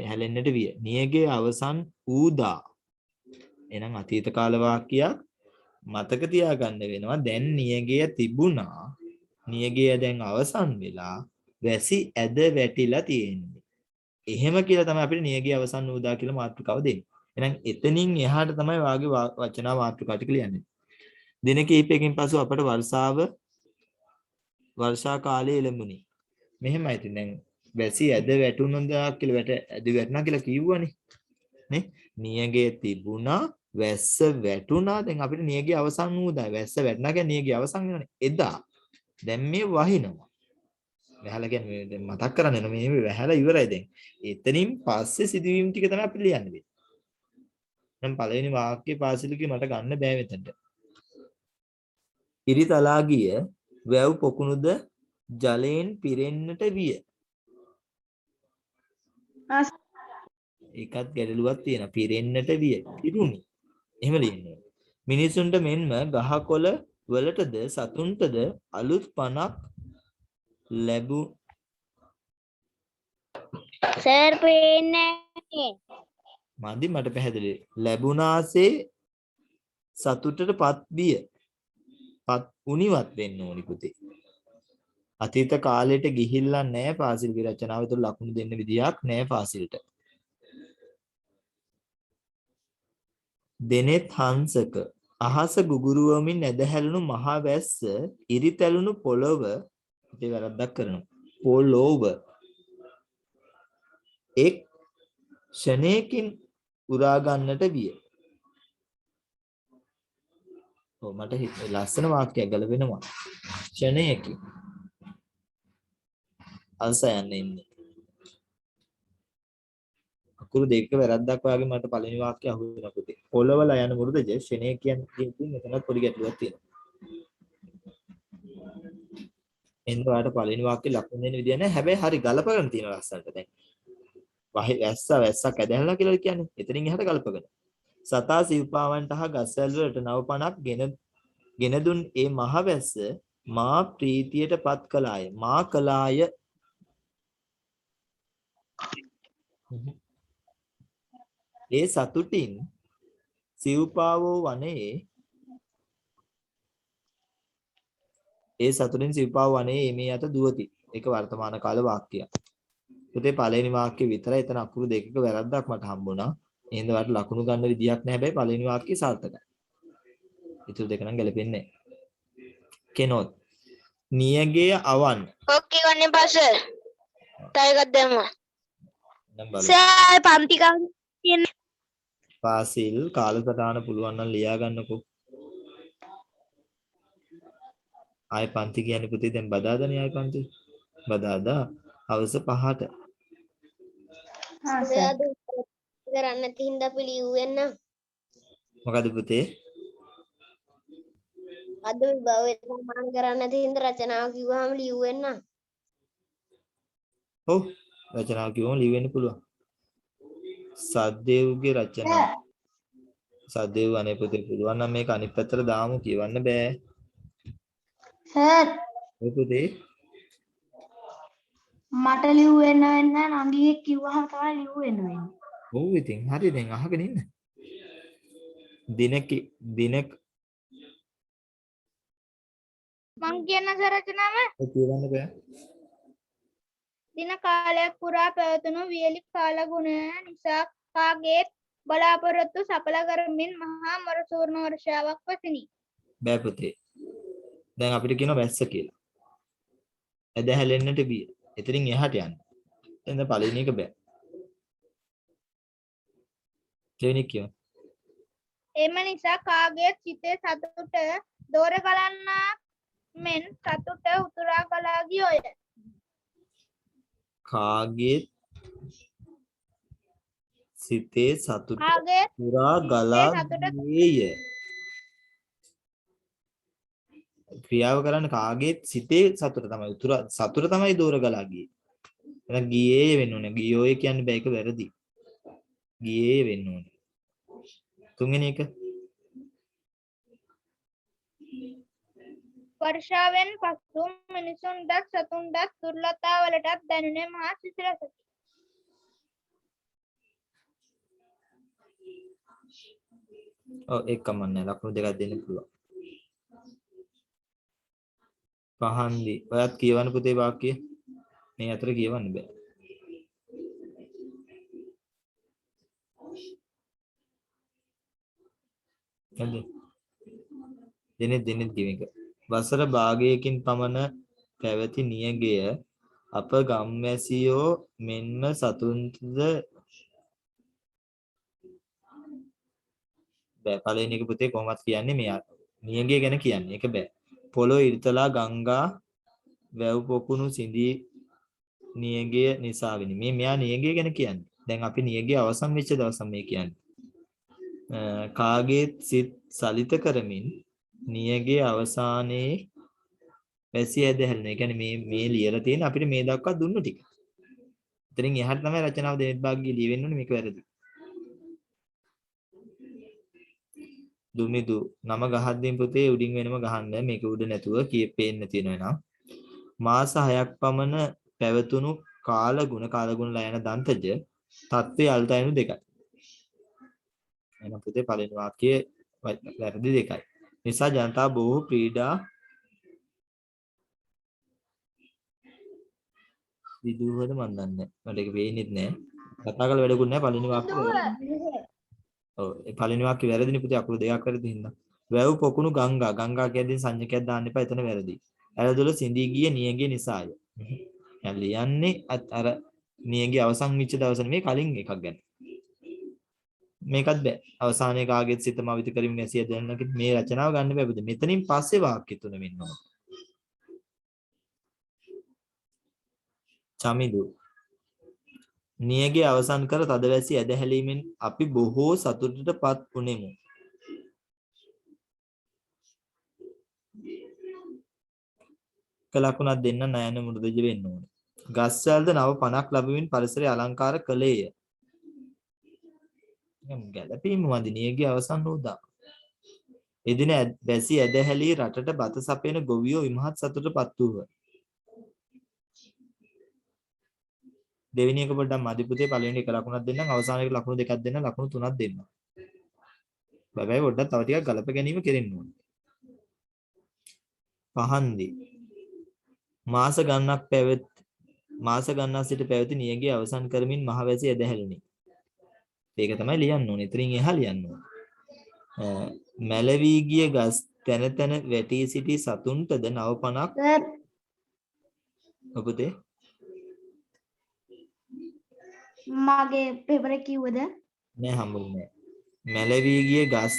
හැලෙන්නට විය. නියගයේ අවසන් ඌදා. එහෙනම් අතීත කාල වාක්‍යයක් මතක තියාගන්න වෙනවා. දැන් නියගය තිබුණා. නියගය දැන් අවසන් වෙලා වැසි ඇද වැටිලා තියෙන්නේ. එහෙම කියලා තමයි අපිට නියගය අවසන් ඌදා කියලා මාතෘකාව දෙන්නේ. එහෙනම් එතනින් එහාට තමයි වාගේ වචනා මාතෘකා ටික ලියන්නේ. දින කිහිපයකින් පසු අපට වර්ෂා කාලයේ එළඹුණි. මෙහෙමයි ඉතින් දැන් වැසි ඇද වැටුණා කියලා ඇද වැටුණා කියලා කිව්වනේ. නේ? නියගය තිබුණා, වැස්ස වැටුණා. දැන් අපිට නියගය අවසන් වුණා. වැස්ස වැටුණා කියන්නේ නියගය අවසන් වෙනවනේ. එදා. දැන් මේ වහිනවා. වැහලා කියන්නේ දැන් මතක් කරන්න එන මේ වැහලා ඉවරයි දැන්. එතනින් පස්සේ සිදුවීම් ටික තමයි අපි ලියන්නේ. දැන් පළවෙනි වාක්‍යයේ පාසිලකේ මට ගන්න බෑ මෙතනට. ඉරිතලා ගිය වැව් පොකුණුද ජලයෙන් පිරෙන්නට විය. ඒකත් ගැටලුවක් තියෙනවා. පිරෙන්නට විය. පිරුණි. එහෙම ලියන්නේ. මිනිසුන්ට මෙන්ම ගහකොළ වලටද සතුන්ටද අලුත් පණක් ලැබු සර් පේන්නේ මදි මට පැහැදිලි. ලැබුණාසේ සතුටටපත් විය. පත් උනිවත් වෙන්න ඕනි පුතේ. අතීත කාලයට ගිහිල්ලා නැහැ පාසිල්ගේ රචනාව තුළ ලකුණු දෙන්න විදියක් නැහැ පාසිල්ට. දෙනෙත් හංසක අහස ගුගුරුවමින් ඇදහැළුණු මහා වැස්ස ඉරිතැළුණු පොළොව ඉතින් වැරද්දක් කරනවා. පොළොව එක් ෂණයකින් උරා ගන්නට විය. ඔව් මට ලස්සන වාක්‍යයක් ගලවෙනවා. ෂණයකින් අල්සයන් ඉන්නේ. අකුරු දෙක වැරද්දක් වගේ මට පළවෙනි වාක්‍යය අහු වෙනවා පුතේ. පොළවල යන මුරුදජ ෂණය කියන්නේ මෙතනත් පොඩි ගැටලුවක් තියෙනවා. එන්න ඔයාලට පළවෙනි වාක්‍යය ලකුණු දෙන්න විදිය නැහැ. හැබැයි හරි ගලපගෙන තියෙන ලස්සනට දැන්. වැස්සක් ඇදහැලා කියලා කියන්නේ. එතනින් එහාට ගලපගෙන. සතා සිව්පාවන්ට හා ගස්වැල් වලට නවපණක් ගෙන දුන් ඒ මහ වැස්ස මා ප්‍රීතියටපත් කළාය. මා කළාය. ඒ සතුටින් සිව්පාවෝ වනයේ මේ යත දුවති. ඒක වර්තමාන කාල වාක්‍යයක්. පුතේ පළවෙනි වාක්‍ය විතරයි. එතන අකුරු දෙකක වැරද්දක් මට හම්බුණා. එහෙනම් ඔයාලට ලකුණු ගන්න විදියක් නැහැ. හැබැයි පළවෙනි වාක්‍යය සාර්ථකයි. ඊටු දෙක නම් ගැලපෙන්නේ නැහැ. කෙනොත් නියගය අවන්. ඔක්කේ වන්නේ පාසල්. තව එකක් දැම්ම. නම් බලන්න. සර් පන්ති කම් තියෙන්නේ පාසිල් කාලසටහන පුළුවන් නම් ලියා ගන්නකෝ. ආය පන්ති කියන්නේ පුතේ දැන් බදාදානේ ආය පන්ති. බදාදා හවස 5ට. කරන්නේ නැති හින්දා අපි ලියුවේ නම් මොකද පුතේ? අද විභවයේ සමාන කරන්නේ නැති හින්දා රචනාව කිව්වම ලියුවේ නම් ඔව් රචනාව කිව්වම ලියවෙන්න පුළුවන්. සද්දේව්ගේ රචනා. සද්දේව් අනේ පුතේ පුළුවන් නම් මේක අනිත් පැත්තට දාමු කියවන්න බෑ. සර් ඔය පුතේ මට ලිව් වෙන්න වෙන්නේ නංගිගේ කිව්වහම තමයි ලිව් වෙන්න වෙන්නේ. ඔව් ඉතින් හරි දැන් අහගෙන ඉන්න. දිනක මං කියන රචනාව කියවන්න බෑ. දින කාලයක් පුරා පැවතුණු වියලි කාලගුණය නිසා කාගේත් බලාපොරොත්තු සඵල කරමින් මහා මර සූර්ණ වර්ෂාවක් වසිනි. බෑ පුතේ. දැන් අපිට කියනවා වැස්ස කියලා. ඇද හැලෙන්නට බිය. එතනින් එහාට යන්න. එතන පළවෙනි එක බෑ. දෙවෙනි කියව. එම නිසා කාගේත් සිතේ සතුට දෝර ගලන්නා මෙන් සතුට උතුරා ගලා ගියෝය. කාගේ සිතේ සතුට කාගේත් පුරා ගලා සතුට ගියේය. ක්‍රියාව කරන්න කාගේත් සිතේ සතුට තමයි සතුට තමයි දෝර ගලා ගියේ. එහෙනම් ගියේ වෙන්න ඕනේ. ගියෝය කියන්නේ බෑ ඒක වැරදි. ගියේ වෙන්න ඕනේ. තුන්වෙනි එක වර්ෂාවෙන් පසු මිනිසුන්ටත් සතුන්ටත් දුර්ලතා වලටත් දැනුනේ මහා සිසිලසකි. ඔව් එකම නෑ ලකුණු දෙකක් දෙන්න පුළුවන්. පහන්දි ඔයත් කියවන්න පුතේ වාක්‍ය මේ අතර කියවන්න බෑ. හරි දෙනෙත් කියව එක. වසර භාගයකින් පමණ පැවති නියගය අප ගම්වැසියෝ මෙන්ම සතුන්ද බෑ පළවෙනි එක පුතේ කොහොමද කියන්නේ මේ නියගය ගැන කියන්නේ ඒක බෑ. පොළොව ඉර්තලා ගංගා වැව් පොකුණු සිඳී නියගය නිසා වෙනි. මෙයා නියගය ගැන කියන්නේ. දැන් අපි නියගය අවසන් වෙච්ච දවස මේ කියන්නේ. කාගේ සිත් සලිත කරමින් නියගේ අවසානයේ වැසි ඇද හැලෙන. ඒ කියන්නේ මේ ලියලා තියෙන අපිට මේ දක්වා දුන්නු ටික. එතනින් එහාට තමයි රචනාව දෙනෙත් භාග්‍යය ලියවෙන්න ඕනේ මේක වැරදි. දුමිදු නම ගහද්දීන් පුතේ උඩින් වෙනම ගහන්න මේක උඩ නැතුව පේන්න තියෙනවා නේද? මාස 6ක් පමණ පැවතුණු කාලගුණ ලයන දන්තජ තත්ත්වයේ අල්තයනු දෙකයි. එහෙනම් පුතේ පළවෙනි වාක්‍යයේ වැරදි දෙකයි. නිසා ජනතාව බොහෝ ක්‍රීඩා විදුවද මන් දන්නේ. මට ඒක වෙන්නේ නැහැ. කතා කරලා වැඩකුත් නැහැ පළවෙනි වාක්‍යය. ඔව් ඒ පළවෙනි වාක්‍යය වැරදිනේ පුතේ අකුරු දෙකක් වැරදි හින්දා. වැව් පොකුණු ගංගා කියද්දී සංඥකයක් දාන්න එපා එතන වැරදි. ඇලදොල සිඳී ගිය නියගේ නිසාය. දැන් ලියන්නේ අර නියගේ අවසන් වෙච්ච දවස නෙමෙයි කලින් එකක් ගැන. මේකත් බෑ. අවසානයේ කාගෙත් සිතම අවිත කරමින් ඇසිය දැනනක මේ රචනාව ගන්න බෑ පුතේ. මෙතනින් පස්සේ වාක්‍ය තුන වෙන්න ඕන. චමිදු නියගේ අවසන් කර තදවැසි ඇද හැලීමෙන් අපි බොහෝ සතුටටපත් වුනෙමු. කලකුණක් දෙන්න නයන මුරුදජ වෙන්න ඕනේ. ගස්වැල්ද නව පණක් ලැබෙමින් පරිසරය අලංකාර කළේය. ගැලපීම වඳි නියගේ අවසන් වූදා. එදින වැසි ඇද හැලී රටට බත සපයන ගොවියෝ විමහත් සතුටටපත් වූහ. දෙවෙනි එක පොඩ්ඩක් මදි පුතේ පළවෙනි එක ලකුණක් දෙන්නම් අවසාන එක ලකුණු දෙකක් දෙන්න ලකුණු තුනක් දෙන්න. බබයි පොඩ්ඩක් තව ටිකක් ගලප ගැනීම කෙරෙන්න ඕනේ. පහන්දි මාස ගණනක් සිට පැවති නියගේ අවසන් කරමින් මහවැසි ඇද හැලුණි. ඒක තමයි ලියන්න ඕනේ. ඉතින් එහා ලියන්න ඕනේ. මැලවී ගිය ගස් තන තන වැටී සිටි සතුන්ටද නවපණක් ඔබතේ මගේ පේපර් එක කිව්වද? නෑ හම්බුනේ නෑ. මැලවී ගිය ගස්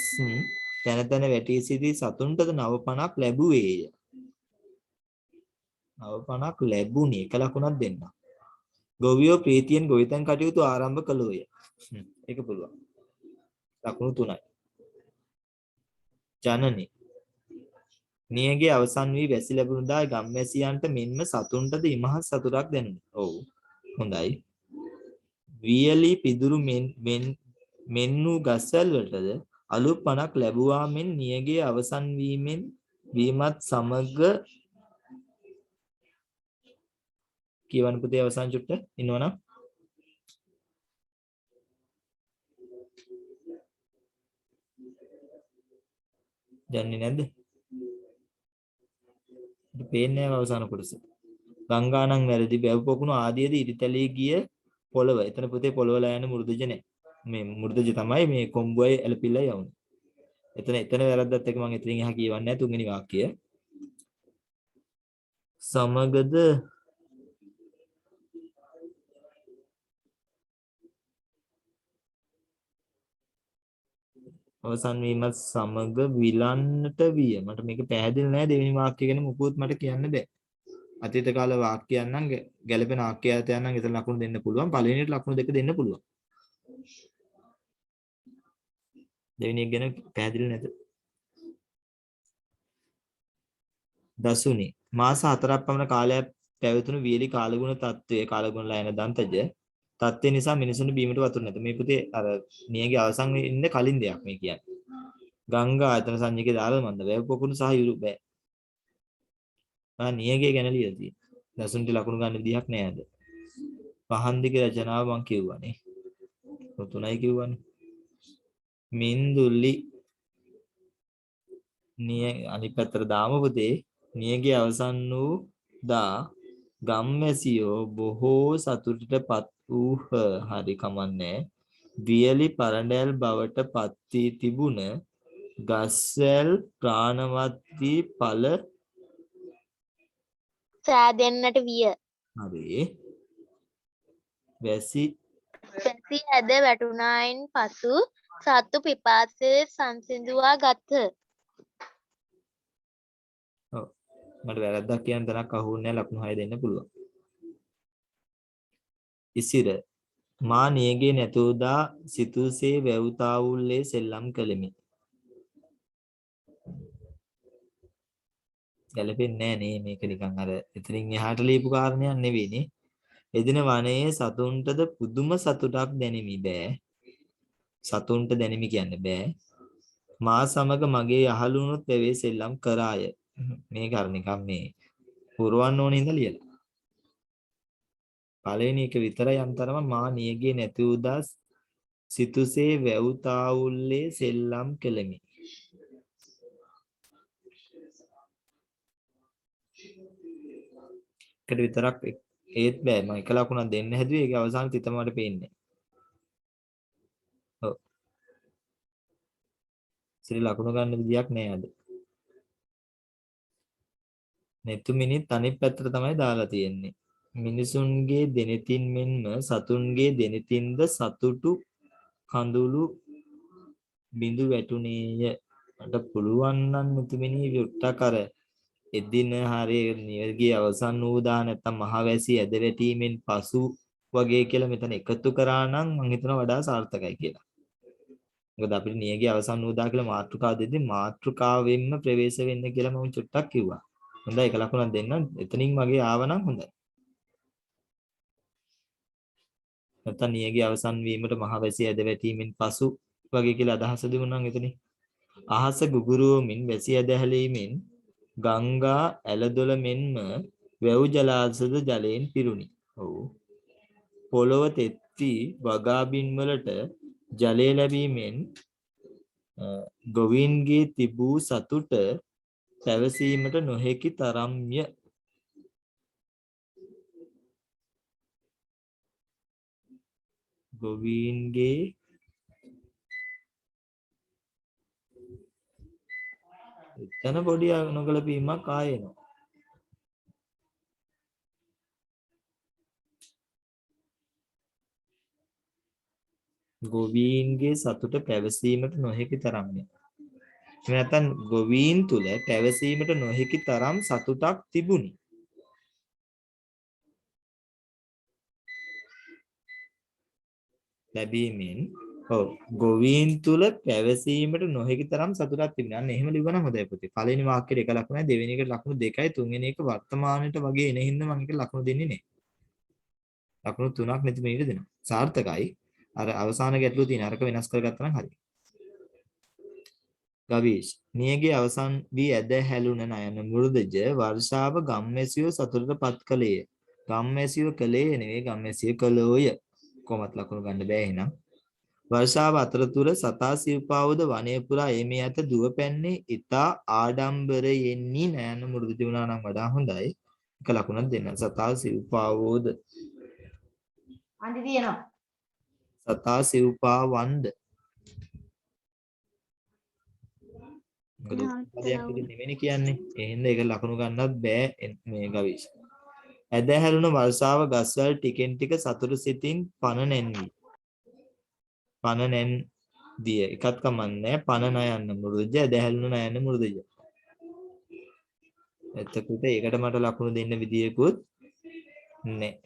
තන තන වැටී සිටි සතුන්ටද නවපණක් ලැබුවේය. නවපණක් ලැබුණේ එක ලකුණක් දෙන්න. ගොවියෝ ප්‍රීතියෙන් ගොවිතැන් කටයුතු ආරම්භ කළෝය. ඒක පුළුවන්. ලකුණු 3යි. ජනනි. නියගේ අවසන් වී වැසි ලැබුණු දා ගම්වැසියන්ට මෙන්ම සතුන්ටද ඉමහත් සතුටක් දැනුනි. ඔව්. හොඳයි. වියලි පිදුරු මෙන් වූ ගස්වැල් වලටද අලුත් පණක් ලැබුවා මෙන් නියගේ අවසන් වීමත් සමග කියවන පුතේ අවසන් චුට්ට ඉන්නවනම් දන්නේ නැද්ද? පේන්නේ නැහැ අවසාන කොටස. ගංගානම් වැරදි බැව් පොකුණු ආදියද ඉරිතැලී ගිය පොළව. එතන පුතේ පොළවලා යන මු르දජ නැහැ. මේ මු르දජ තමයි මේ කොම්බුවයි ඇලපිල්ලයි යවුනේ. එතන වැරද්දත් එක මම එතනින් එහා කියවන්නේ නැහැ තුන්වෙනි වාක්‍යය. සමගද අවසන් වීමත් සමග විලන්නට විය. මට මේක පැහැදිලි නෑ දෙවෙනි වාක්‍ය ගැන මොකුත් මට කියන්න බෑ. අතීත කාල වාක්‍යයන් නම් ගැළපෙන ආඛ්‍යාතයන් නම් එතන ලකුණු දෙන්න පුළුවන්. පළවෙනියට ලකුණු 2 දෙන්න පුළුවන්. දෙවෙනි එක ගැන පැහැදිලි නැත. දසුනි මාස 4ක් පමණ කාලයක් පැවතුණු වියලි කාලගුණ තත්ත්වයේ කාලගුණ ලයන දන්තජ තත්ත්වය නිසා මිනිසුන්ට බීමට වතුර නැත. මේ පුතේ අර නියගේ අවසන් වෙන්න කලින් දෙයක් මේ කියන්නේ. ගංගා ආයතන සංඥකේ දාලා මන්ද වැව පොකුණු සහ යුරු බෑ. නියගේ ගැන ලියලා තියෙනවා. දසුන්ට ලකුණු ගන්න විදිහක් නෑ අද. පහන් දිග රචනාව මං කිව්වනේ. තුනයි කිව්වනේ. මින්දුලි නිය අනිත් පැත්තට දාම පුතේ නියගේ අවසන් වූ දා ගම්වැසියෝ බොහෝ සතුටටපත් වූහ. හරි කමන්නේ. වියලි පරඬැල් බවට පත් වී තිබුණ ගස්වැල් ප්‍රාණවත් වී ඵල සෑදෙන්නට විය. හරි. වැසි ඇද වැටුණායින් පසු සත්තු පිපාසය සංසිඳුවා ගත්හ. ඔව්. මට වැරද්දක් කියන තරක් අහුන්නේ නැහැ ලකුණු 6 දෙන්න පුළුවන්. ඉසිර මා නියගේ නැතෝදා සිතුසේ වැව්තාවුල්ලේ සෙල්ලම් කළෙමි. ගැලපෙන්නේ නැහැ නේ මේක නිකන් අර එතනින් එහාට ලියපු කාරණයක් නෙවෙයිනේ. එදින වනයේ සතුන්ටද පුදුම සතුටක් දැනෙමි බෑ. සතුන්ට දැනෙමි කියන්න බෑ. මා සමග මගේ යහළුනුත් වැවේ සෙල්ලම් කරාය. මේ කාරණිකම් මේ පුරවන්න ඕනේ ඉඳලා ලියලා. පළවෙනි එක විතරයි අන්තරම මා නියගේ නැති උදා සිතුසේ වැව්තාවුල්ලේ සෙල්ලම් කෙලෙමි. එකට විතරක් ඒත් බෑ මම එක ලකුණක් දෙන්න හැදුවේ ඒක අවසාන තිතම මට පේන්නේ. ඔව්. සිරි ලකුණු ගන්න විදියක් නෑ අද. නෙතුමිනිත් අනිත් පැත්තට තමයි දාලා තියෙන්නේ. මිනිසුන්ගේ දෙනෙතින් මෙන්ම සතුන්ගේ දෙනෙතින්ද සතුටු කඳුළු බිඳු වැටුනේය. මට පුළුවන් නම් නෙතුමිනි යුක්තක් අර එදින හරිය නියගේ අවසන් වූ දා නැත්තම් මහවැසි ඇද වැටීමෙන් පසු වගේ කියලා මෙතන එකතු කරා නම් මම හිතනවා වඩා සාර්ථකයි කියලා. මොකද අපිට නියගේ අවසන් වූ දා කියලා මාතෘකාව දෙද්දි මාතෘකාවෙන්ම ප්‍රවේශ වෙන්න කියලා මම චුට්ටක් කිව්වා. හොඳයි එක ලකුණක් දෙන්න. එතනින් වගේ ආවනම් හොඳයි. නැත්තම් නියගේ අවසන් වීමට මහවැසි ඇද වැටීමෙන් පසු වගේ කියලා අදහස දුන්නා නම් එතනින් අහස ගුගුරුවමින් වැසි ඇද හැලීමෙන් ගංගා ඇලදොල මෙන්ම වැව් ජලාශද ජලයෙන් පිරුණි. ඔව්. පොළොව තෙත් වී වගාබින් වලට ජලය ලැබීමෙන් ගොවීන්ගේ තිබූ සතුට පැවසීමට නොහැකි තරම්ය. ගොවීන්ගේ එතන පොඩි නොගැලපීමක් ආයෙනවා. ගොවීන්ගේ සතුට පැවසීමට නොහැකි තරම්ය. නැත්නම් ගොවීන් තුල පැවසීමට නොහැකි තරම් සතුටක් තිබුණි. ලැබීමෙන් ඔව් ගොවීන් තුල පැවසීමට නොහැකි තරම් සතුටක් තිබෙනවා. අන්න එහෙම ලිව්වනම් හොඳයි පුතේ. පළවෙනි වාක්‍යයට එක ලකුණයි, දෙවෙනි එකට ලකුණු 2යි, තුන්වෙනි එක වර්තමානයට වගේ එන හින්දා මම එක ලකුණු දෙන්නේ නැහැ. ලකුණු 3ක් නැති මේකට දෙනවා. සාර්ථකයි. අර අවසාන ගැටලුව තියෙන අරක වෙනස් කරගත්තා නම් හරි. ගවීෂ් නියගේ අවසන් වී ඇද හැලුන නයන මෘදජ වර්ෂාව ගම්මැසියෝ සතුටටපත් කළේය. ගම්මැසියෝ කළේ නෙවෙයි ගම්මැසියෝ කළෝය. කොහොමත් ලකුණු ගන්න බෑ එහෙනම්. වර්ෂාව අතරතුර සතා සිව්පාවුද වනය පුරා එමේ ඇත දුව පැන්නේ ඉතා ආඩම්බරයෙන්නි නයන මෘදජ වුණා නම් වඩා හොඳයි. එක ලකුණක් දෙන්න. සතා සිව්පාවෝද අන්ති තියෙනවා. සතා සිව්පාවන්ද මොකද උත්පාදයක් විදිහට නෙවෙයි කියන්නේ. ඒ හින්දා ඒක ලකුණු ගන්නත් බෑ මේ ගවීෂ. ඇද හැලුන වර්ෂාව ගස්වල ටිකෙන් ටික සතුරු සිතින් පන නැන්වි. පන නැන් දිය එකත් කමන්නේ පන නයන්න මෘදජ ඇද හැලුන නයන්න මෘදජ. එතකොට ඒකට මට ලකුණු දෙන්න විදියකුත් නැහැ.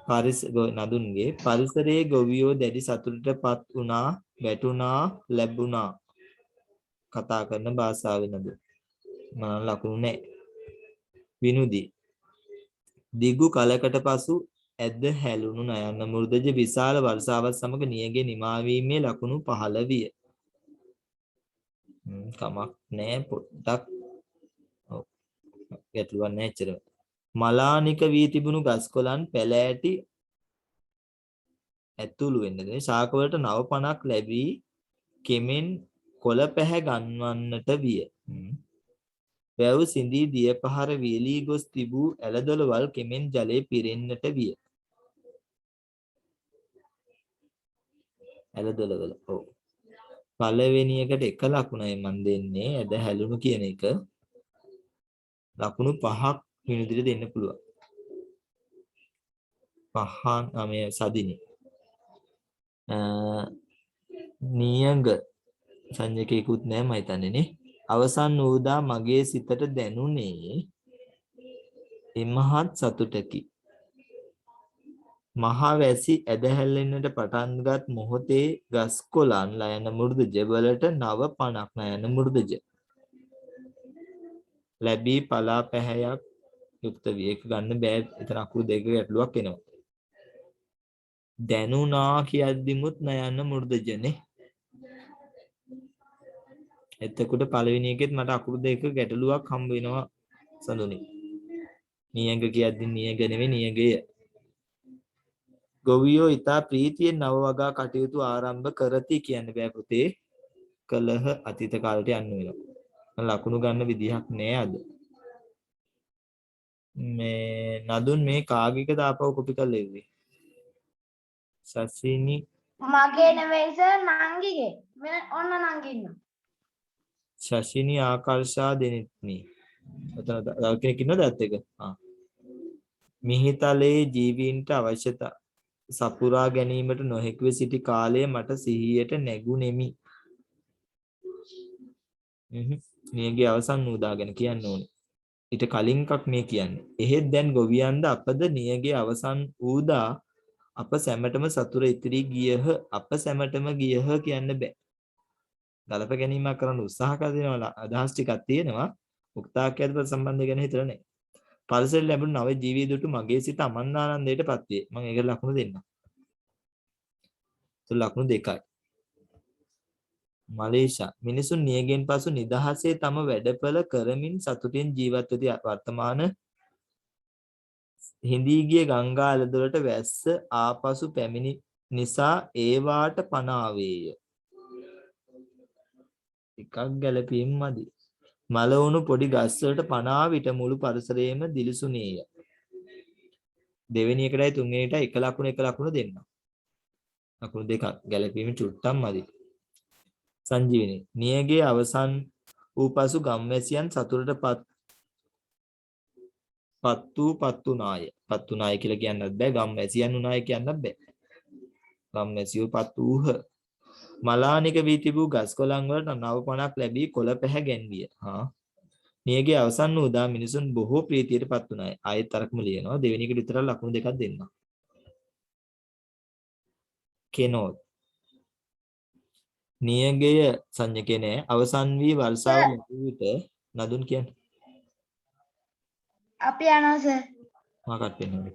නදුන්ගේ පරිසරයේ ගොවියෝ දැඩි සතුටටපත් වුණා, වැටුණා, ලැබුණා. කතා කරන භාෂාවේ නදුන්. මම ලකුණු නැහැ. විනුදී දිගු කලකට පසු ඇද හැලුණු නයන මෘදජ විශාල වර්ෂාවත් සමග නියගේ නිමා වීමේ ලකුණු 15 විය. කමක් නැහැ පොඩ්ඩක්. ඔව්. ගැටලුවක් නැහැ එච්චර. මලානික වී තිබුණු ගස් කොළන් පැලෑටි ඇතුළු වෙන්නේ ශාකවලට නව පණක් ලැබී කෙමෙන් කොළ පැහැ ගන්වන්නට විය. වැව් සිඳී දිය පහර වේලී ගොස් තිබූ ඇලදොළවල් කෙමෙන් ජලයේ පිරෙන්නට විය. ඇලදොළවල. ඔව්. පළවෙනි එකට එක ලකුණයි මන් දෙන්නේ ඇද හැලුණු කියන එක. ලකුණු 5ක් විනිවිද දෙන්න පුළුවන්. පහන් මේ සදිනේ. නියඟ සංජකේකුත් නැහැ මම හිතන්නේ නේ. අවසන් වූදා මගේ සිතට දැනුනේ එමහත් සතුටකි. මහා වැසි ඇද හැලෙන්නට පටන්ගත් මොහොතේ ගස් කොළන් ලයන මෘදජ වලට නව පණක් නයන මෘදජ ලැබී පලා පැහැයක් යුක්ත විය. ඒක ගන්න බෑ. එතන අකුරු දෙක ගැටලුවක් එනවා. දැනුණා කියද්දිමුත් නයන්න මෘදජනේ. එතකොට පළවෙනි එකෙත් මට අකුරු දෙක ගැටලුවක් හම්බ වෙනවා සඳුනි. නියඟ කියද්දි නියඟ නෙවෙයි නියඟය. ගොවියෝ ඊතා ප්‍රීතියෙන් නව වගා කටයුතු ආරම්භ කරති කියන්න බෑ පුතේ. කලහ අතීත කාලයට යන්න වෙනවා. ලකුණු ගන්න විදිහක් නෑ අද. මේ නදුන් මේ කාගේකද ආපහු කොපි කරලා ඉන්නේ? සසිනි මගේ නෙවෙයි සර් නංගිගේ. මෙන්න ඔන්න නංගි ඉන්නවා. ශෂිනී ආකර්ෂා දෙනෙත්නි. ඔතන තව කෙනෙක් ඉන්නවද ඇත්ත එක? මිහිතලේ ජීවීන්ට අවශ්‍යතා සපුරා ගැනීමට නොහැකිව සිටි කාලය මට සිහියට නැගුණෙමි. නියගේ අවසන් වූදා ගැන කියන්න ඕනේ. ඊට කලින් එකක් මේ කියන්නේ. එහෙත් දැන් ගොවියන්ද අපද නියගේ අවසන් වූදා අප සැමටම සතුර ඉතිරි ගියහ. අප සැමටම ගියහ කියන්න බෑ. ගලප ගැනීමක් කරන්න උත්සාහ කරනවා අදහස් ටිකක් තියෙනවා. උක්තාක්‍යද සම්බන්ධය ගැන හිතලා නැහැ. පරිසරයෙන් ලැබුණු නව ජීවී දුටු මගේ සිත අමන්නානන්දයටපත් වේ. මම ඒකට ලකුණු දෙන්නම්. ලකුණු 2යි. මලේෂා මිනිසුන් නියගෙන් පසු නිදහසේ තම වැඩපළ කරමින් සතුටින් ජීවත් වෙති වර්තමාන හිඳී ගිය ගංගා ඇලදොලට වැස්ස ආපසු පැමිණි නිසා ඒවාට පණ ආවේය. එකක් ගැලපීම් මදි. මලවුණු පොඩි ගස් වලට පණ ආ විට මුළු පරිසරයේම දිලිසුණේය. දෙවෙනි එකටයි තුන්වෙනි එකටයි එක ලකුණු දෙන්න. ලකුණු දෙකක් ගැලපීම චුට්ටක් මදි. සංජීවනි නියගේ අවසන් වූ පසු ගම්වැසියන් සතුටට පත්තුනාය කියලා කියන්නත් බෑ. ගම්වැසියන් උනාය කියන්නත් බෑ. ගම්වැසියෝ පත් වූහ. මලානික වී තිබූ ගස් කොළන් වලට නව පණක් ලැබී කොළ පැහැ ගැන්විය. නියගේ අවසන් වූ දා මිනිසුන් බොහෝ ප්‍රීතියට පත් වුණාය. ආයෙත් තරකම ලියනවා. දෙවෙනි එකට විතර ලකුණු දෙකක් දෙන්නම්. කෙනොත් නියගය සංඥකේ නෑ අවසන් වී වර්ෂාව ලැබුව විට නදුන් කියන්නේ අපි යනවා සර්. මොකක්ද වෙන්නේ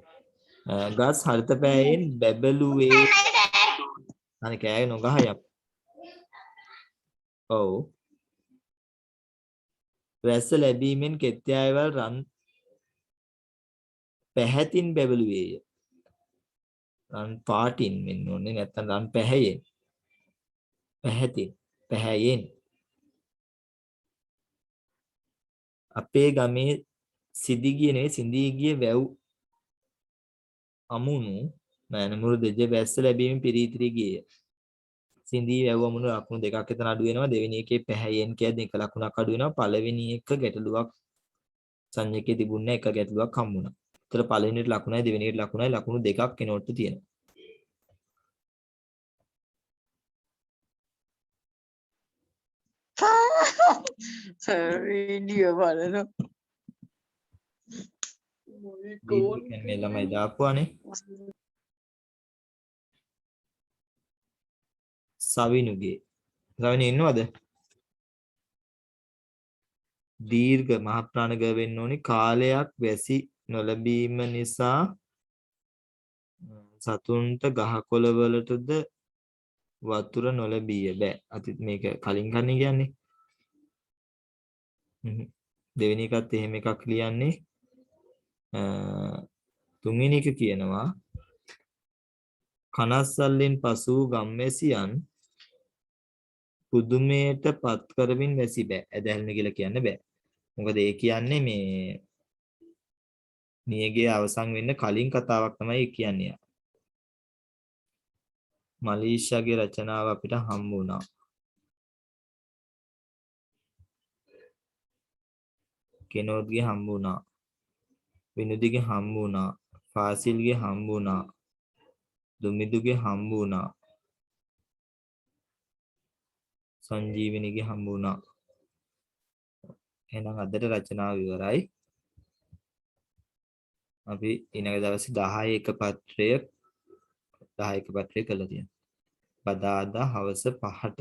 ගස් හරිත පෑයෙන් බැබළුවේ අනේ කෑ නොගහයක් ඔව් රැස්ස ලැබීමෙන් කෙත්යායවල් රන් පැහැතින් බැබළුවේය රන් පාටින් මෙන්න ඕනේ නැත්තම් රන් පැහැයෙන් පැහැතින් පැහැයෙන් අපේ ගමේ සිදිගිය නෙවෙයි සිඳී ගිය වැව් අමුණු මනමුරු දෙජ බැස්ස ලැබීමෙන් පිරීතිරි ගියේය සිඳී වැව් අමුණු ලකුණු දෙකක් එතන අඩු වෙනවා දෙවෙනි එකේ පැහැයෙන් කියද්දී එක ලකුණක් අඩු වෙනවා පළවෙනි එක ගැටලුවක් සංඥකේ තිබුණේ එක ගැටලුවක් හම්බුණා. ඒතර පළවෙනිට ලකුණයි දෙවෙනිට ලකුණයි ලකුණු දෙකක් කෙනෝට තියෙනවා. වීඩියෝ බලනවා. මේ ළමයි දාපුවානේ. සවිනුගේ. සවිනු ඉන්නවද? දීර්ඝ මහ ප්‍රාණඝ වෙන්න ඕනි කාලයක් වැසි නොලැබීම නිසා සතුන්ට ගහකොළ වලටද වතුර නොලැබිය බෑ. අති මේක කලින් කන්නේ කියන්නේ. දෙවෙනි එකත් එහෙම එකක් ලියන්නේ. තුන්වෙනි එක කියනවා කනස්සල්ලෙන් පසු ගම්මැසියන් පුදුමයට පත් කරමින් වැසි බෑ. ඇදහැල්න කියලා කියන්න බෑ. මොකද ඒ කියන්නේ මේ නියගේ අවසන් වෙන්න කලින් කතාවක් තමයි කියන්නේ. මලීෂාගේ රචනාව අපිට හම්බ වුණා. කෙනෝත්ගේ හම්බ වුණා. විනුදිගේ හම්බ වුණා. ෆාසිල්ගේ හම්බ වුණා. දුමිදුගේ හම්බ වුණා. සංජීවනිගේ හම්බ වුණා. එහෙනම් අදට රචනාව ඉවරයි. අපි ඊළඟ දවසේ 10 එක පත්‍රය කළා තියෙනවා. බදාදා හවස 5ට